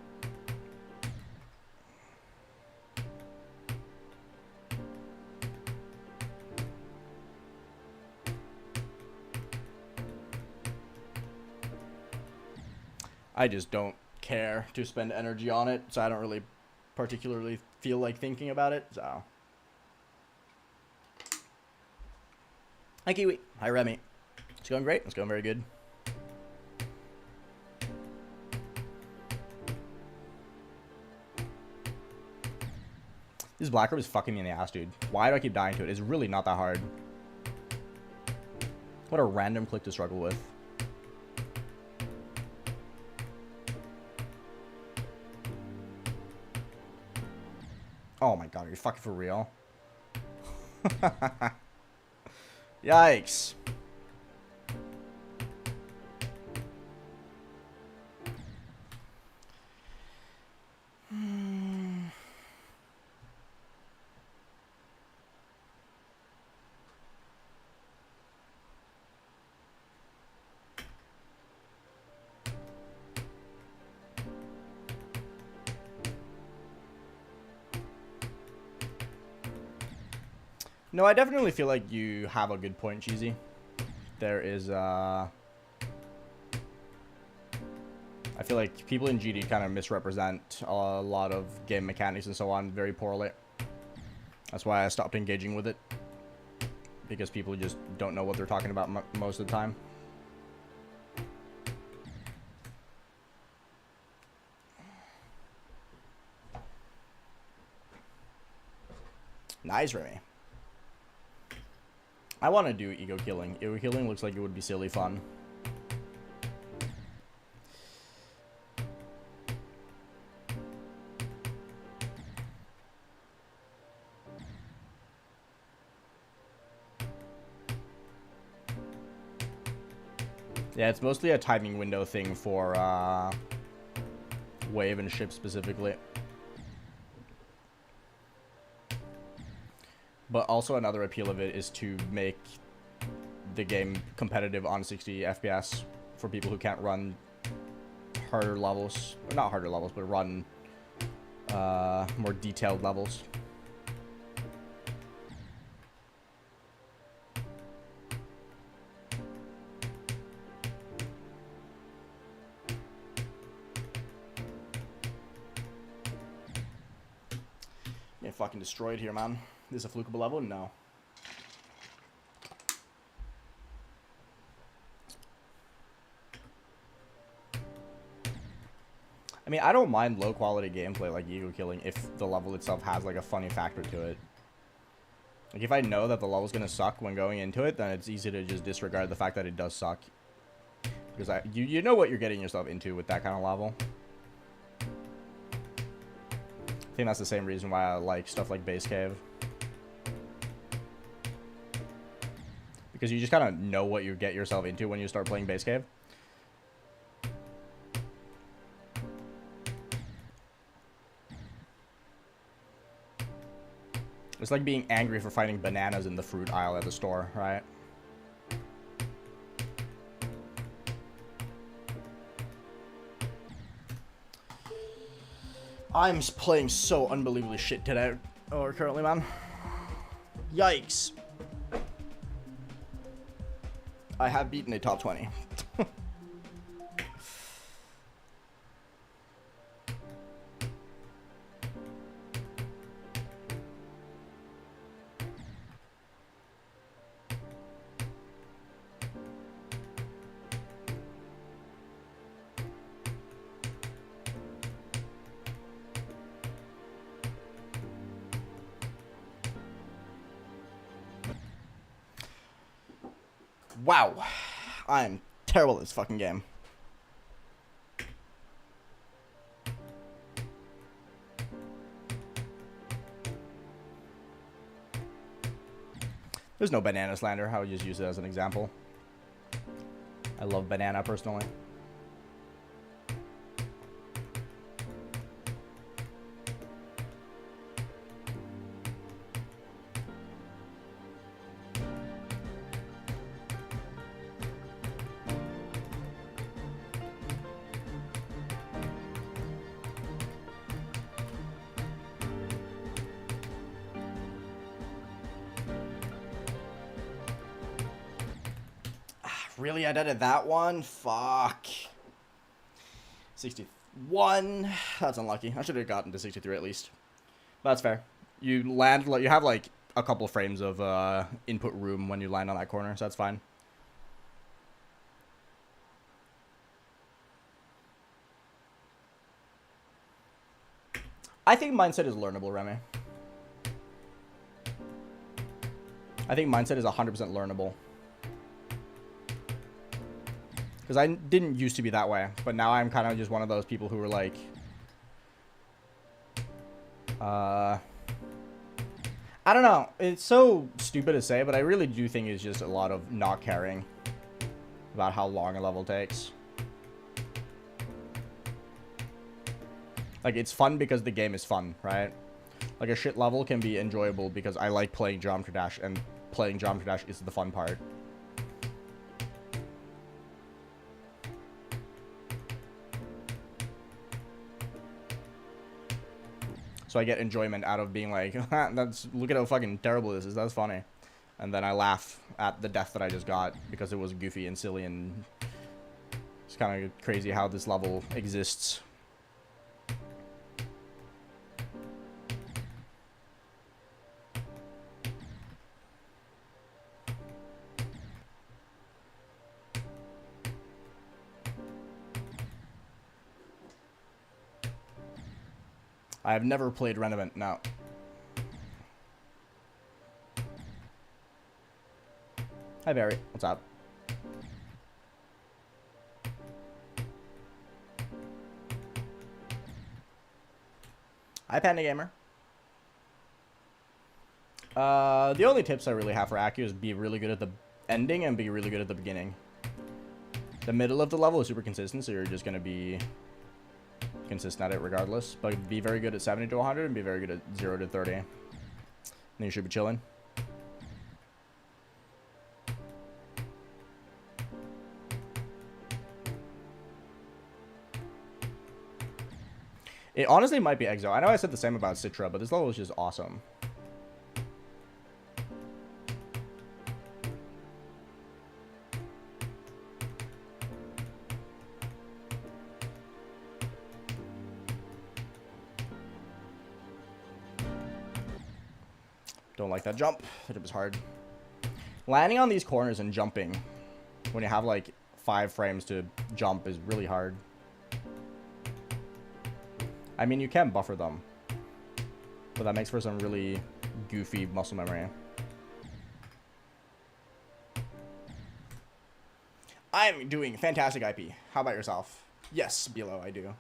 I just don't care to spend energy on it, so I don't really particularly feel like thinking about it, so. Hi, Kiwi. Hi, Remy. It's going great. It's going very good. This black orb is fucking me in the ass, dude. Why do I keep dying to it? It's really not that hard. What a random click to struggle with. Oh my god, are you fucking for real? Yikes. No, I definitely feel like you have a good point, Cheesy. There is, I feel like people in GD kind of misrepresent a lot of game mechanics and so on very poorly. That's why I stopped engaging with it. Because people just don't know what they're talking about most of the time. Nice, Remy. I want to do ego killing. Ego killing looks like it would be silly fun. Yeah, it's mostly a timing window thing for wave and ship specifically. But also another appeal of it is to make the game competitive on 60 FPS for people who can't run harder levels. Or not harder levels, but run more detailed levels. Getting fucking destroyed here, man. Is this a flukable level? No. I mean, I don't mind low quality gameplay like ego killing if the level itself has like a funny factor to it. Like if I know that the level's gonna suck when going into it, then it's easy to just disregard the fact that it does suck. Because you know what you're getting yourself into with that kind of level. I think that's the same reason why I like stuff like Base Cave. Because you just kind of know what you get yourself into when you start playing Base Cave. It's like being angry for finding bananas in the fruit aisle at the store, right? I'm playing so unbelievably shit today, or currently, man. Yikes. I have beaten a top 20. Wow. I'm terrible at this fucking game. There's no banana slander. I would just use it as an example. I love banana personally. Really? I did that one? Fuck. 61. That's unlucky. I should have gotten to 63 at least. But that's fair. You land, you have like a couple frames of input room when you land on that corner, so that's fine. I think mindset is learnable, Remy. I think mindset is 100% learnable. Because I didn't used to be that way, but now I'm kind of just one of those people who are like, I don't know. It's so stupid to say, but I really do think it's just a lot of not caring about how long a level takes. Like, it's fun because the game is fun, right? Like, a shit level can be enjoyable because I like playing Geometry Dash, and playing Geometry Dash is the fun part. So I get enjoyment out of being like, look at how fucking terrible this is. That's funny. And then I laugh at the death that I just got because it was goofy and silly, and it's kind of crazy how this level exists. I have never played Renovant, no. Hi, Barry. What's up? Hi, Panda Gamer. The only tips I really have for Accu is be really good at the ending and be really good at the beginning. The middle of the level is super consistent, so you're just going to be consistent at it regardless. But be very good at 70 to 100 and be very good at 0 to 30. And then you should be chilling. It honestly might be Exo. I know I said the same about Citra, but this level is just awesome. Don't like that jump. That jump is hard. Landing on these corners and jumping when you have like 5 frames to jump is really hard. I mean, you can buffer them, but that makes for some really goofy muscle memory. I'm doing fantastic IP. How about yourself? Yes, Bilo, I do.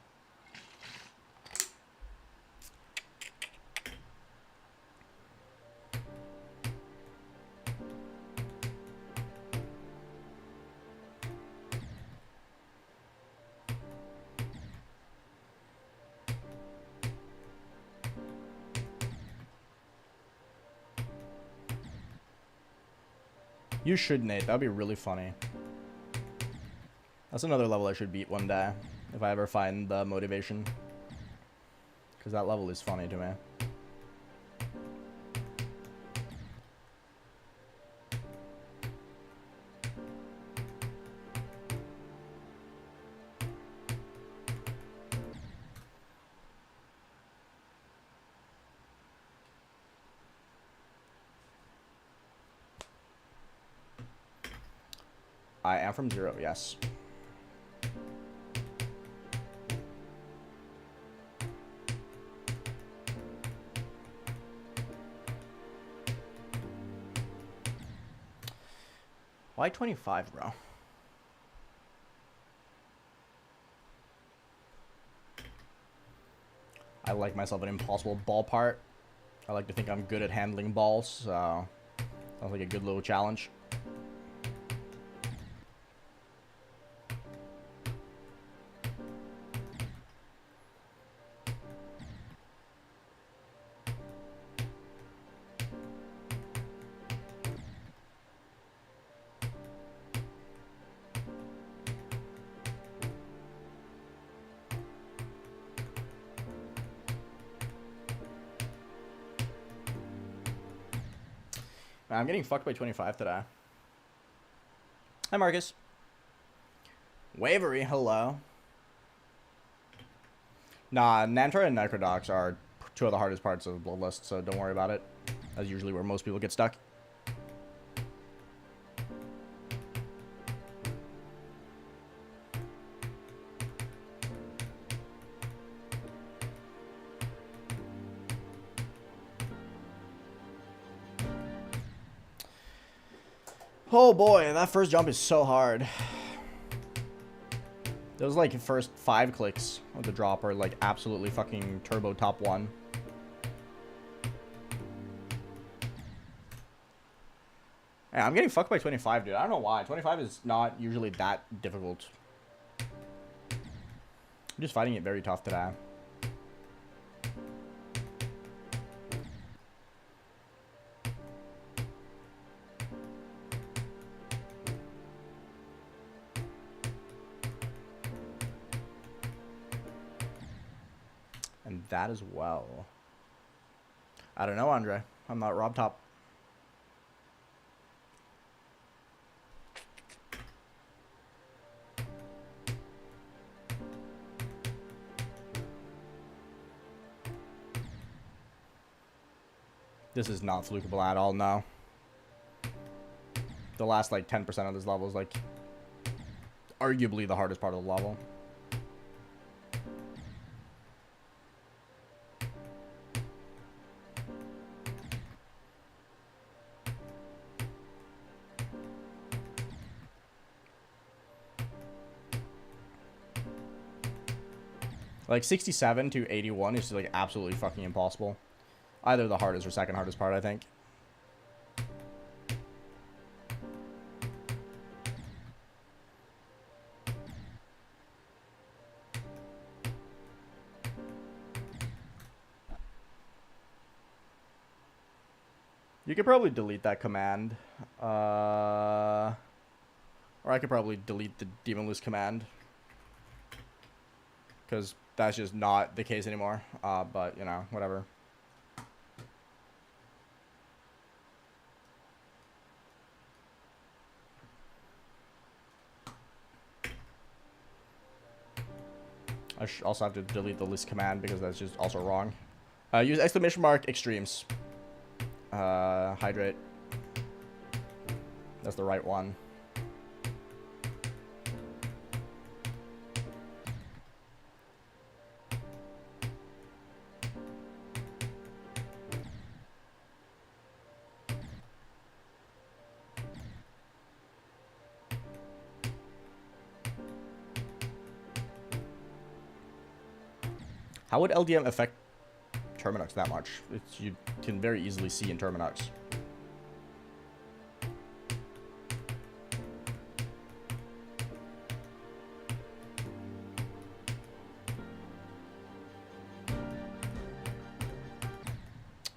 You should, Nate. That would be really funny. That's another level I should beat one day, if I ever find the motivation. Because that level is funny to me. I am from 0, yes. Why 25, bro? I like myself an impossible ball part. I like to think I'm good at handling balls, so sounds like a good little challenge. I'm getting fucked by 25 today. Hi, Marcus. Wavery, hello. Nah, Nantra and Necrodox are two of the hardest parts of the Bloodlust, so don't worry about it. That's usually where most people get stuck. Oh boy, that first jump is so hard. Those like first 5 clicks of the drop are like absolutely fucking turbo top 1. Yeah, I'm getting fucked by 25, dude. I don't know why. 25 is not usually that difficult. I'm just finding it very tough today. And that as well. I don't know, Andre. I'm not Rob Top. This is not flukable at all, no. The last, like, 10% of this level is, like, arguably the hardest part of the level. Like, 67 to 81 is, like, absolutely fucking impossible. Either the hardest or second hardest part, I think. You could probably delete that command. Or I could probably delete the demonlist command. Because that's just not the case anymore. But, you know, whatever. I also have to delete the list command because that's just also wrong. Use exclamation mark extremes. Hydrate. That's the right one. How would LDM affect Terminux that much? You can very easily see in Terminux.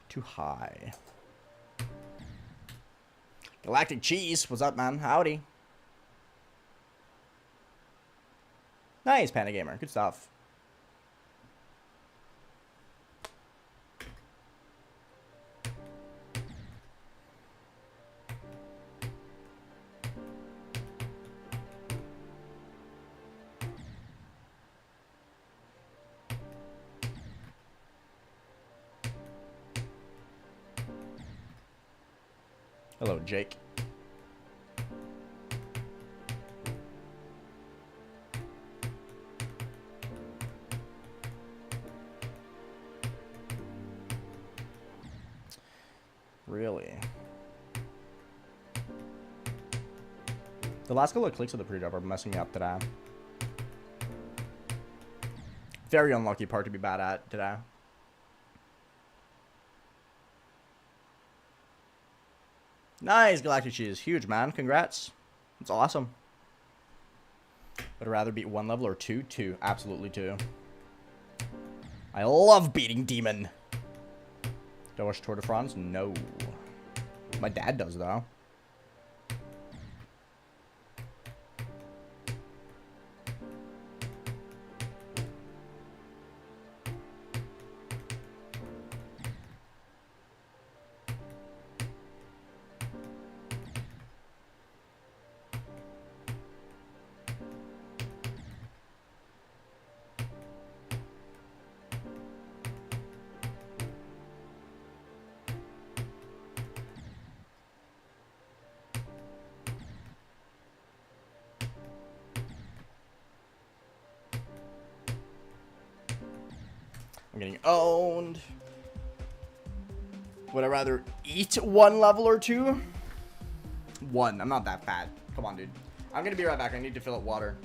Too high. Galactic Cheese, what's up, man? Howdy. Nice, Panda Gamer. Good stuff. Hello, Jake. Really? The last couple of clicks of the pre-drop are messing me up today. Very unlucky part to be bad at today. Nice, Galactic Cheese. Huge, man. Congrats. That's awesome. Would rather beat 1 level or 2? 2. Absolutely 2. I love beating Demon. Do I watch Tour de France? No. My dad does, though. I'm getting owned. Would I rather eat 1 level or 2? 1. I'm not that fat. Come on, dude. I'm gonna be right back. I need to fill up water.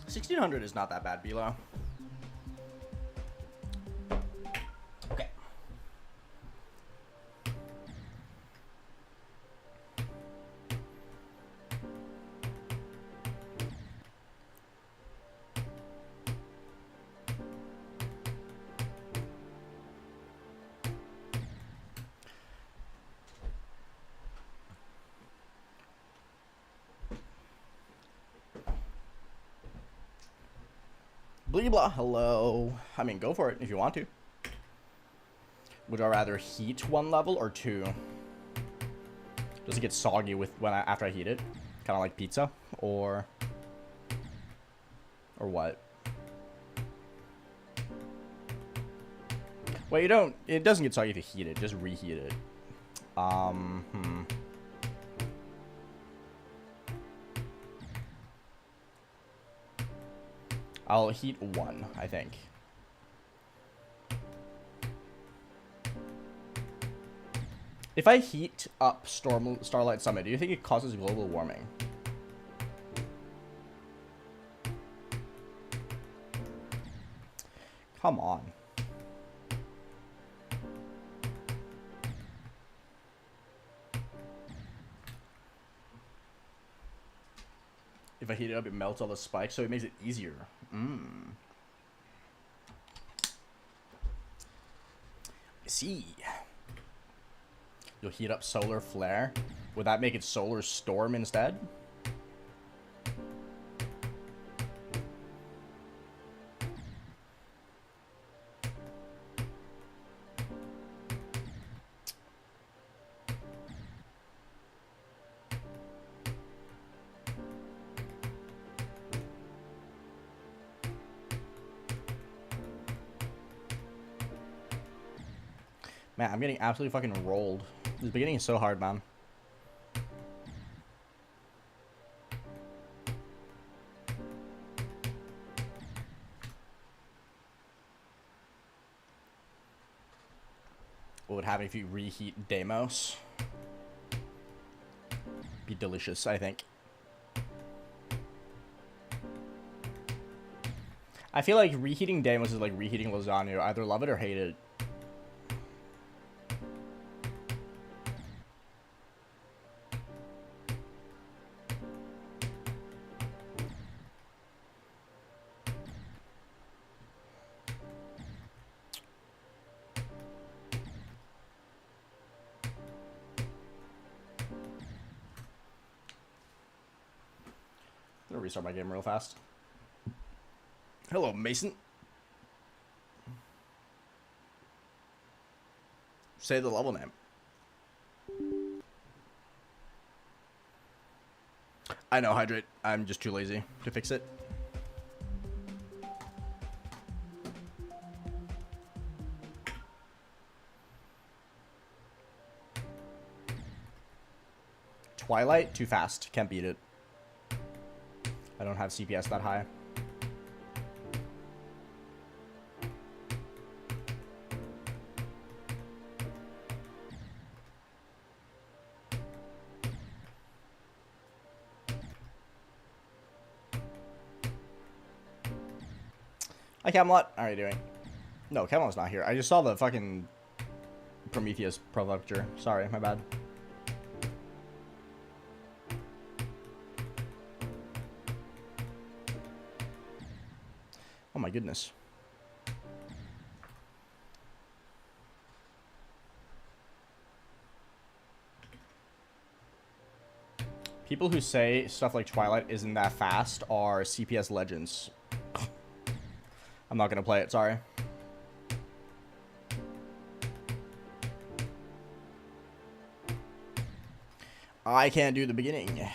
$1,600 is not that bad, Bilo. Okay. Blah blah. Hello. I mean, go for it if you want to. Would I rather heat 1 level or 2? Does it get soggy with after I heat it? Kind of like pizza, or what? Well, you don't. It doesn't get soggy if you heat it. Just reheat it. I'll heat 1, I think. If I heat up Starlight Summit, do you think it causes global warming? Come on. If I heat it up, it melts all the spikes, so it makes it easier. I see. You'll heat up solar flare. Would that make it solar storm instead? Man, I'm getting absolutely fucking rolled. This beginning is so hard, man. What would happen if you reheat Deimos? Be delicious, I think. I feel like reheating Deimos is like reheating lasagna. Either love it or hate it. I'm gonna restart my game real fast. Hello, Mason. Say the level name. I know, Hydrate. I'm just too lazy to fix it. Twilight, too fast. Can't beat it. I don't have CPS that high. Hi, Camelot. How are you doing? No, Camelot's not here. I just saw the fucking Prometheus Provocateur. Sorry, my bad. my goodness. People who say stuff like Twilight isn't that fast are CPS legends. I'm not gonna play it, sorry. I can't do the beginning.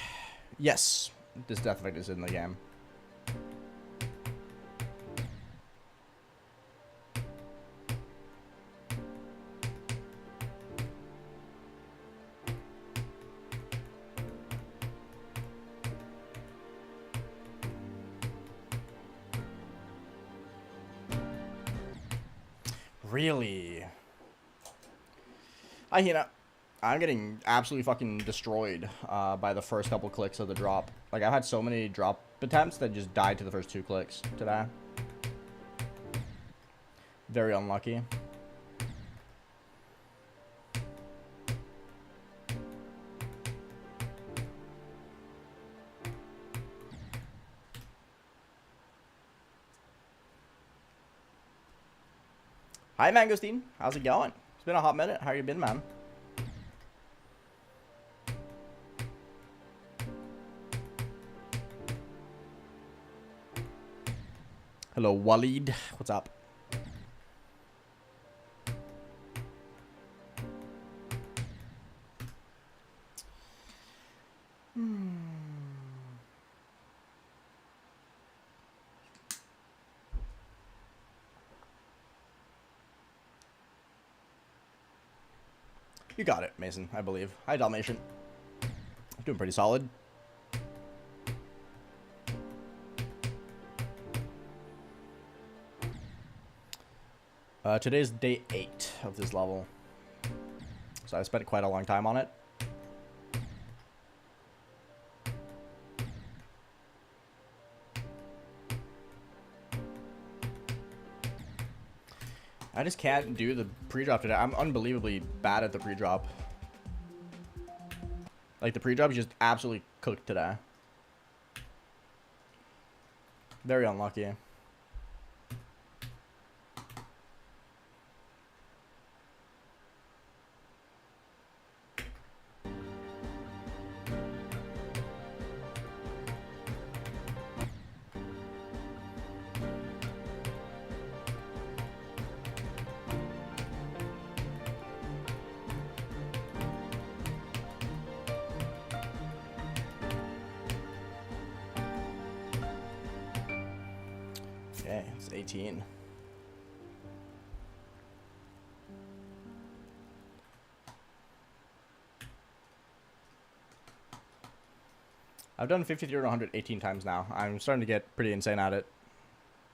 Yes, this death effect is in the game. Really? I'm getting absolutely fucking destroyed by the first couple clicks of the drop. Like, I've had so many drop attempts that just died to the first 2 clicks today. Very unlucky. Hi, Mangosteen. How's it going? It's been a hot minute. How you been, man? Hello, Waleed. What's up? You got it, Mason, I believe. Hi, Dalmatian. Doing pretty solid. Today's day 8 of this level. So I spent quite a long time on it. I just can't do the pre-drop today. I'm unbelievably bad at the pre-drop. Like, the pre-drop is just absolutely cooked today. Very unlucky. Okay, it's 18. I've done 53 to 118 times now. I'm starting to get pretty insane at it.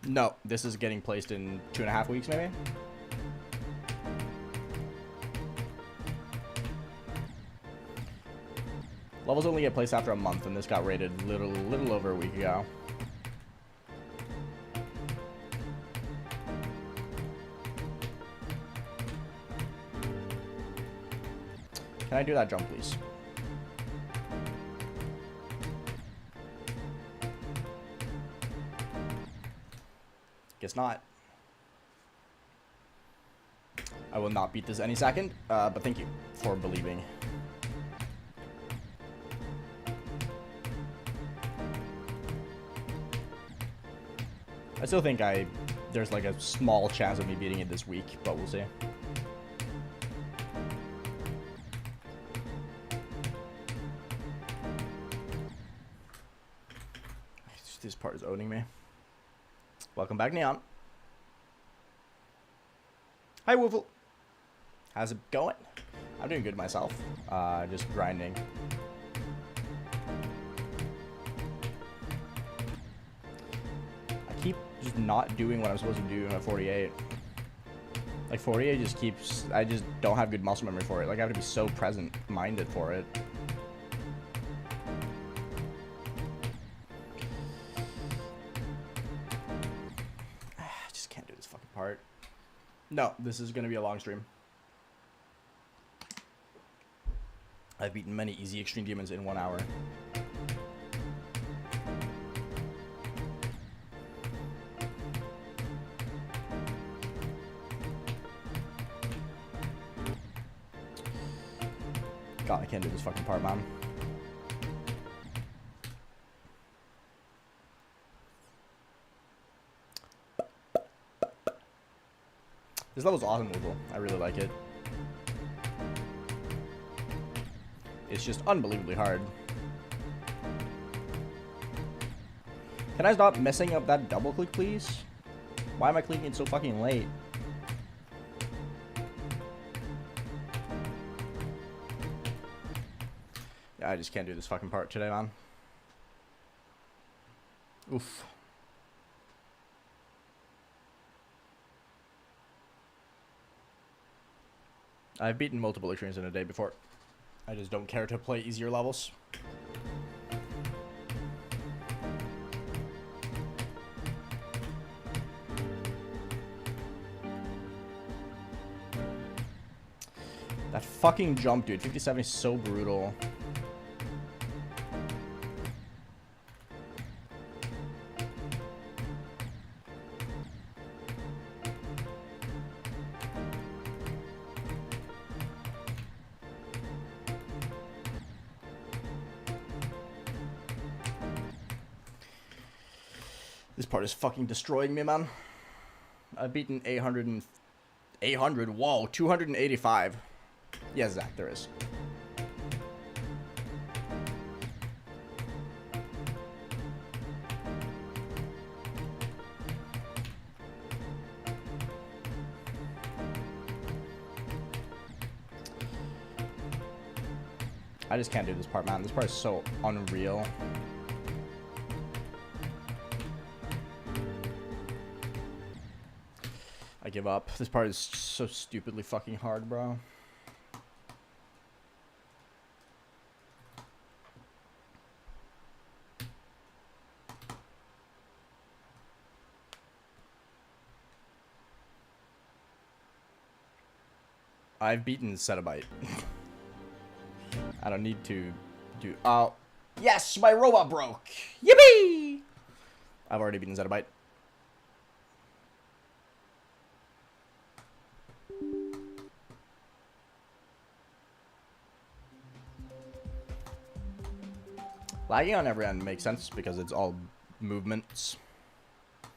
No, this is getting placed in 2.5 weeks, maybe? Levels only get placed after a month, and this got rated little over a week ago. Can I do that jump, please? Guess not. I will not beat this any second, but thank you for believing. I still think there's like a small chance of me beating it this week, but we'll see. This part is owning me. Welcome back, Neon. Hi, Woofle. How's it going? I'm doing good myself. Just grinding. I keep just not doing what I'm supposed to do at 48. Like, 48 just keeps... I just don't have good muscle memory for it. Like, I have to be so present-minded for it. Part. No, this is going to be a long stream. I've beaten many easy extreme demons in 1 hour. God, I can't do this fucking part, man. This level's awesome, Google. I really like it. It's just unbelievably hard. Can I stop messing up that double click, please? Why am I clicking it so fucking late? Yeah, I just can't do this fucking part today, man. Oof. I've beaten multiple extremes in a day before. I just don't care to play easier levels. That fucking jump, dude. 57 is so brutal. This part is fucking destroying me, man. I've beaten 800, whoa, 285. Yes, Zach, there is. I just can't do this part, man. This part is so unreal. I give up. This part is so stupidly fucking hard, bro. I've beaten Zettabyte. I don't need to do... Oh. Yes! My robot broke! Yippee! I've already beaten Zettabyte. Lagging on every end makes sense because it's all movements.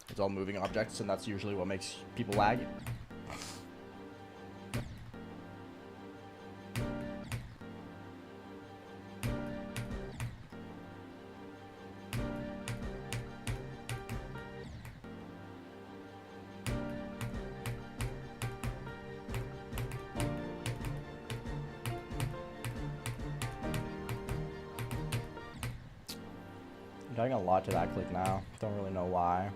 It's all moving objects, and that's usually what makes people lag. I'm doing a lot to that click now. Don't really know why.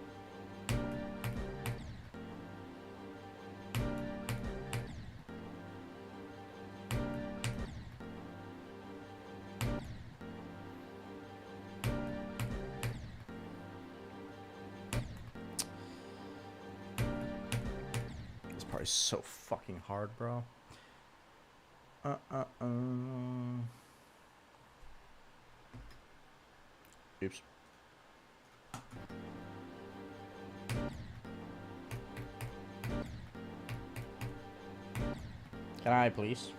This part is so fucking hard, bro. Oops. Can I please?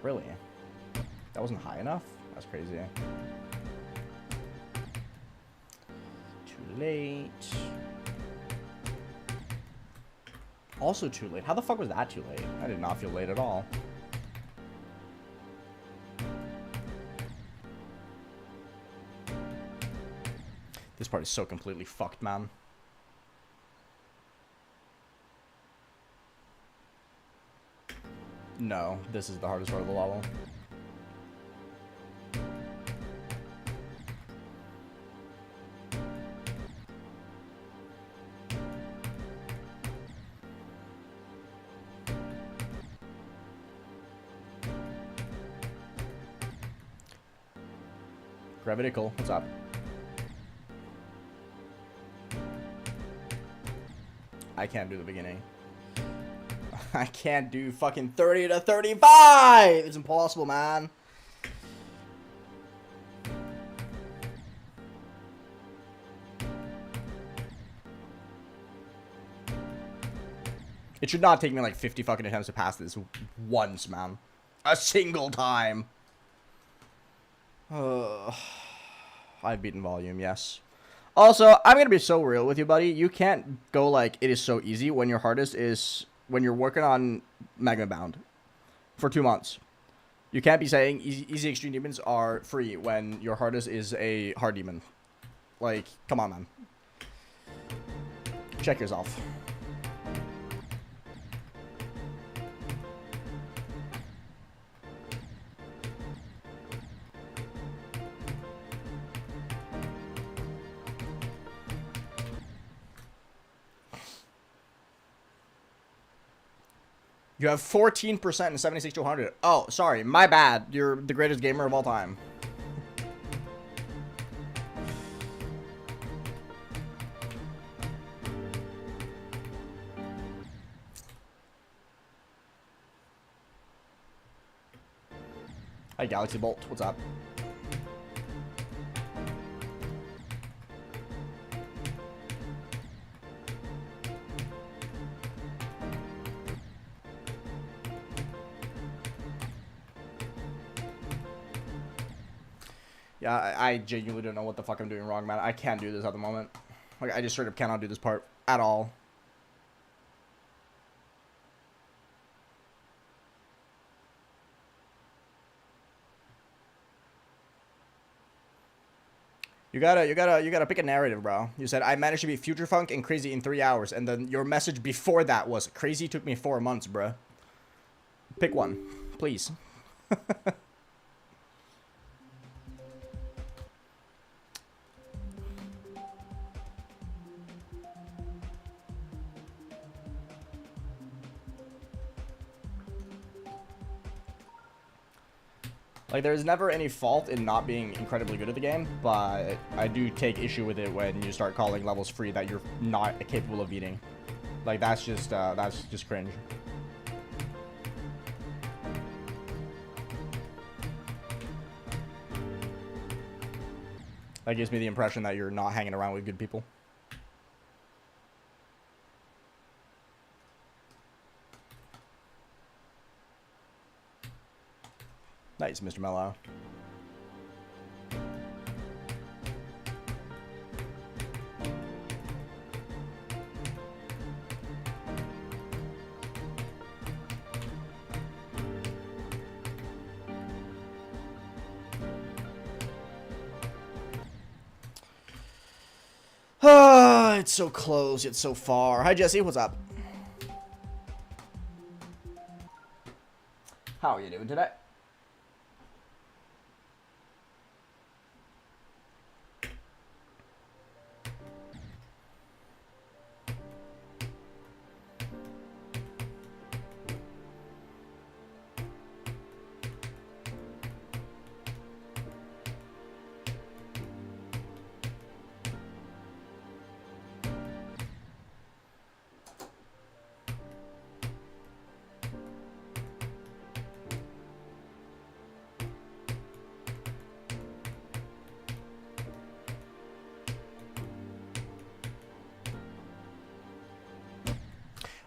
Really? That wasn't high enough? That's crazy. Too late. Also too late. How the fuck was that too late? I did not feel late at all. This part is so completely fucked, man. No, this is the hardest part of the level. Gravitical, what's up? I can't do the beginning. I can't do fucking 30 to 35! It's impossible, man. It should not take me like 50 fucking attempts to pass this once, man. A single time. I've beaten volume, yes. Also, I'm gonna be so real with you, buddy. You can't go like, it is so easy when your hardest is, when you're working on Magma Bound for 2 months. You can't be saying easy extreme demons are free when your hardest is a hard demon. Like, come on, man. Check yourself. You have 14% in 76 to 100. Oh, sorry. My bad. You're the greatest gamer of all time. Hi, Galaxy Bolt. What's up? Yeah, I genuinely don't know what the fuck I'm doing wrong, man. I can't do this at the moment. Like, I just straight up cannot do this part at all. You gotta pick a narrative, bro. You said, I managed to be Future Funk and Crazy in 3 hours, and then your message before that was, Crazy took me 4 months, bro. Pick one, please. Like, there's never any fault in not being incredibly good at the game, but I do take issue with it when you start calling levels free that you're not capable of beating. Like, that's just cringe. That gives me the impression that you're not hanging around with good people. Nice, Mr. Mello. Ah, it's so close, yet so far. Hi, Jesse. What's up? How are you doing today?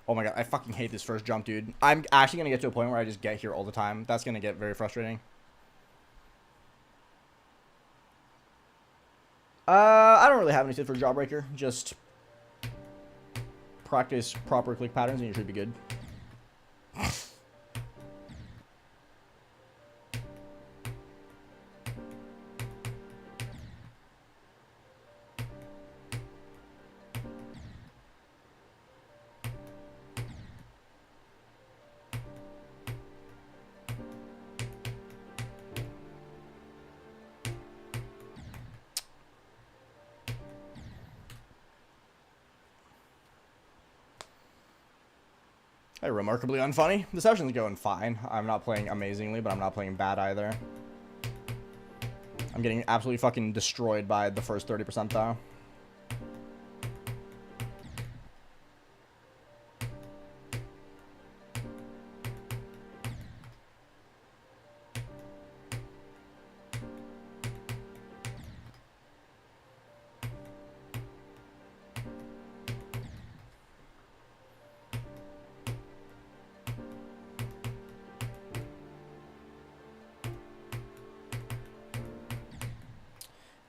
Oh my god, I fucking hate this first jump, dude. I'm actually gonna get to a point where I just get here all the time. That's gonna get very frustrating. I don't really have any tip for Jawbreaker. Just practice proper click patterns and you should be good. Hey, remarkably unfunny. The session's going fine. I'm not playing amazingly, but I'm not playing bad either. I'm getting absolutely fucking destroyed by the first 30% though.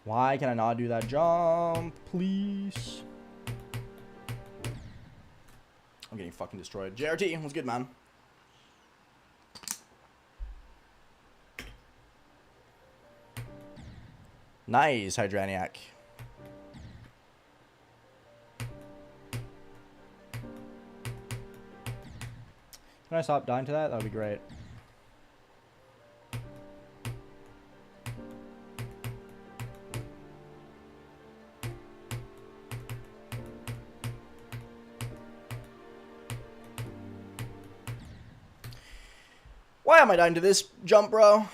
Why can I not do that jump? Please. I'm getting fucking destroyed. JRT, what's good, man? Nice, Hydraniac. Can I stop dying to that? That would be great. Why am I dying to this jump, bro?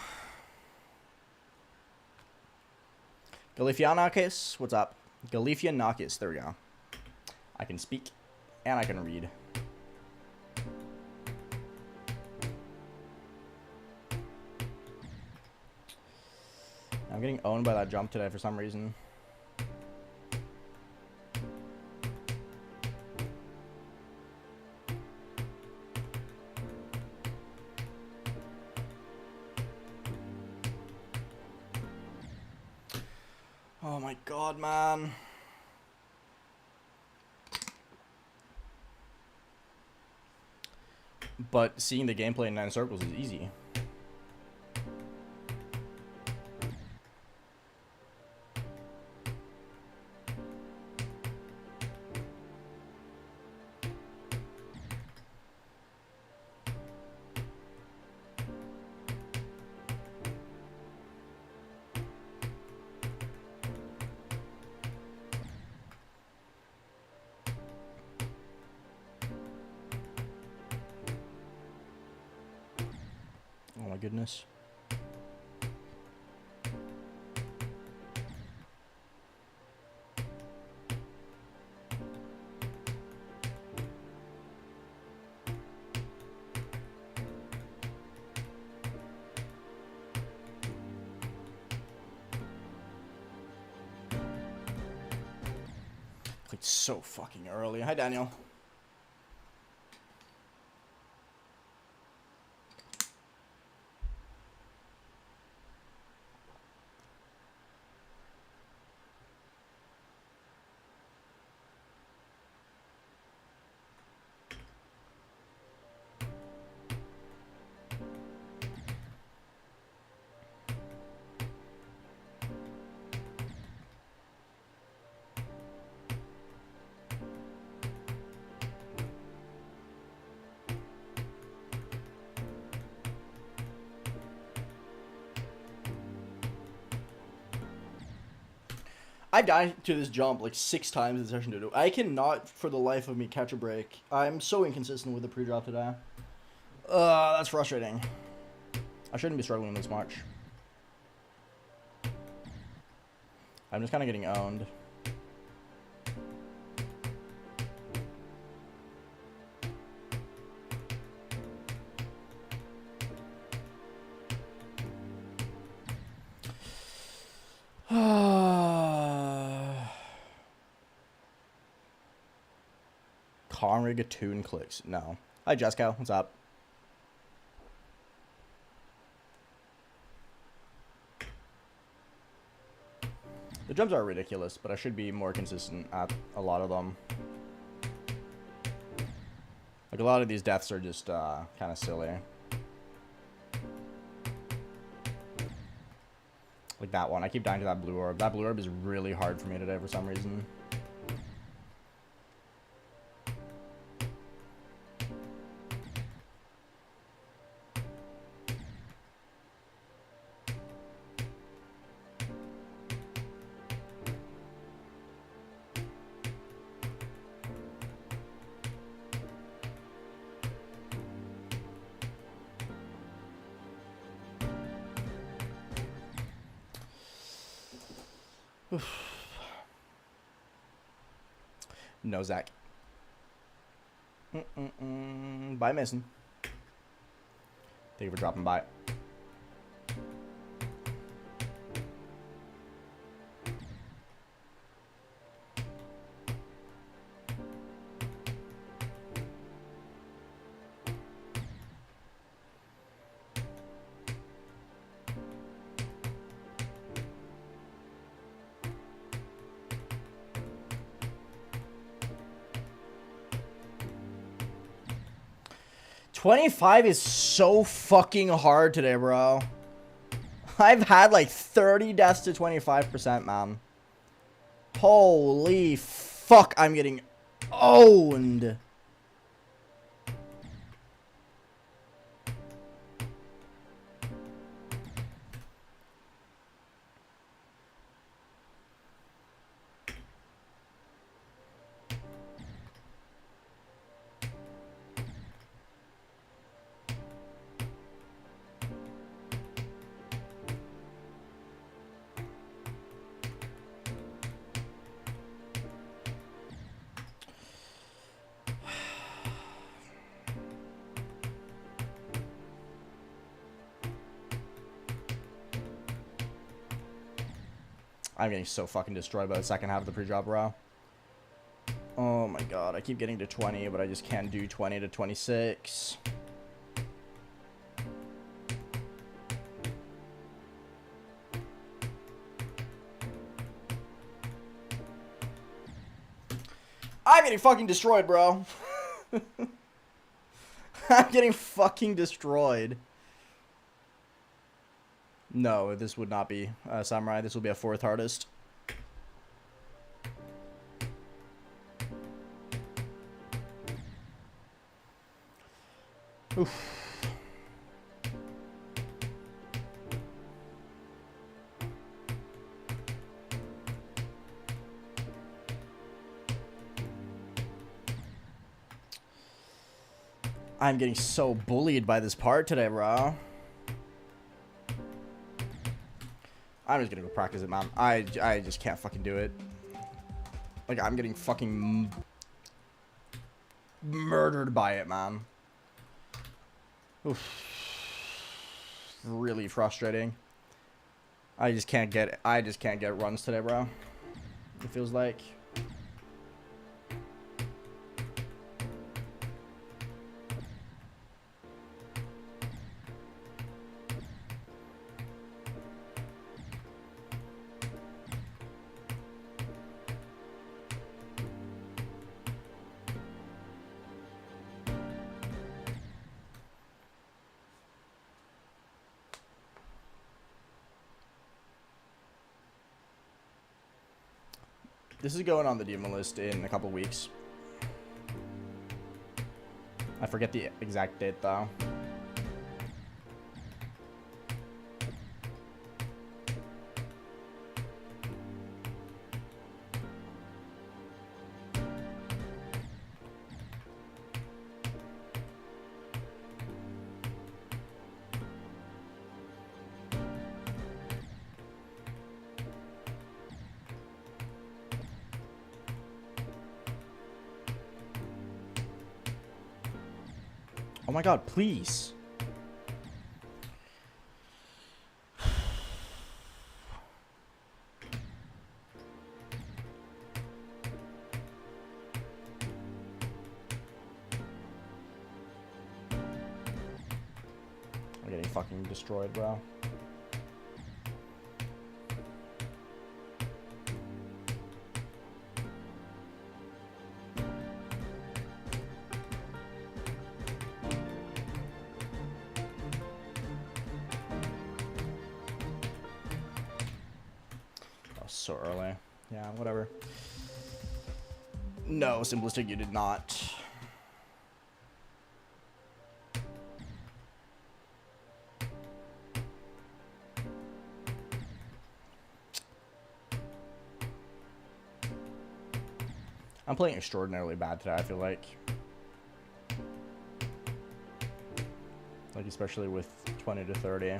Galifianakis, what's up? Galifianakis, there we go. I can speak and I can read. I'm getting owned by that jump today for some reason. Oh my god, man. But seeing the gameplay in 9 circles is easy. Oh my goodness. Clicked so fucking early. Hi, Daniel. I've died to this jump like 6 times in session 2. I cannot, for the life of me, catch a break. I'm so inconsistent with the pre-drop today. That's frustrating. I shouldn't be struggling this much. I'm just kind of getting owned. Conrigatoon clicks. No. Hi, Jessica. What's up? The jumps are ridiculous, but I should be more consistent at a lot of them. Like, a lot of these deaths are just kind of silly. Like that one. I keep dying to that blue orb. That blue orb is really hard for me today for some reason. No, Zach. Bye, Mason. Thank you for dropping by. 25 is so fucking hard today, bro. I've had like 30 deaths to 25%, man. Holy fuck, I'm getting owned. I'm getting so fucking destroyed by the second half of the pre-drop row. Oh my god, I keep getting to 20, but I just can't do 20 to 26. I'm getting fucking destroyed, bro. I'm getting fucking destroyed. No, this would not be Samurai. This will be a fourth hardest. Oof. I'm getting so bullied by this part today, bro. I'm just gonna go practice it, man. I just can't fucking do it. Like, I'm getting fucking murdered by it, man. Oof. Really frustrating. I just can't get runs today, bro. It feels like. This is going on the demon list in a couple weeks. I forget the exact date, though. Oh my god, please. I'm getting fucking destroyed, bro. So early. Yeah, whatever. No, Simplistic, you did not. I'm playing extraordinarily bad today, I feel like. Like, especially with 20 to 30.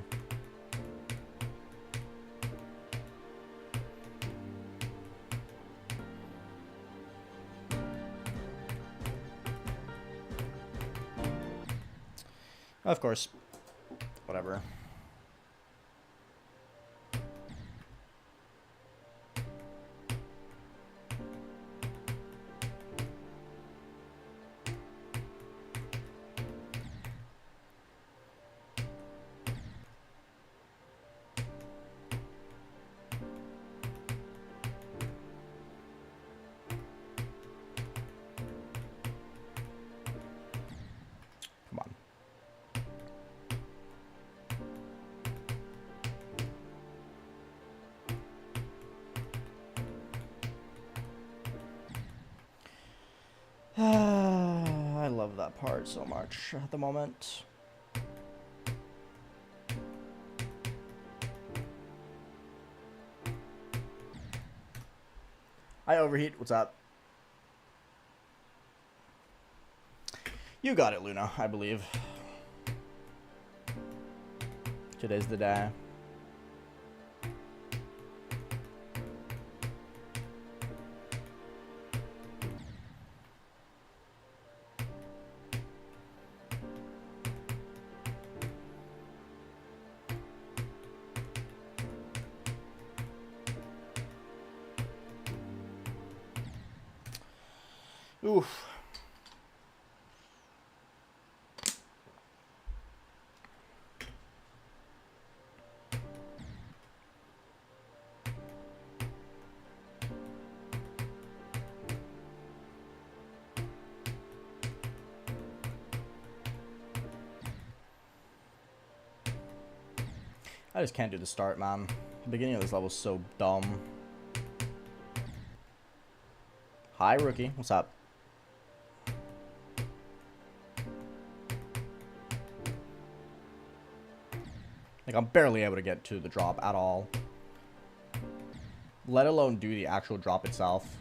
Of course. Whatever. Come on. love that part so much at the moment. Hi, Overheat. What's up? You got it, Luna, I believe. Today's the day. Oof. I just can't do the start, man. The beginning of this level is so dumb. Hi, rookie. What's up? Like, I'm barely able to get to the drop at all. Let alone do the actual drop itself.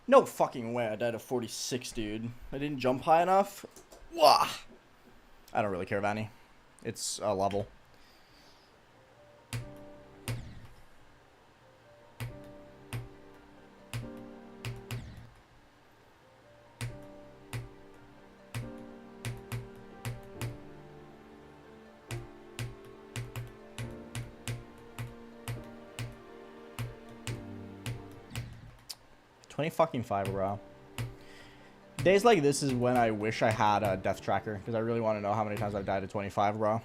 No fucking way I died at 46, dude. I didn't jump high enough. Wah! I don't really care, Vanny. It's a level. Fucking 5, bro. Days like this is when I wish I had a death tracker, because I really want to know how many times I've died at 25, bro.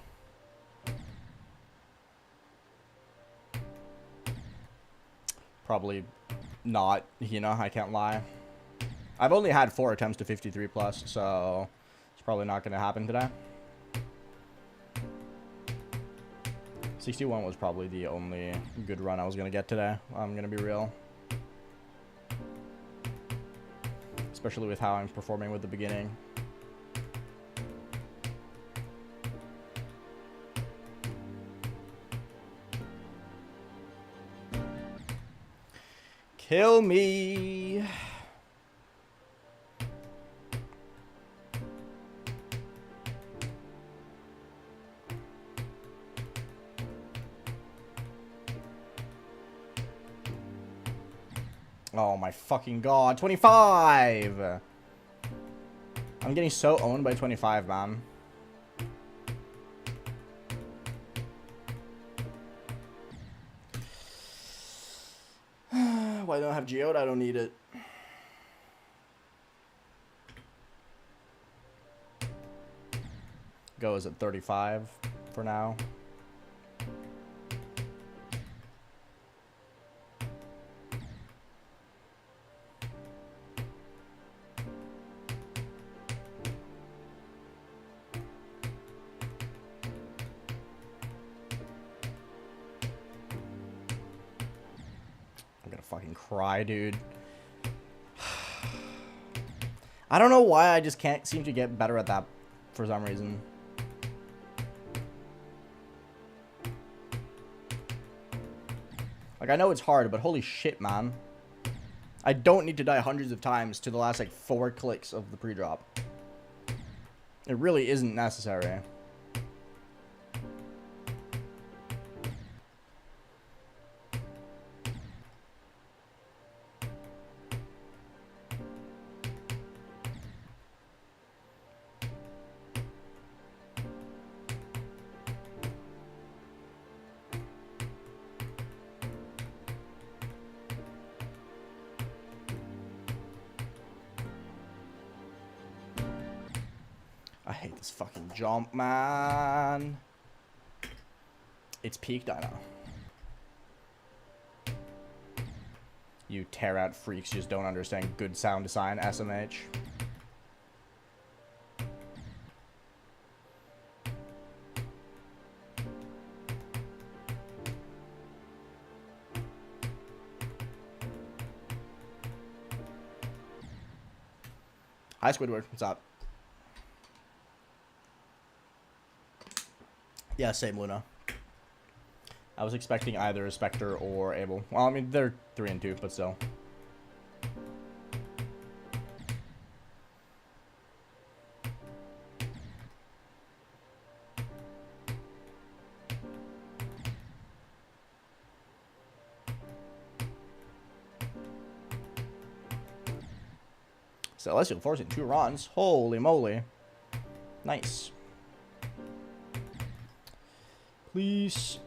Probably not, you know, I can't lie. I've only had 4 attempts to 53 plus, so it's probably not going to happen today. 61 was probably the only good run I was going to get today. I'm going to be real. Especially with how I'm performing with the beginning. Kill me. Oh my fucking god, 25! I'm getting so owned by 25, man. Why don't I have geode? I don't need it. Goes at 35 for now. Fucking cry, dude. I don't know why I just can't seem to get better at that for some reason. Like, I know it's hard, but holy shit, man. I don't need to die hundreds of times to the last, like, 4 clicks of the pre-drop. It really isn't necessary. I hate this fucking jump, man. It's peak Dino. You tear out freaks just don't understand good sound design, SMH. Hi, Squidward. What's up? Yeah, same, Luna. I was expecting either a Spectre or Abel. Well, I mean, they're 3 and 2, but still. Celestial forcing 2 runs. Holy moly. Nice. Please.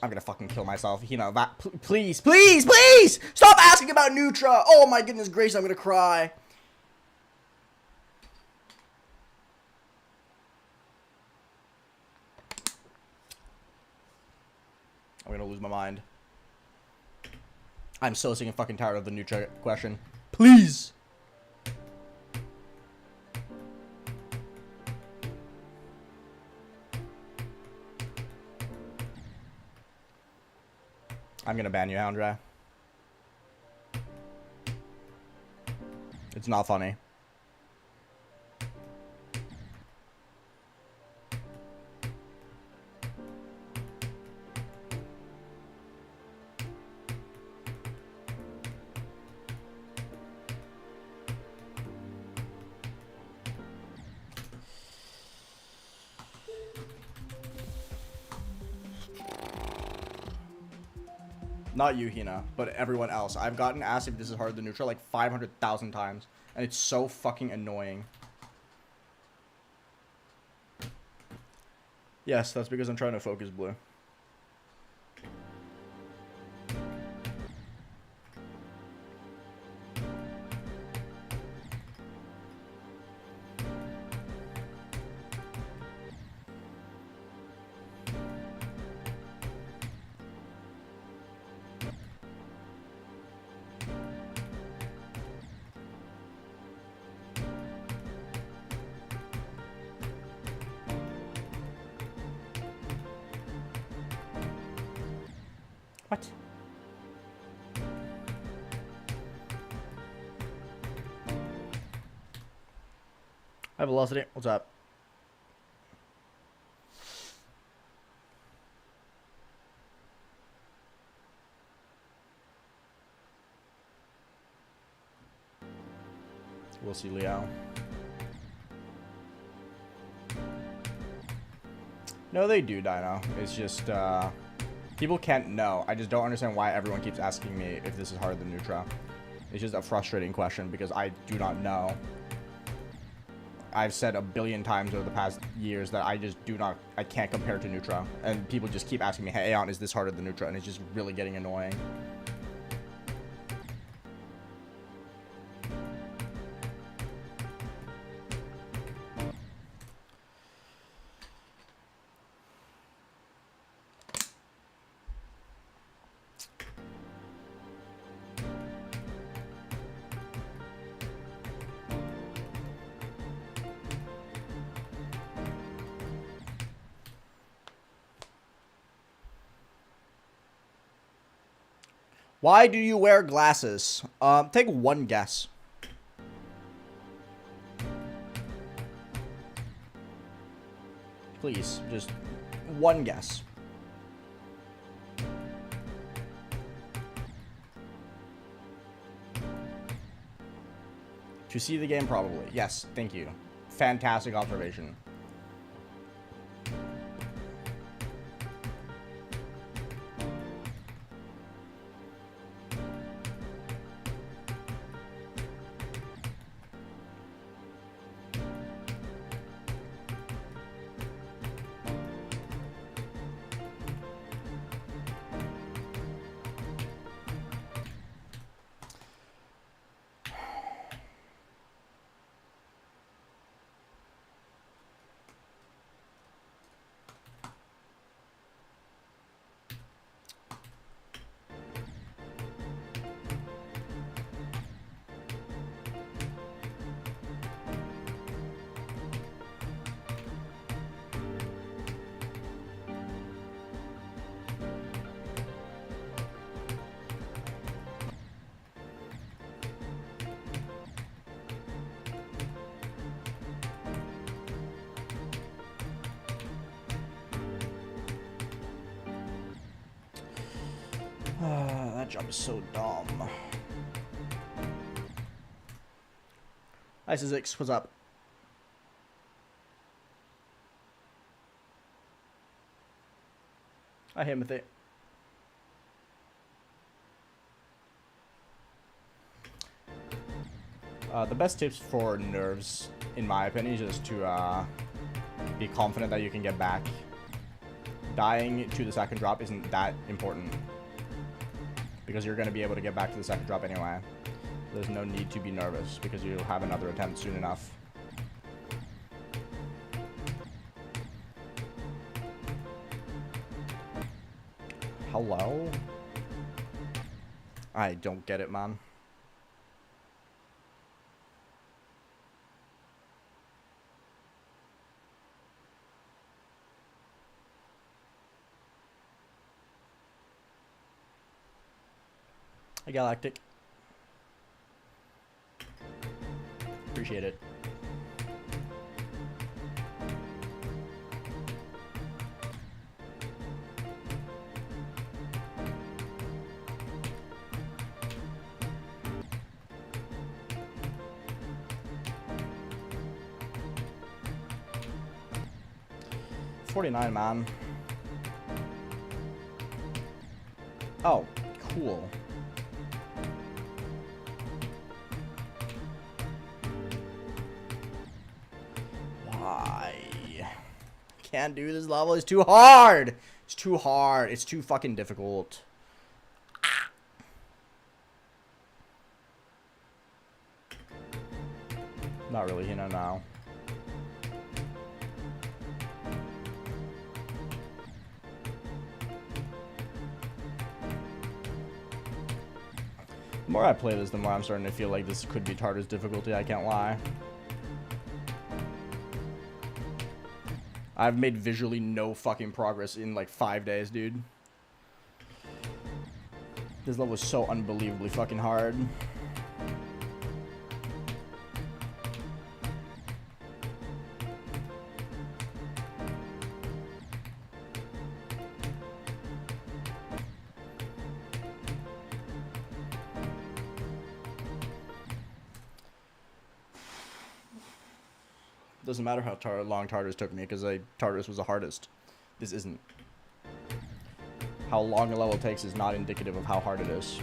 I'm gonna fucking kill myself. You know, that. Please, please, please! Stop asking about Nutra! Oh my goodness gracious, I'm gonna cry. I'm gonna lose my mind. I'm so sick and fucking tired of the Nutra question. Please! I'm gonna ban you, Houndra. It's not funny. Not you, Hina, but everyone else. I've gotten asked if this is harder than neutral like 500,000 times, and it's so fucking annoying. Yes, that's because I'm trying to focus blue. What? Hi, Velocity. What's up? We'll see, Leo. No, they do, Dino. It's just, people can't know. I just don't understand why everyone keeps asking me if this is harder than Nutra. It's just a frustrating question because I do not know. I've said a billion times over the past years that I just do not, I can't compare to Nutra. And people just keep asking me, hey, Aeon, is this harder than Nutra? And it's just really getting annoying. Why do you wear glasses? Take one guess. Please, just one guess. To see the game, probably. Yes, thank you. Fantastic observation. That jump is so dumb. Hi, Six. What's up? Hi, Timothy. The best tips for nerves, in my opinion, is just to be confident that you can get back. Dying to the second drop isn't that important, because you're going to be able to get back to the second drop anyway. There's no need to be nervous, because you'll have another attempt soon enough. Hello? I don't get it, man. Hey, Galactic. Appreciate it. $49, man. Oh, cool. Why? Can't do this level. It's too hard. It's too hard. It's too fucking difficult. Not really, you know, now. The more I play this, the more I'm starting to feel like this could be Tartar's difficulty, I can't lie. I've made visually no fucking progress in like 5 days, dude. This level is so unbelievably fucking hard. Doesn't matter how long Tartarus took me, because Tartarus was the hardest. This isn't. How long a level takes is not indicative of how hard it is.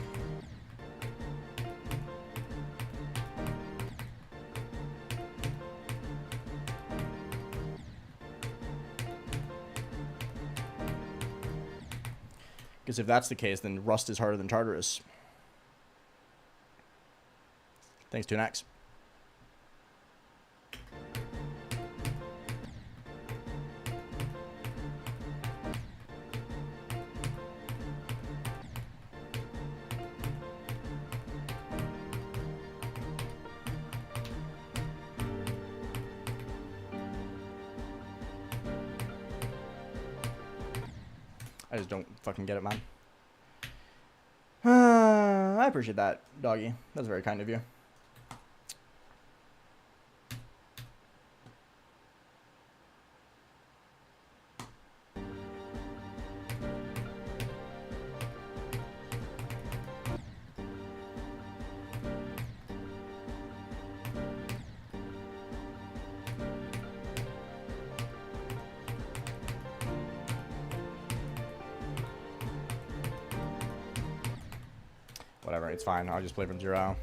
Because if that's the case, then Rust is harder than Tartarus. Thanks, Tunax. I just don't fucking get it, man. I appreciate that, doggy. That's very kind of you. Whatever, it's fine. I'll just play from 0.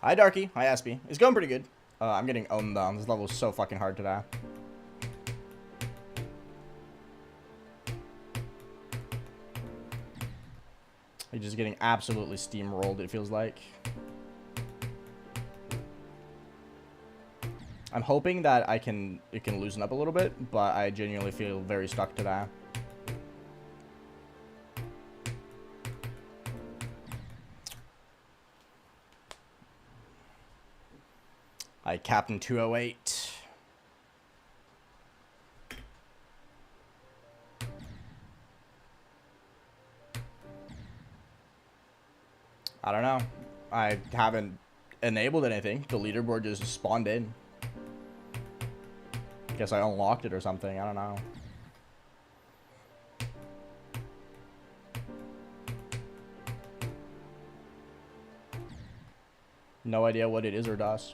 Hi, Darky. Hi, Aspie. It's going pretty good. I'm getting owned, though. This level is so fucking hard today. You're just getting absolutely steamrolled, it feels like. I'm hoping that it can loosen up a little bit, but I genuinely feel very stuck to that. I Captain 208. I don't know. I haven't enabled anything. The leaderboard just spawned in. Guess I unlocked it or something. I don't know. No idea what it is or does.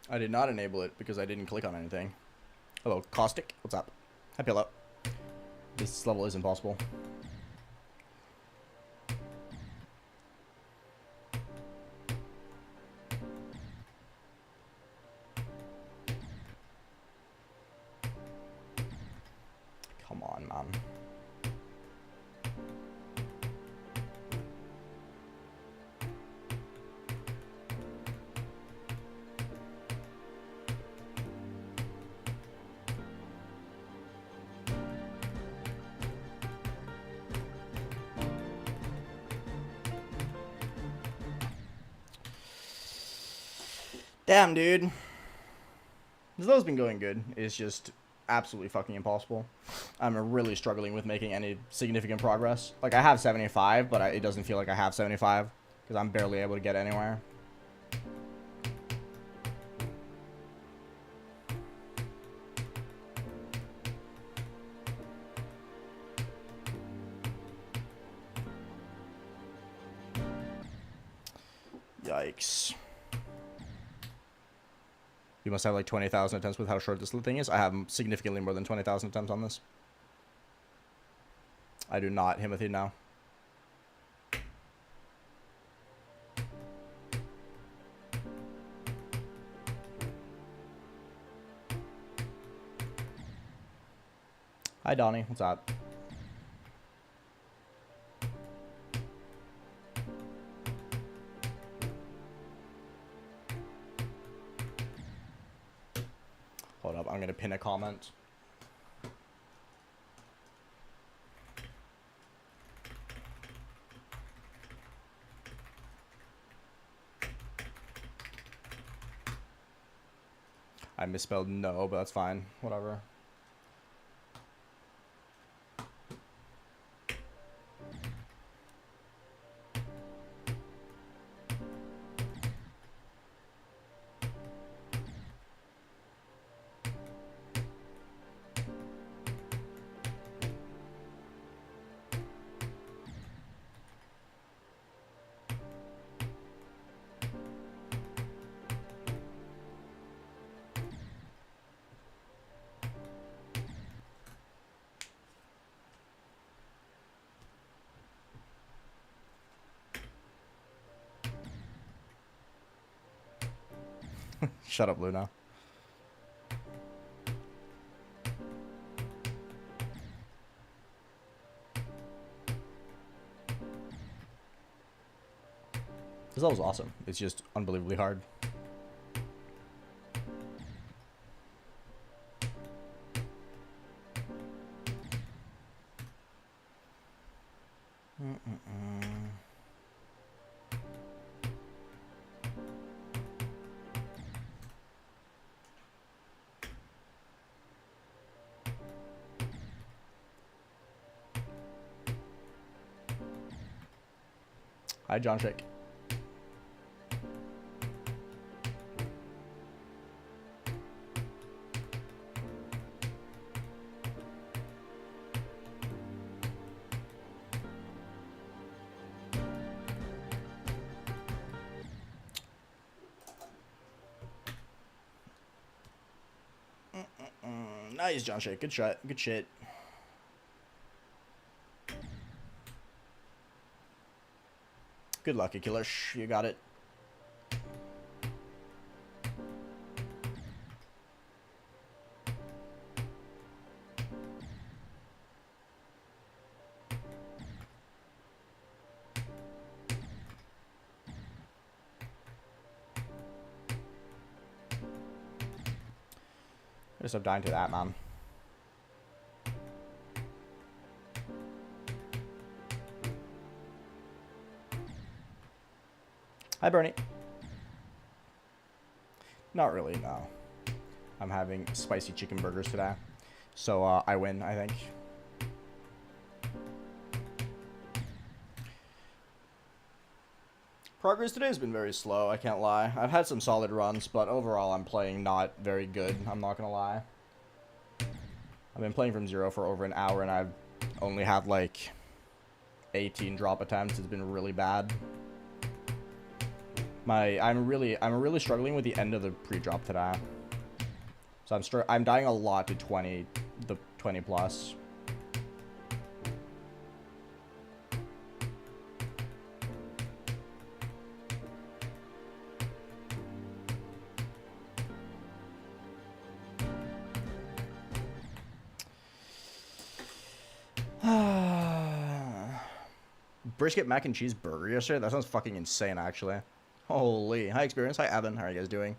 I did not enable it because I didn't click on anything. Hello, Caustic. What's up? Happy hello. This level is impossible. Come on, man. Damn, dude. This level's been going good. It's just absolutely fucking impossible. I'm really struggling with making any significant progress. Like, I have 75, but it doesn't feel like I have 75 because I'm barely able to get anywhere. Yikes. You must have like 20,000 attempts with how short this thing is. I have significantly more than 20,000 attempts on this. I do not, Timothy, now. Hi, Donnie. What's up? Hold up, I'm gonna pin a comment. I misspelled no, but that's fine. Whatever. Shut up, Luna. This level's awesome. It's just unbelievably hard. Hi, John Shake. Nice, John Shake. Good shot. Good shit. Good luck, Akilish. You got it. I just stop dying to that, man. Hi, Bernie. Not really, no. I'm having spicy chicken burgers today. So, I win, I think. Progress today has been very slow, I can't lie. I've had some solid runs, but overall I'm playing not very good, I'm not gonna lie. I've been playing from zero for over an hour, and I've only had, like, 18 drop attempts. It's been really bad. I'm really struggling with the end of the pre-drop today. So I'm dying a lot to 20 plus. Brisket mac and cheese burger yesterday? That sounds fucking insane, actually. Holy. Hi, Experience. Hi, Evan. How are you guys doing?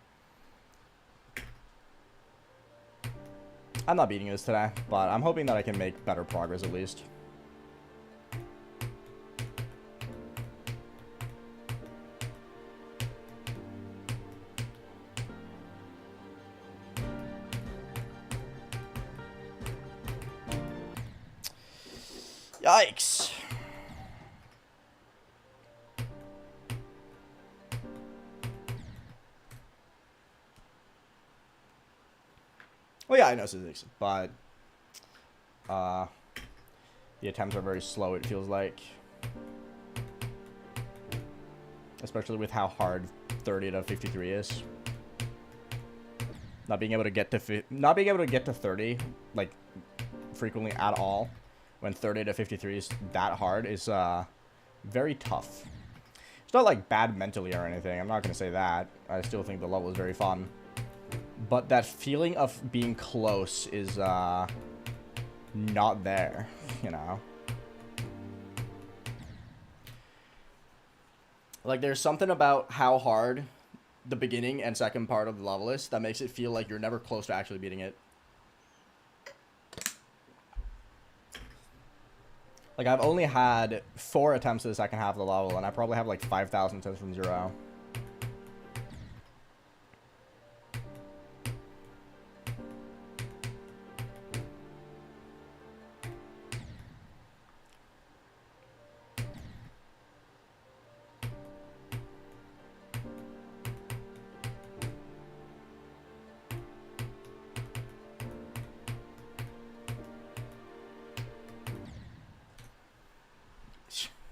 I'm not beating this today, but I'm hoping that I can make better progress at least. Yikes. Well, yeah, I know physics, but the attempts are very slow, it feels like. Especially with how hard 30 to 53 is. Not being able to get to 30 like frequently at all when 30 to 53 is that hard is very tough. It's not like bad mentally or anything. I'm not going to say that. I still think the level is very fun. But that feeling of being close is not there, you know. Like, there's something about how hard the beginning and second part of the level is that makes it feel like you're never close to actually beating it. Like, I've only had 4 attempts to the second half of the level, and I probably have like 5,000 attempts from 0.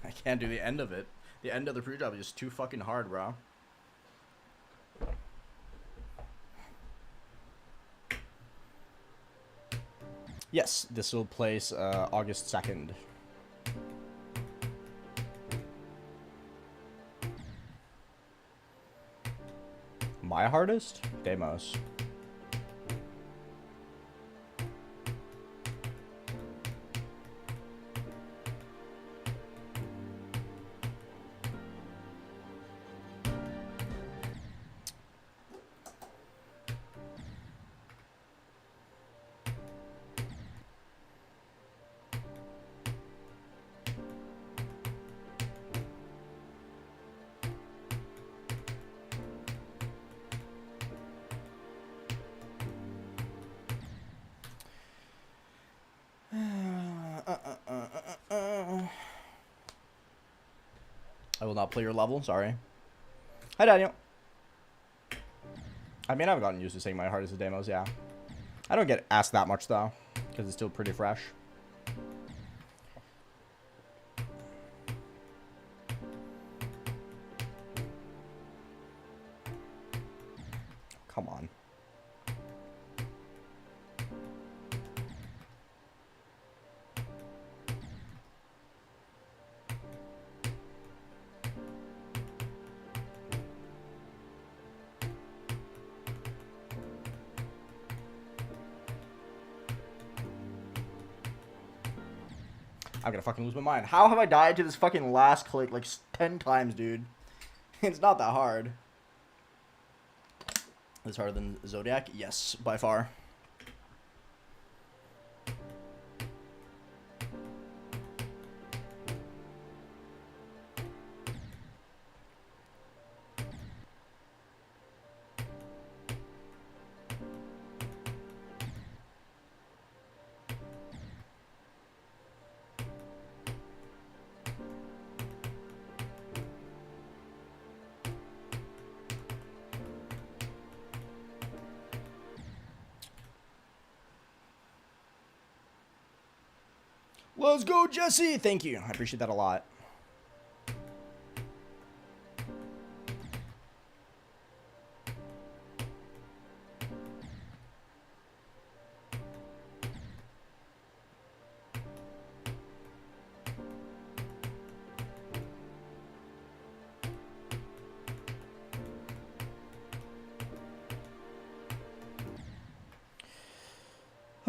I can't do the end of it. The end of the pre-drop is just too fucking hard, bro. Yes, this will place August 2nd. My hardest? Demos. I will not play your level, sorry. Hi, Daniel. I mean, I've gotten used to saying my hardest is demos, yeah. I don't get asked that much, though, because it's still pretty fresh. Come on. I'm gonna fucking lose my mind. How have I died to this fucking last click like 10 times, dude? It's not that hard. It's harder than Zodiac? Yes, by far. Let's go, Jesse. Thank you. I appreciate that a lot.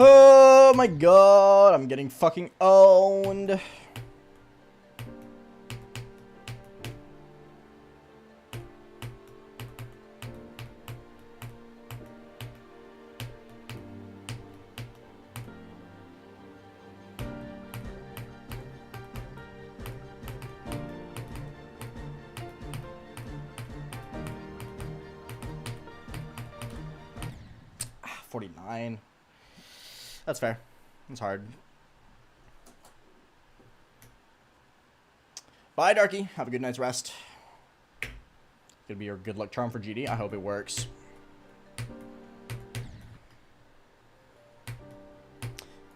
Oh my god, I'm getting fucking owned. Ah, 49. That's fair. It's hard. Bye, Darky. Have a good night's rest. It's gonna be your good luck charm for GD. I hope it works.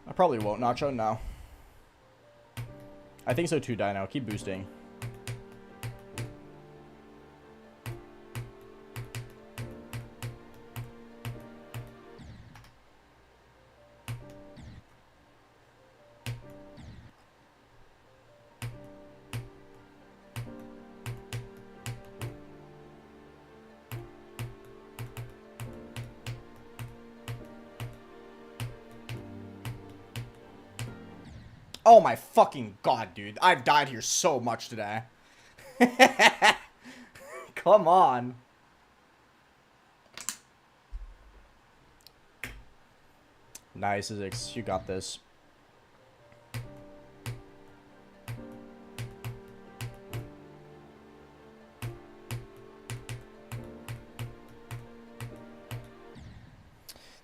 I probably won't, Nacho. No. I think so too, Dino. Keep boosting. Oh my fucking god, dude. I've died here so much today. Come on. Nice, Zix. You got this.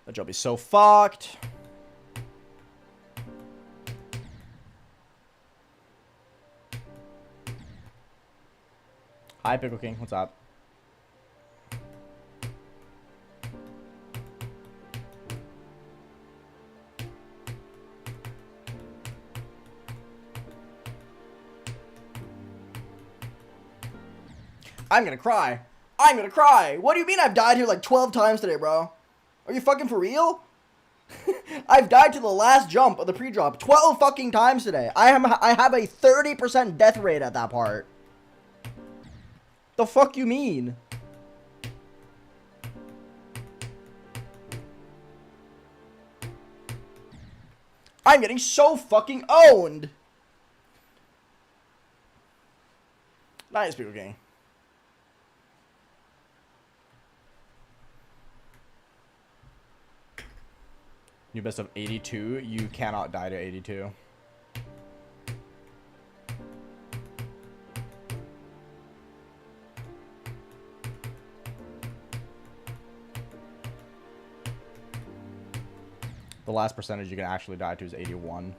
That job is so fucked. Hi, Pickle King. What's up? I'm gonna cry. I'm gonna cry. What do you mean I've died here like 12 times today, bro? Are you fucking for real? I've died to the last jump of the pre-drop 12 fucking times today. I have a 30% death rate at that part. The fuck you mean? I'm getting so fucking owned. Nice, people gang. New best of 82. You cannot die to 82. The last percentage you can actually die to is 81.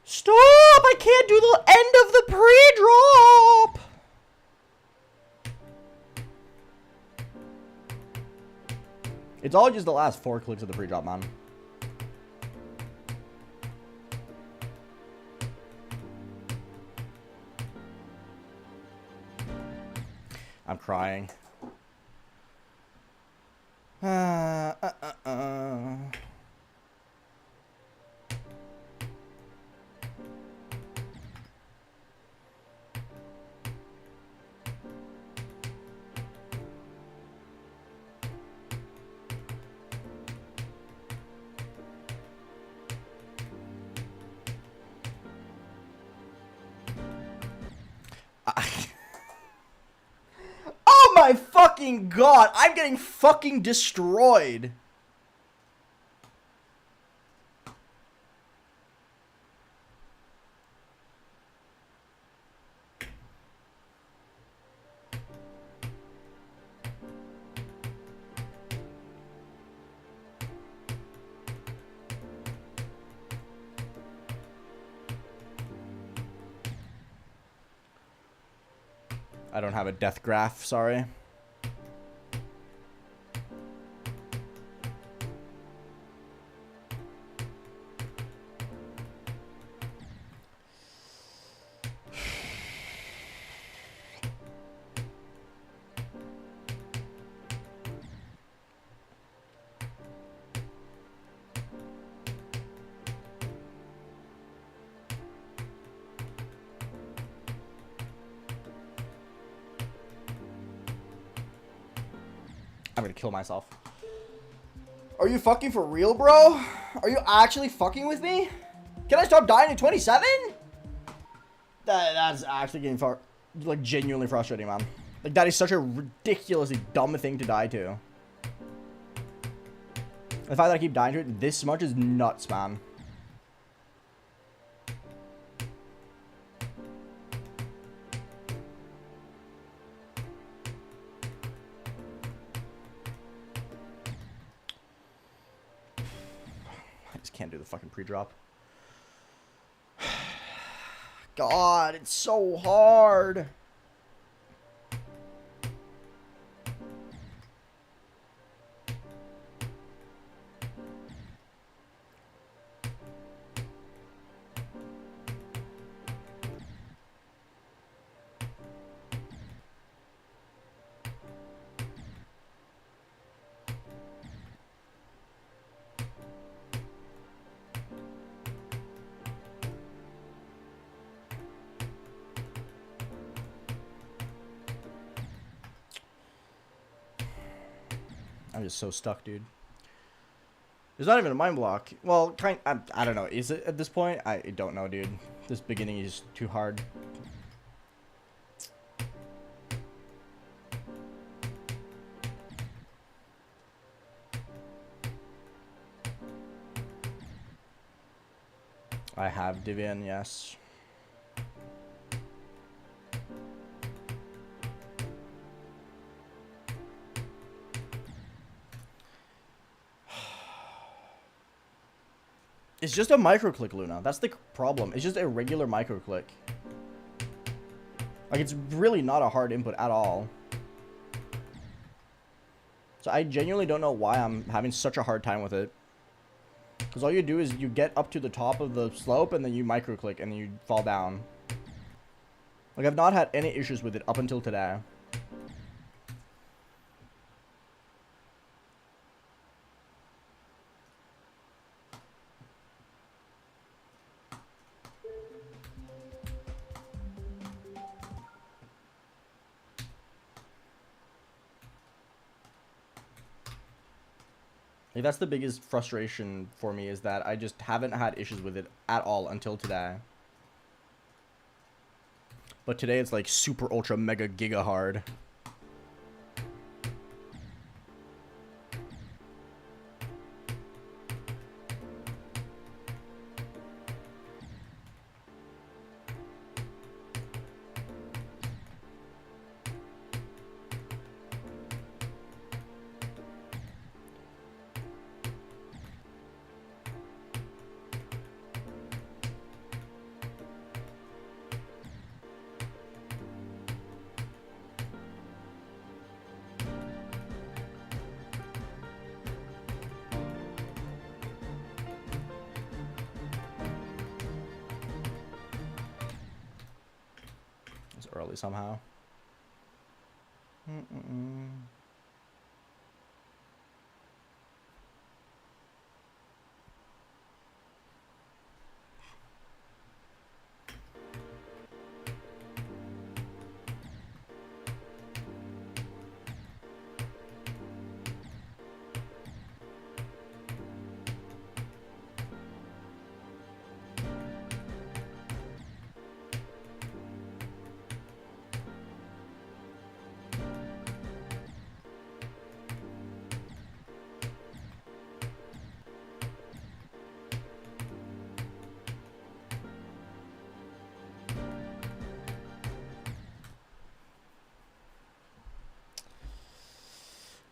Stop! I can't do the end of the pre-drop! It's all just the last 4 clicks of the pre-drop, man. I'm crying. Oh my fucking god, I'm getting fucking destroyed. I don't have a death graph, sorry. I'm gonna kill myself. Are you fucking for real, bro? Are you actually fucking with me? Can I stop dying at 27? That's actually getting like genuinely frustrating, man. Like that is such a ridiculously dumb thing to die to. The fact that I keep dying to it this much is nuts, man. I just can't do the fucking pre-drop. God, it's so hard. I'm just so stuck, dude. There's not even a mind block. Well, I don't know. Is it at this point? I don't know, dude. This beginning is too hard. I have Divian, yes. It's just a micro-click, Luna. That's the problem. It's just a regular micro-click. Like, it's really not a hard input at all. So I genuinely don't know why I'm having such a hard time with it. Because all you do is you get up to the top of the slope and then you micro-click and then you fall down. Like, I've not had any issues with it up until today. Like, that's the biggest frustration for me, is that I just haven't had issues with it at all until today. But today it's like super ultra mega giga hard. Early somehow.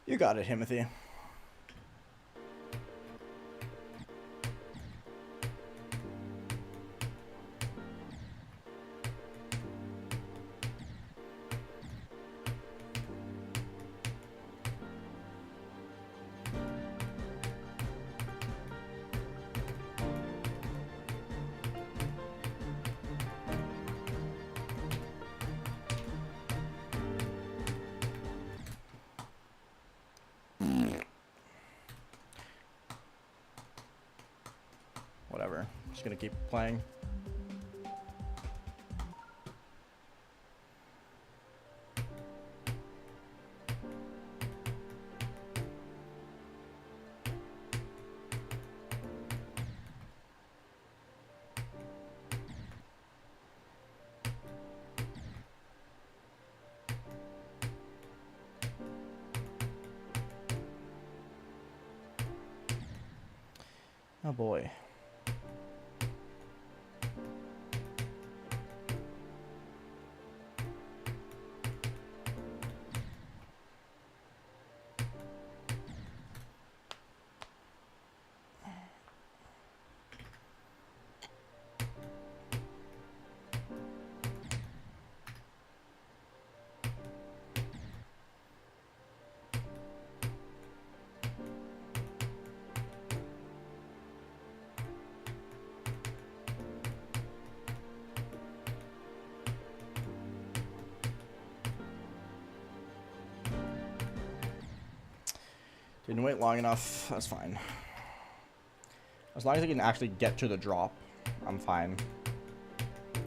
You got it, Timothy. Just gonna keep playing. Oh boy. Didn't wait long enough. That's fine. As long as I can actually get to the drop, I'm fine.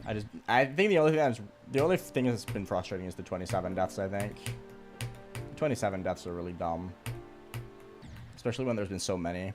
I think the only thing that's been frustrating is the 27 deaths, I think. The 27 deaths are really dumb. Especially when there's been so many.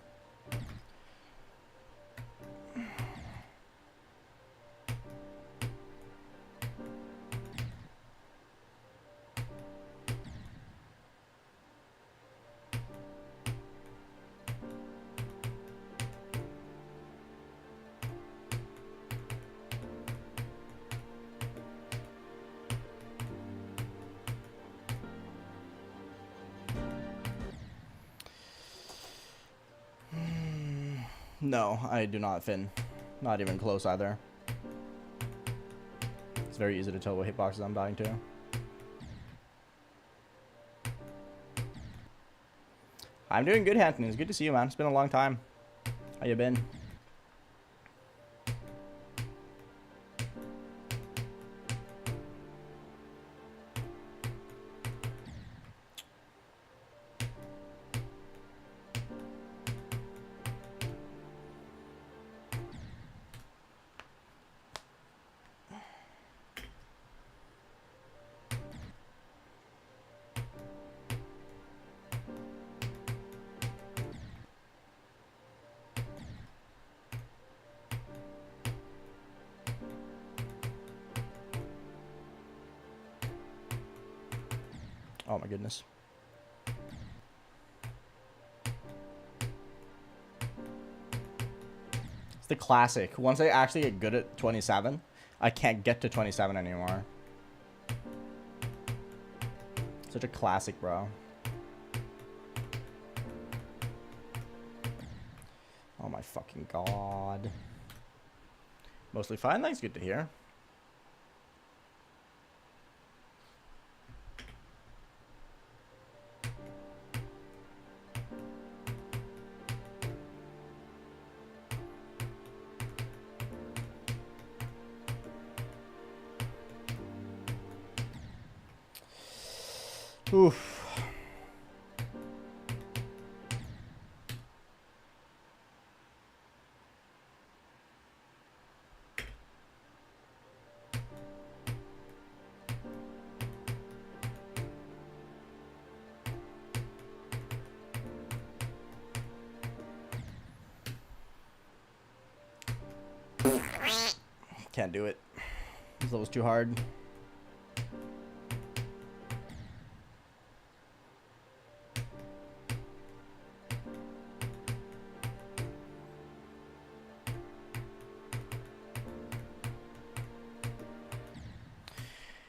No, I do not, Finn. Not even close either. It's very easy to tell what hitboxes I'm dying to. I'm doing good, Hampton. It's good to see you, man. It's been a long time. How you been? Oh my goodness. It's the classic. Once I actually get good at 27, I can't get to 27 anymore. Such a classic, bro. Oh my fucking god. Mostly fine. That's good to hear. Oof. Can't do it. This level's too hard.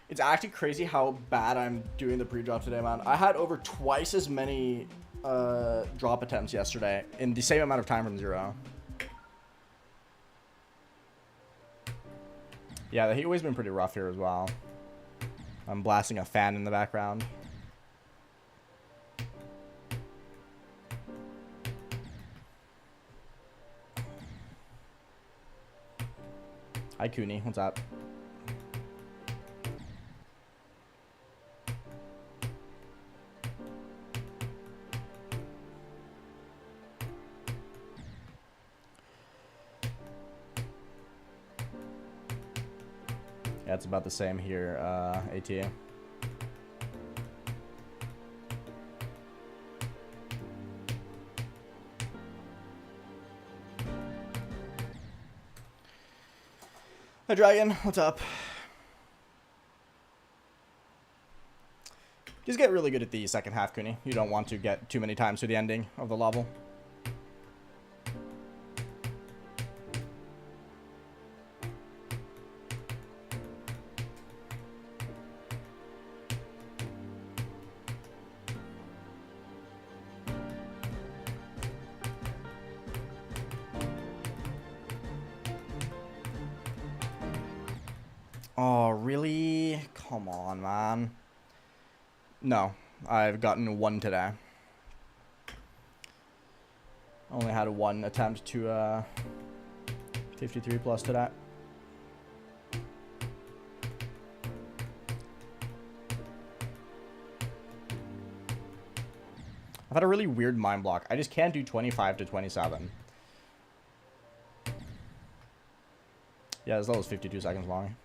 It's actually crazy how bad I'm doing the pre-drop today, man. I had over twice as many drop attempts yesterday in the same amount of time from 0. Yeah, the heat wave's been pretty rough here as well. I'm blasting a fan in the background. Hi, Cooney. What's up? Yeah, it's about the same here, AT. Hi, Dragon. What's up? Just get really good at the second half, Kuni. You don't want to get too many times to the ending of the level. Oh, really? Come on, man. No, I've gotten one today. Only had one attempt to 53 plus today. I've had a really weird mind block. I just can't do 25 to 27. Yeah, this level is 52 seconds long.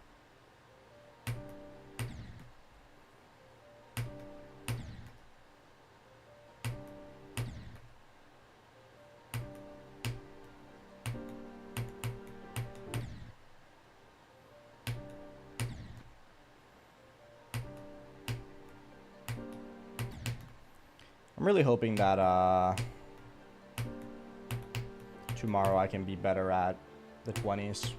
I'm really hoping that tomorrow I can be better at the 20s.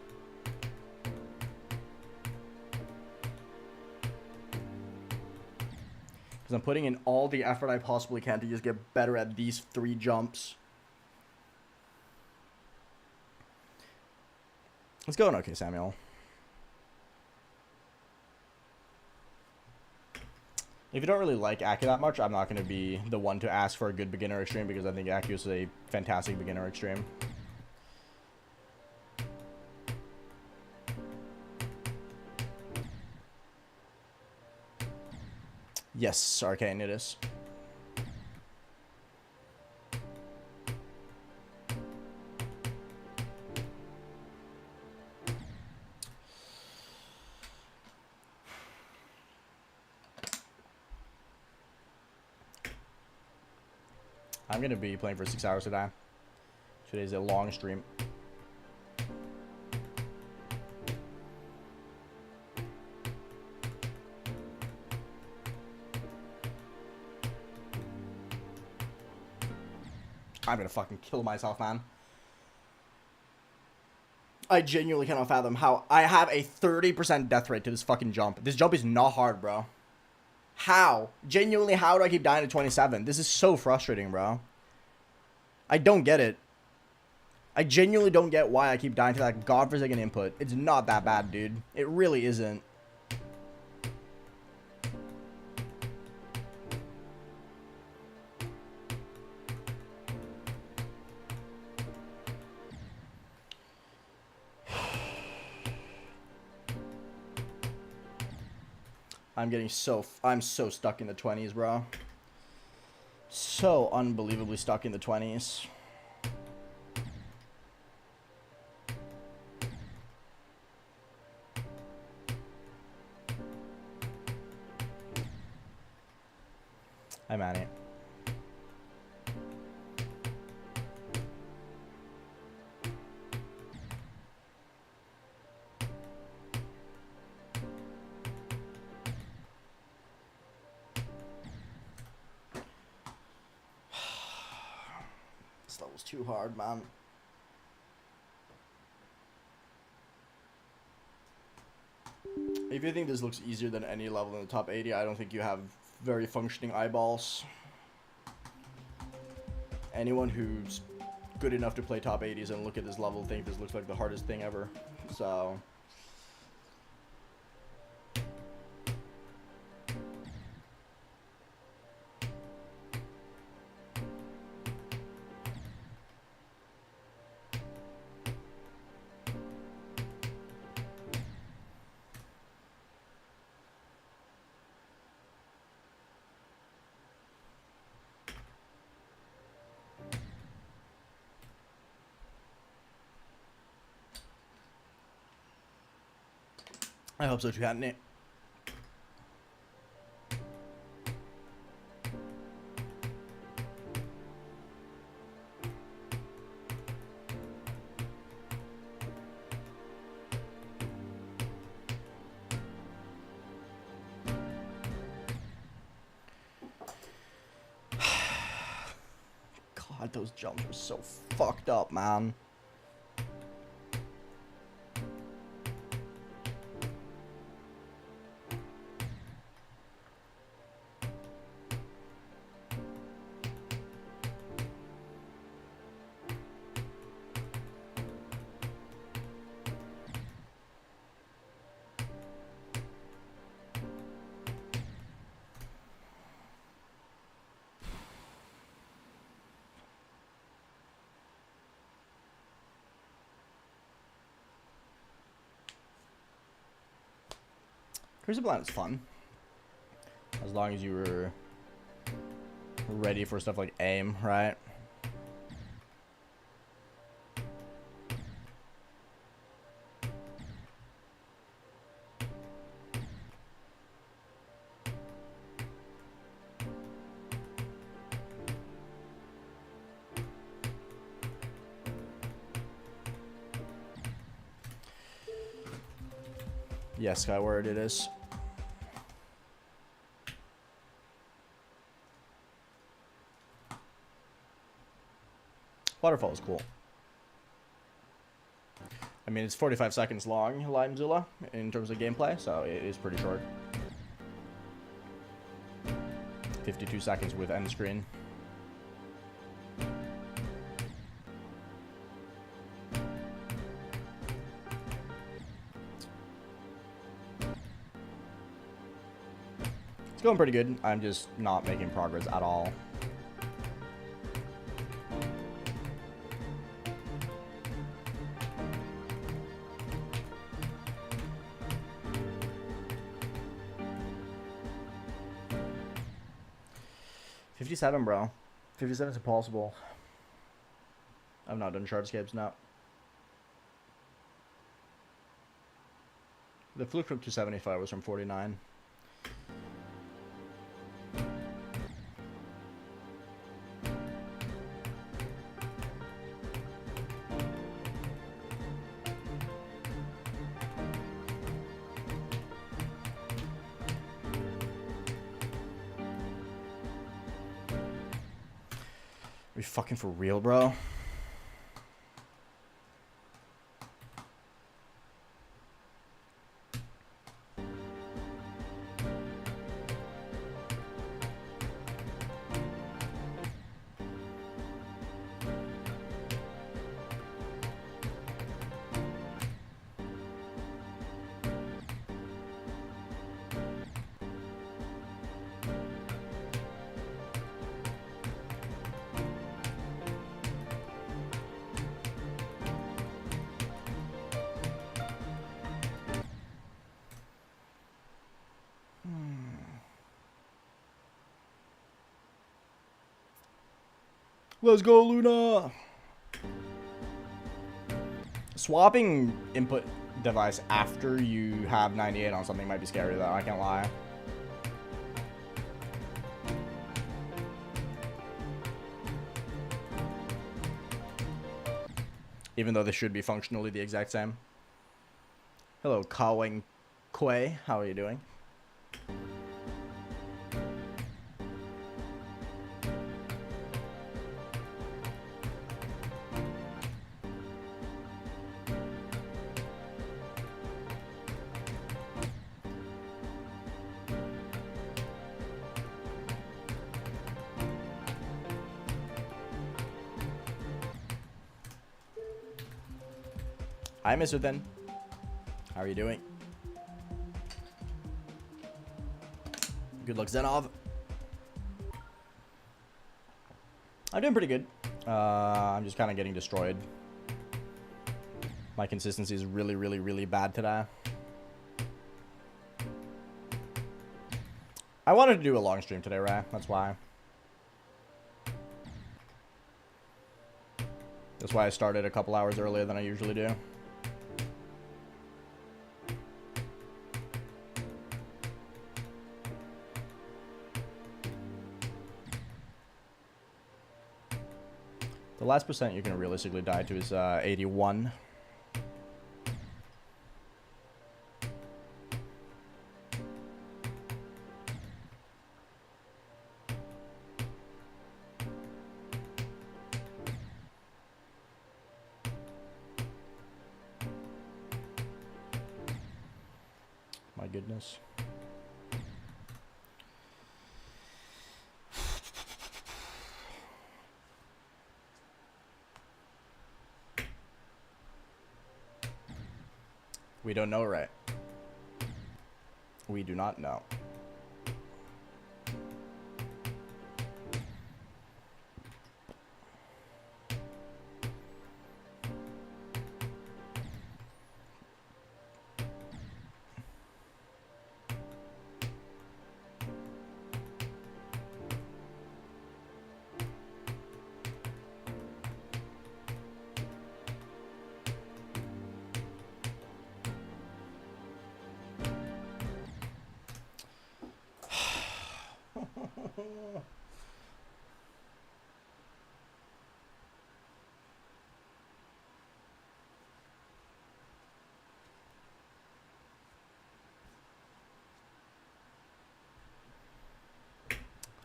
Because I'm putting in all the effort I possibly can to just get better at these 3 jumps. It's going okay, Samuel. If you don't really like Aki that much, I'm not going to be the one to ask for a good beginner extreme, because I think Aki is a fantastic beginner extreme. Yes, Arcane, it is. I'm going to be playing for 6 hours today. Today's a long stream. I'm going to fucking kill myself, man. I genuinely cannot fathom how I have a 30% death rate to this fucking jump. This jump is not hard, bro. How? Genuinely, how do I keep dying at 27? This is so frustrating, bro. I don't get it. I genuinely don't get why I keep dying to that godforsaken input. It's not that bad, dude. It really isn't. I'm so stuck in the 20s, bro. So unbelievably stuck in the 20s. Hi, Manny. This level's too hard, man. If you think this looks easier than any level in the top 80, I don't think you have very functioning eyeballs. Anyone who's good enough to play top 80s and look at this level think this looks like the hardest thing ever. So I hope so too, hadn't it? God, those jumps are so fucked up, man. Cruise Planet is fun. As long as you were ready for stuff like aim, right? Yes, Skyward it is. Waterfall is cool. I mean, it's 45 seconds long, Limezilla, in terms of gameplay, so it is pretty short. 52 seconds with end screen. It's going pretty good. I'm just not making progress at all. $57, bro. 57 is impossible. I've not done Shardscapes now. The fluke from 275 was from 49. Are you fucking for real, bro? Let's go, Luna! Swapping input device after you have 98 on something might be scary, though. I can't lie. Even though they should be functionally the exact same. Hello, Kawing Kwe. How are you doing? Hi, Mr. Thin. How are you doing? Good luck, Zenov. I'm doing pretty good. I'm just kind of getting destroyed. My consistency is really, really, really bad today. I wanted to do a long stream today, Ray. That's why. That's why I started a couple hours earlier than I usually do. The last percent you can realistically die to is 81. My goodness. We don't know, right? We do not know.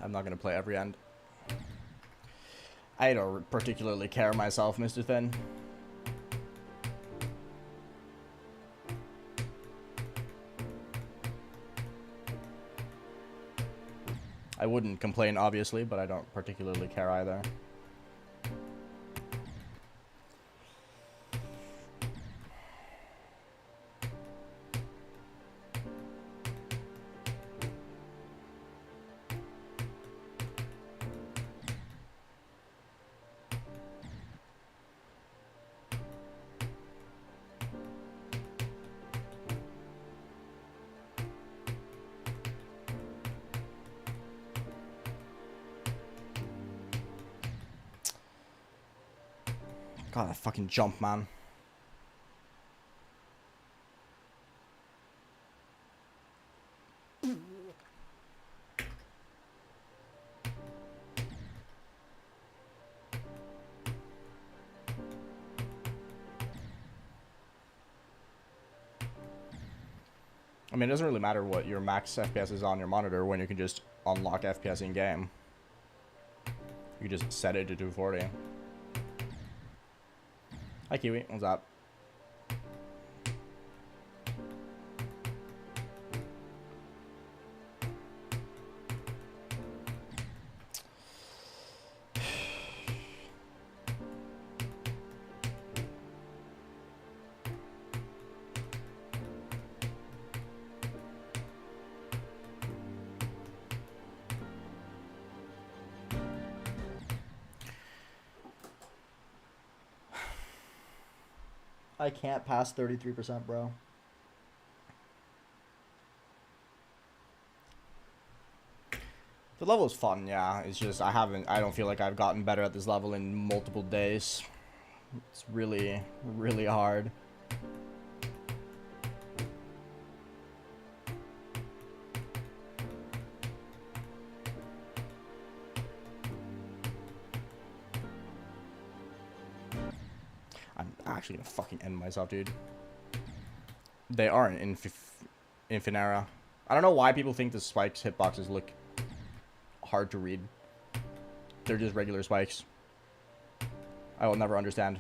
I'm not gonna play every end. I don't particularly care myself, Mr. Thin. I wouldn't complain, obviously, but I don't particularly care either. God, that fucking jump, man. I mean, it doesn't really matter what your max FPS is on your monitor when you can just unlock FPS in game. You can just set it to 240. Hi Kiwi, what's up? I can't pass 33%, bro. The level is fun, yeah. It's just I don't feel like I've gotten better at this level in multiple days. It's really, really hard. I'm actually gonna fucking end myself, dude. They aren't in Infinera. I don't know why people think the spikes hitboxes look hard to read. They're just regular spikes. I will never understand.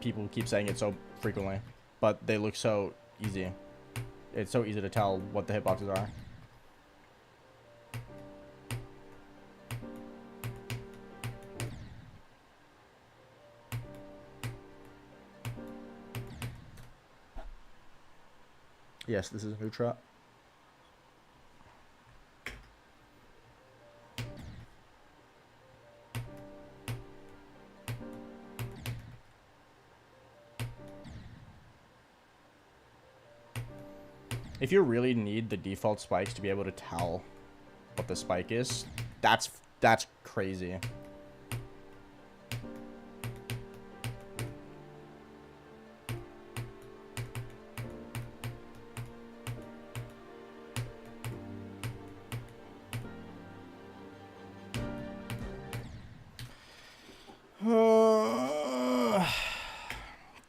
People keep saying it so frequently, but they look so easy. It's so easy to tell what the hitboxes are. Yes, this is Nutra. If you really need the default spikes to be able to tell what the spike is, that's crazy.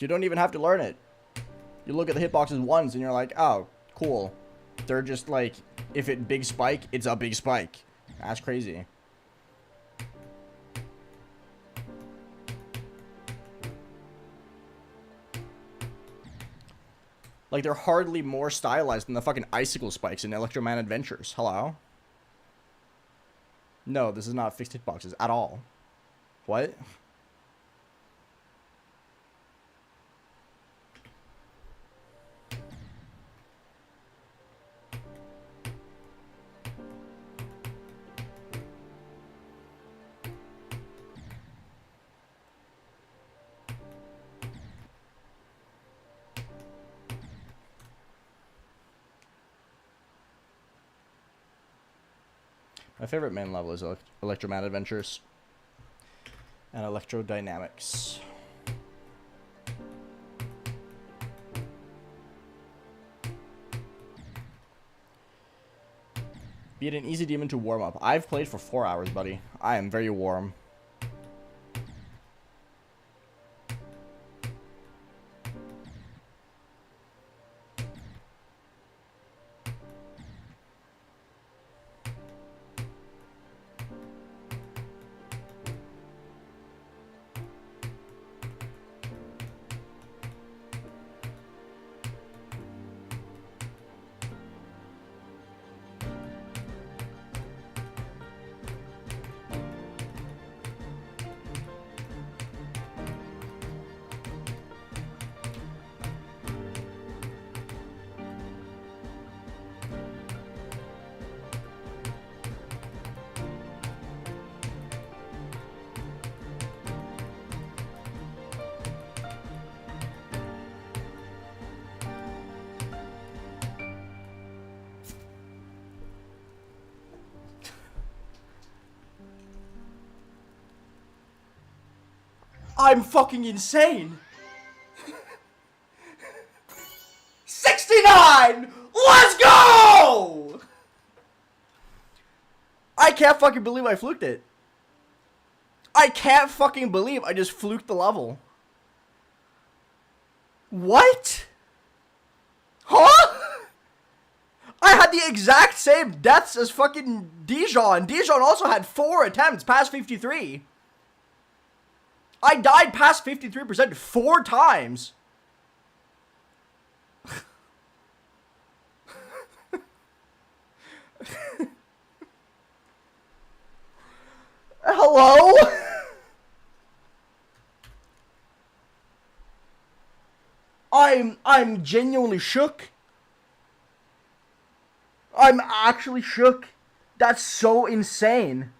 You don't even have to learn it. You look at the hitboxes once and you're like, oh, cool. They're just like, if it big spike, it's a big spike. That's crazy. Like, they're hardly more stylized than the fucking icicle spikes in Electroman Adventures. Hello? No, this is not fixed hitboxes at all. What? My favorite main level is Electroman Adventures and Electrodynamics. Beat an easy demon to warm up. I've played for 4 hours, buddy. I am very warm. I'm fucking insane. 69! Let's go! I can't fucking believe I fluked it. I can't fucking believe I just fluked the level. What? Huh? I had the exact same deaths as fucking Dijon. Dijon also had 4 attempts past 53. I died past 53% 4 times. Hello? I'm genuinely shook. I'm actually shook. That's so insane.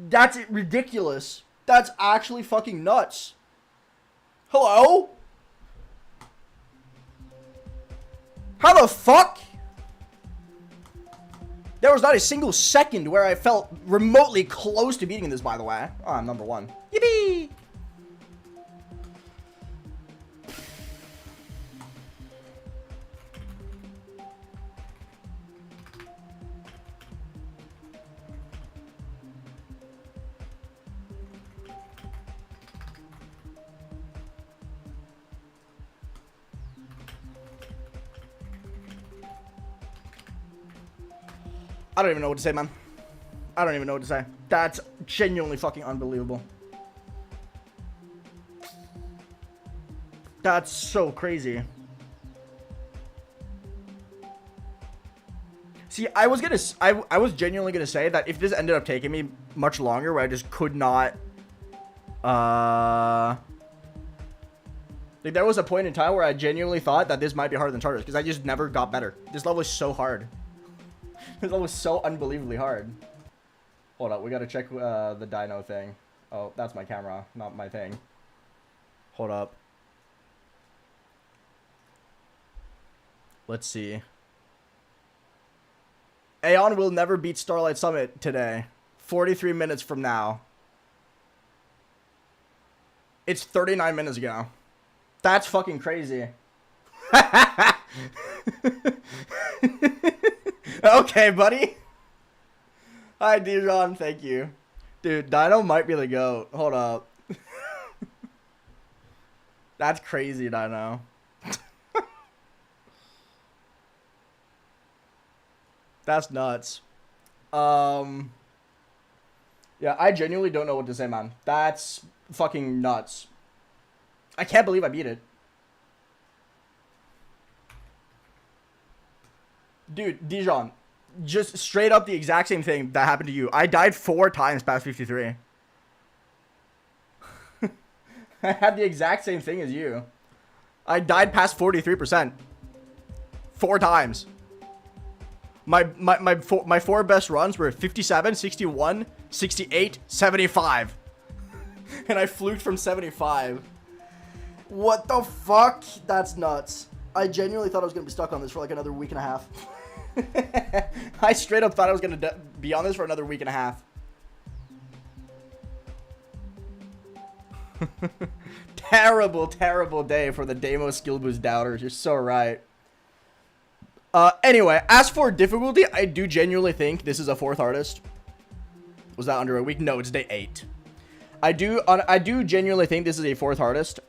That's ridiculous. That's actually fucking nuts. Hello? How the fuck? There was not a single second where I felt remotely close to beating this, by the way. Oh, I'm number 1. Yippee! I don't even know what to say, man. I don't even know what to say. That's genuinely fucking unbelievable. That's so crazy. See, I was genuinely gonna say that if this ended up taking me much longer, where I just could not, like, there was a point in time where I genuinely thought that this might be harder than Charters, because I just never got better. This level is so hard. This level is so unbelievably hard. Hold up, we gotta check the dino thing. Oh, that's my camera, not my thing. Hold up. Let's see. Aeon will never beat Starlight Summit today. 43 minutes from now. It's 39 minutes ago. That's fucking crazy. Okay, buddy. Hi, Dijon. Thank you. Dude, Dino might be the GOAT. Hold up. That's crazy, I know. That's nuts. Yeah, I genuinely don't know what to say, man. That's fucking nuts. I can't believe I beat it. Dude, Dijon, just straight up the exact same thing that happened to you. I died 4 times past 53. I had the exact same thing as you. I died past 43%. 4 times. My 4 best runs were 57, 61, 68, 75. And I fluked from 75. What the fuck? That's nuts. I genuinely thought I was going to be stuck on this for like another week and a half. I straight up thought I was going to be on this for another week and a half. Terrible, terrible day for the Demo Skill Boost doubters. You're so right. Anyway, as for difficulty, I do genuinely think this is a 4th hardest. Was that under a week? No, it's day 8. I do genuinely think this is a 4th hardest.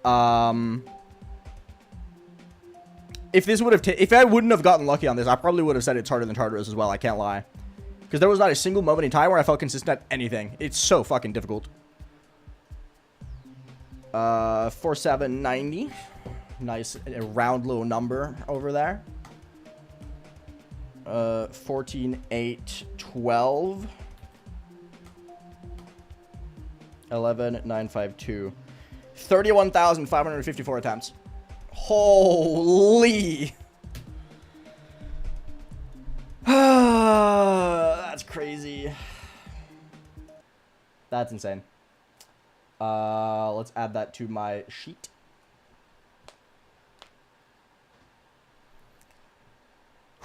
If I wouldn't have gotten lucky on this, I probably would have said it's harder than Tartarus as well. I can't lie, because there was not a single moment in time where I felt consistent at anything. It's so fucking difficult. 4790, nice round low number over there. 14812. 11952. 31,554 attempts. Holy. That's crazy. That's insane. Let's add that to my sheet.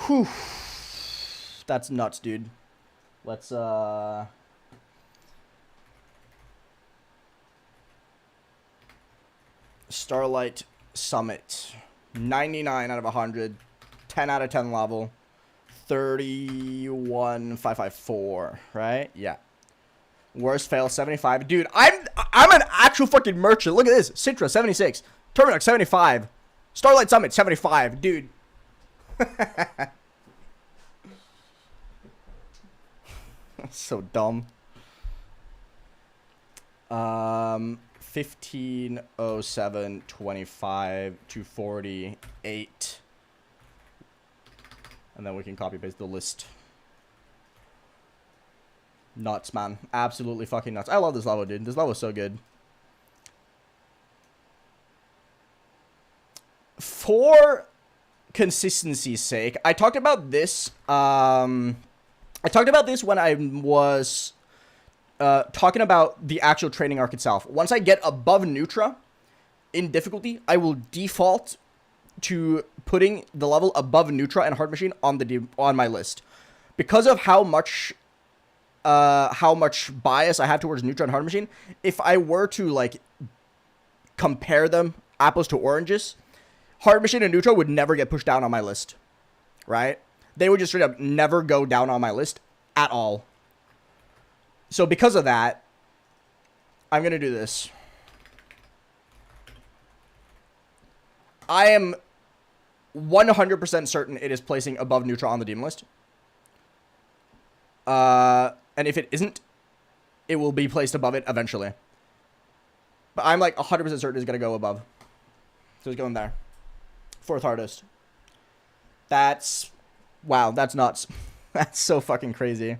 Whew. That's nuts, dude. Let's, Starlight Summit. 99 out of 100. 10 out of 10 level. 31,554, right? Yeah. Worst fail, 75. Dude, I'm an actual fucking merchant. Look at this. Citra, 76. Terminux, 75. Starlight Summit, 75. Dude. So dumb. 1507 25 248, and then we can copy paste the list. Nuts, man. Absolutely fucking nuts. I love this level, dude. This level is so good. For consistency's sake, I talked about this. I talked about this when I was talking about the actual training arc itself. Once I get above Neutra in difficulty, I will default to putting the level above Neutra and Hard Machine on my list, because of how much bias I have towards Neutra and Hard Machine. If I were to like compare them apples to oranges, Hard Machine and Neutra would never get pushed down on my list, right? They would just straight up never go down on my list at all. So because of that, I'm going to do this. I am 100% certain it is placing above Neutra on the demon list. And if it isn't, it will be placed above it eventually. But I'm like 100% certain it's going to go above. So it's going there. 4th hardest. That's... Wow, that's nuts. That's so fucking crazy.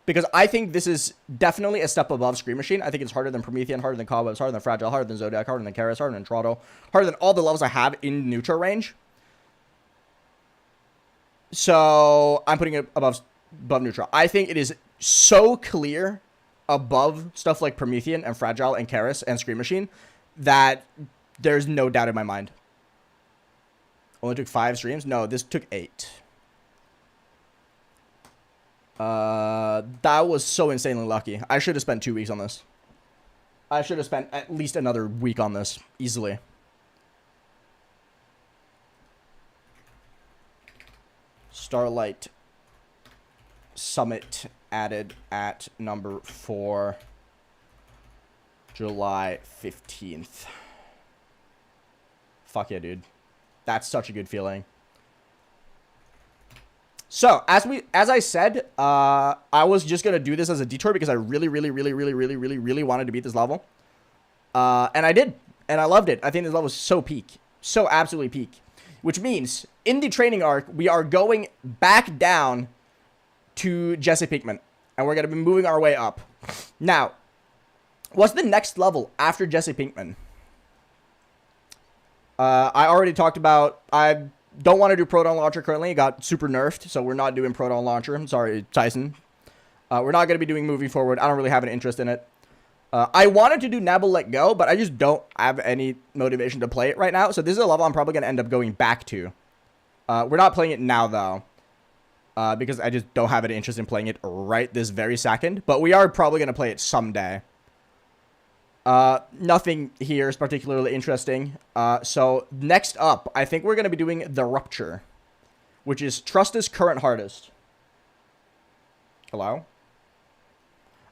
Because I think this is definitely a step above Scream Machine. I think it's harder than Promethean, harder than Cobwebs, harder than Fragile, harder than Zodiac, harder than Karis, harder than Trotto, harder than all the levels I have in neutral range. So I'm putting it above neutral. I think it is so clear above stuff like Promethean and Fragile and Karis and Scream Machine that there's no doubt in my mind. Only took 5 streams? No, this took 8. That was so insanely lucky. I should have spent 2 weeks on this. I should have spent at least another week on this, easily. Starlight Summit added at number 4, July 15th. Fuck yeah, dude. That's such a good feeling. So, as I said, I was just going to do this as a detour because I really wanted to beat this level. And I did. And I loved it. I think this level was so peak. So absolutely peak. Which means, in the training arc, we are going back down to Jesse Pinkman. And we're going to be moving our way up. Now, what's the next level after Jesse Pinkman? I already talked about... I don't want to do Proton Launcher currently. It got super nerfed, so we're not doing Proton Launcher. I'm sorry, Tyson. We're not going to be doing moving forward. I don't really have an interest in it. I wanted to do Nabble Let Go, but I just don't have any motivation to play it right now. So this is a level I'm probably going to end up going back to. We're not playing it now, though. Because I just don't have any interest in playing it right this very second. But we are probably going to play it someday. Nothing here is particularly interesting. So next up, I think we're going to be doing The Rupture. Which is Trust is Current Hardest. Hello?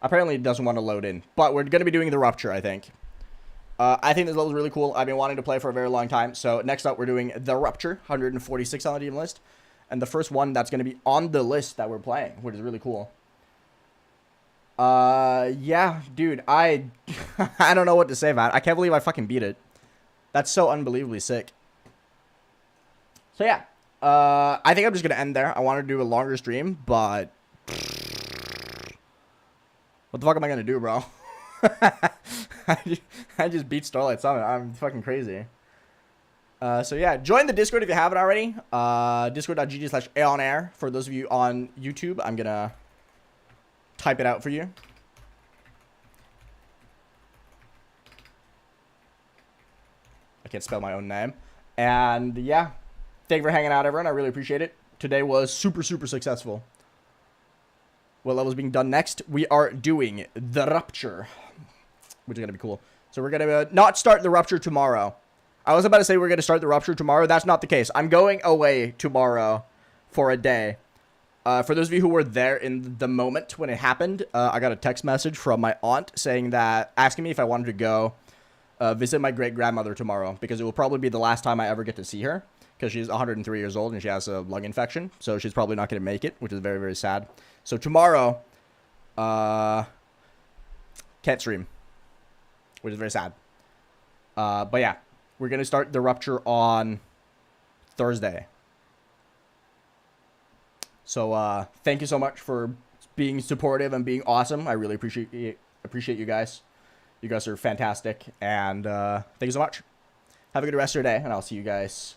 Apparently it doesn't want to load in. But we're going to be doing The Rupture, I think. I think this level is really cool. I've been wanting to play for a very long time. So next up, we're doing The Rupture. 146 on the demon list. And the first one that's going to be on the list that we're playing. Which is really cool. Yeah, dude. I don't know what to say, man. I can't believe I fucking beat it. That's so unbelievably sick. So yeah. I think I'm just going to end there. I want to do a longer stream, but... What the fuck am I going to do, bro? I just beat Starlight Summit. I'm fucking crazy. So yeah, join the Discord if you haven't already. Discord.gg/AeonAir. For those of you on YouTube, I'm going to type it out for you. I can't spell my own name. And yeah, thank you for hanging out, everyone. I really appreciate it. Today was super successful. What level's being done next? We are doing The Rupture, which is going to be cool. So we're going to not start The Rupture tomorrow. I was about to say we're going to start The Rupture tomorrow. That's not the case. I'm going away tomorrow for a day. For those of you who were there in the moment when it happened, I got a text message from my aunt saying that, asking me if I wanted to go visit my great-grandmother tomorrow, because it will probably be the last time I ever get to see her, because she's 103 years old and she has a lung infection, so she's probably not going to make it, which is very sad. So tomorrow, can't stream, which is very sad. But yeah, we're going to start The Rupture on Thursday. So thank you so much for being supportive and being awesome. I really appreciate you guys. You guys are fantastic. And thank you so much. Have a good rest of your day, and I'll see you guys